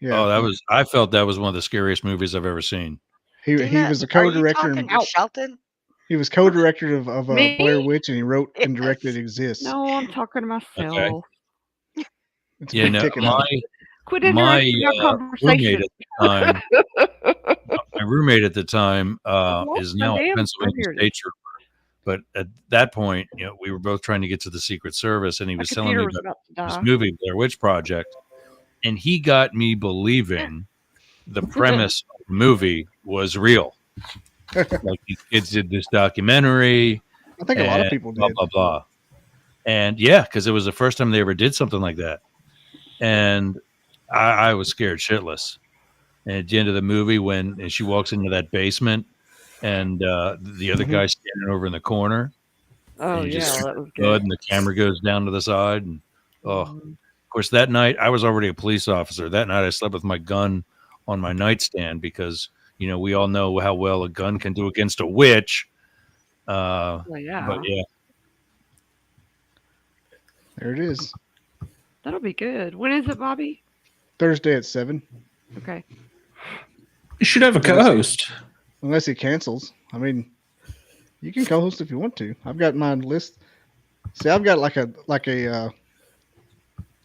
Yeah. Oh, I felt that was one of the scariest movies I've ever seen. He was a co-director. Are you talking to Shelton? He was co-director of Me? Blair Witch, and he wrote and directed Exist. No, I'm talking to myself. It's Yeah, big no, ticket. Quit my interrupting our roommate conversation. at the time, my roommate at the time lost is my now a damn Pennsylvania computer. State Trooper. But at that point, we were both trying to get to the Secret Service, and he My was telling me computer was about about to this die. movie, Blair Witch Project, and he got me believing the premise of the movie was real. Like these kids did this documentary. I think a lot of and people blah, did. blah, blah. And yeah, because it was the first time they ever did something like that. And I was scared shitless. And at the end of the movie, when she walks into that basement and the other guy's standing over in the corner, Oh, and yeah, just that was good, good. and the camera goes down to the side. And of course, that night I was already a police officer. That night I slept with my gun on my nightstand because we all know how well a gun can do against a witch. Well, yeah. But yeah, There it is. That'll be good. When is it, Bobby? Thursday at 7. Okay. You should have a co-host. Unless he cancels. I mean, you can co-host if you want to. I've got my list. See, I've got like a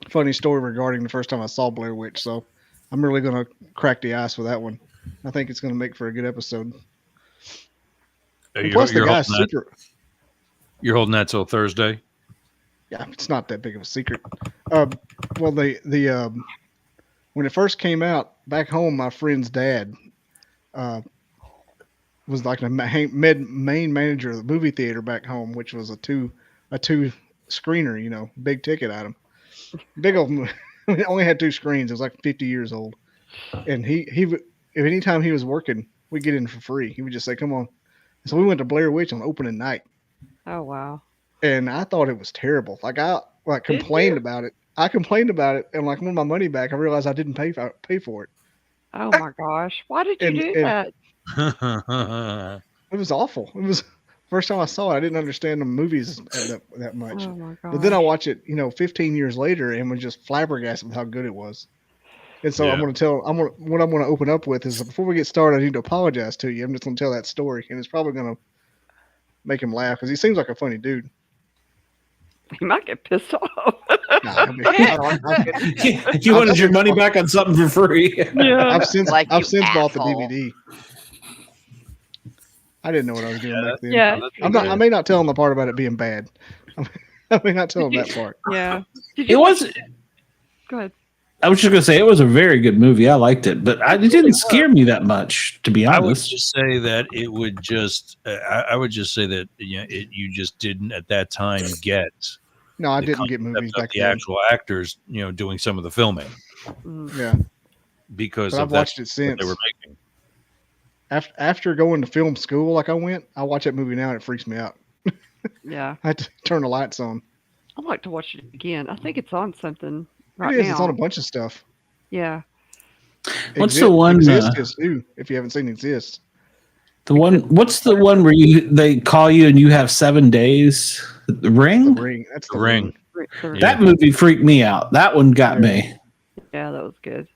funny story regarding the first time I saw Blair Witch, so I'm really going to crack the ice with that one. I think it's going to make for a good episode. And plus, the guy's super. You're holding that till Thursday? Yeah, it's not that big of a secret. Well, the when it first came out back home, my friend's dad was like the main manager of the movie theater back home, which was a two screener, big ticket item, big old. It only had 2 screens. It was like 50 years old, and he anytime he was working, we'd get in for free. He would just say, "Come on." So we went to Blair Witch on opening night. Oh, wow. And I thought it was terrible. Like I complained about it. I complained about it, and like when my money back, I realized I didn't pay for it. Oh my gosh! Why did you do that? It was awful. It was first time I saw it. I didn't understand the movies that much. Oh my gosh! But then I watch it, 15 years later, and was just flabbergasted with how good it was. And so I'm going to tell. What I'm going to open up with is before we get started, I need to apologize to you. I'm just going to tell that story, and it's probably going to make him laugh because he seems like a funny dude. He might get pissed off. You wanted your money back on something for free. Yeah. I've since Like bought the asshole. DVD. I didn't know what I was doing back then. Yeah. I may not tell him the part about it being bad. I may not tell him that part. Yeah. It was. Go ahead. I was just going to say it was a very good movie. I liked it, but it didn't scare me that much, to be honest. I would just say that it would just. I would just say that you just didn't at that time get. No, I didn't get movies back the then. actual actors, doing some of the filming. Yeah, because but I've watched it since they were making. After going to film school, like I watch that movie now and it freaks me out. Yeah. I had to turn the lights on. I'd like to watch it again. I think it's on something right It is. now. It's on a bunch of stuff. Yeah. What's the one? Exist is too, if you haven't seen Exist. What's the one where they call you and you have 7 days? The Ring? The Ring. That's the Ring. That movie freaked me out. That one got me. Yeah, that was good.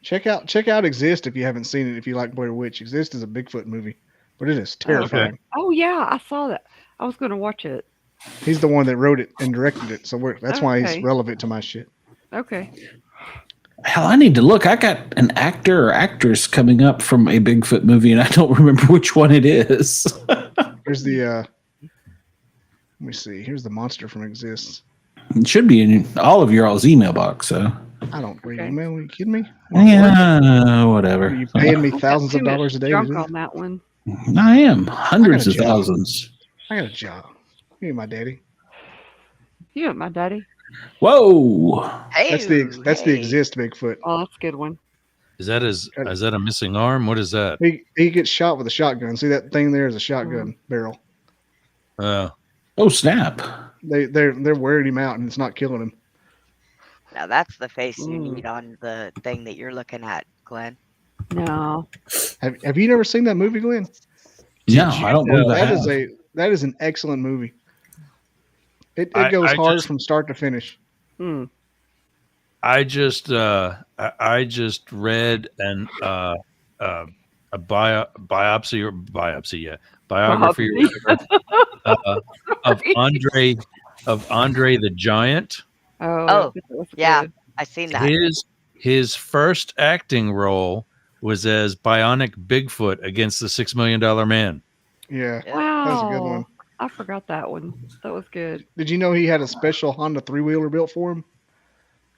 Check out Exist if you haven't seen it. If you like Blair Witch, Exist is a Bigfoot movie, but it is terrifying. Oh yeah, I saw that. I was going to watch it. He's the one that wrote it and directed it, so that's why he's Okay. relevant to my shit. Okay. Hell, I need to look. I got an actor or actress coming up from a Bigfoot movie, and I don't remember which one it is. Here's the. Let me see. Here's the monster from Exists. It should be in all of your all's email box. So I don't read email. Are you kidding me? yeah, whatever. Are you paying me thousands of dollars a day? Junk on that one. I am hundreds of thousands. I got a job. You ain't my daddy. You ain't my daddy. Whoa. Hey, That's the Exist Bigfoot. Oh, that's a good one. Is that a missing arm? What is that? He gets shot with a shotgun. See that thing there is a shotgun barrel. Oh snap! They're wearing him out and it's not killing him. Now that's the face you need on the thing that you're looking at, Glenn. No. Have you never seen that movie, Glenn? No, I don't believe that is an excellent movie. It goes hard from start to finish. I just read a biography of Andre the Giant. Oh yeah, I seen that. His first acting role was as Bionic Bigfoot against the $6 Million Man. Yeah, wow, that was a good one. I forgot that one. That was good. Did you know he had a special Honda 3-wheeler built for him?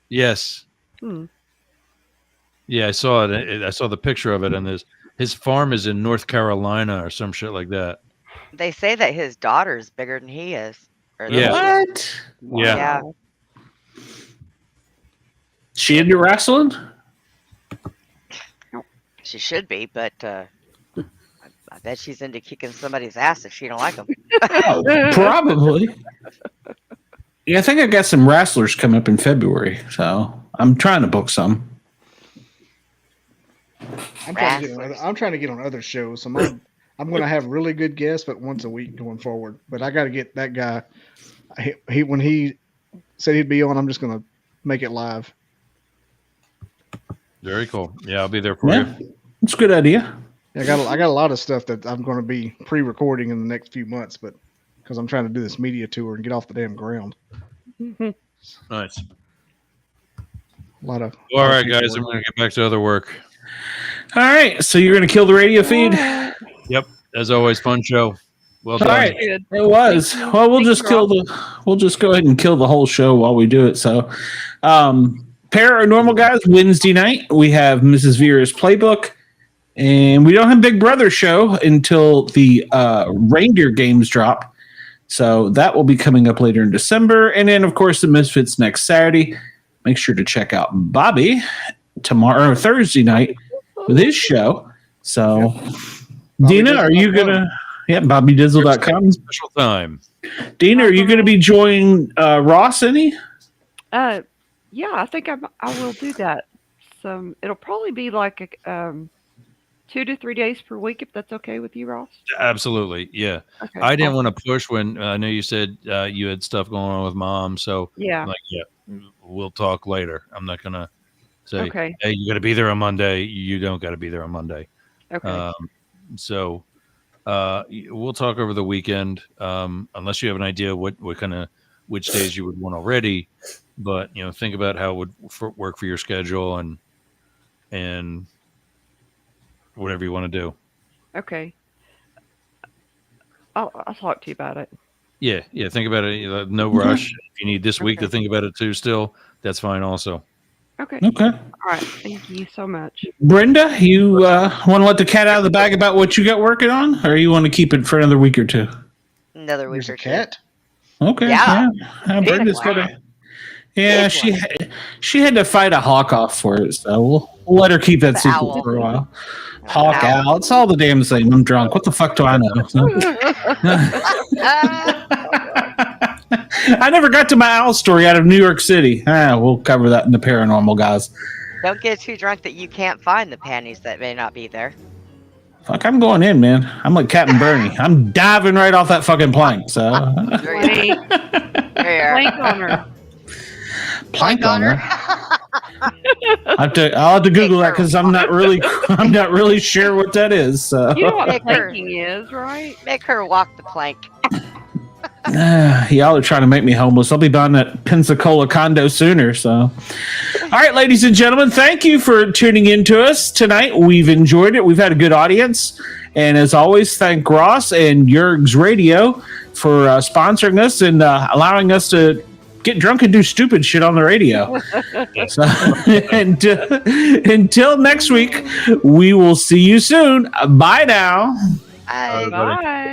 Yes. Yeah, I saw it. I saw the picture of it, and his farm is in North Carolina or some shit like that. They say that his daughter's bigger than he is. Yeah. What? Yeah. She into wrestling? She should be, but I bet she's into kicking somebody's ass if she don't like them. Oh, probably. Yeah, I think I got some wrestlers coming up in February, so I'm trying to book some. I'm trying to get on other shows. So I'm going to have really good guests, but once a week going forward. But I got to get that guy. When he said he'd be on, I'm just going to make it live. Very cool. Yeah, I'll be there for you. It's a good idea. Yeah, I got a lot of stuff that I'm going to be pre-recording in the next few months, but because I'm trying to do this media tour and get off the damn ground. Nice. All right, guys, I'm going to get back to other work. All right, so you're going to kill the radio feed? Yep. As always, fun show. Well done. All right, it was. Well, we'll just go ahead and kill the whole show while we do it. So, Paranormal guys, Wednesday night we have Mrs. Vera's Playbook, and we don't have Big Brother show until the reindeer games drop. So that will be coming up later in December, and then of course the Misfits next Saturday. Make sure to check out Bobby tomorrow or Thursday night with his show. So, Dina, are you gonna? Yeah, BobbyDizzle.com. Special time. Dina, are you going to be joining Ross any? Yeah, I think I will do that. It'll probably be like 2 to 3 days per week, if that's okay with you, Ross. Absolutely, yeah. Okay, I didn't want to push when I know you said you had stuff going on with Mom, so yeah, we'll talk later. I'm not gonna say, hey, you got to be there on Monday. You don't got to be there on Monday. Okay. So we'll talk over the weekend, unless you have an idea which days you would want already. But think about how it would work for your schedule and whatever you want to do. Okay. I'll talk to you about it. Yeah. Think about it. No rush. If you need this week to think about it too, still, that's fine. Also. Okay. Okay. All right. Thank you so much. Brenda, you want to let the cat out of the bag about what you got working on, or you want to keep it for another week or two? Another week or two. Cat. Okay. Yeah. Brenda's got a. Yeah, she had to fight a hawk off for it, so we'll let her keep that secret owl. for a while. Hawk owl. It's all the damn same. I'm drunk. What the fuck do I know? I never got to my owl story out of New York City. We'll cover that in the paranormal, guys. Don't get too drunk that you can't find the panties that may not be there. Fuck, I'm going in, man. I'm like Captain Bernie. I'm diving right off that fucking plank. So Plank on her. Plank on her. I'll have to Google that because I'm not really sure what that is. So. You know what planking is, right? Make her walk the plank. Y'all are trying to make me homeless. I'll be buying that Pensacola condo sooner. So, all right, ladies and gentlemen, thank you for tuning in to us tonight. We've enjoyed it. We've had a good audience. And as always, thank Ross and Yerg's Radio for sponsoring us and allowing us to get drunk and do stupid shit on the radio. So, and, until next week, we will see you soon. Bye now. Bye. Bye.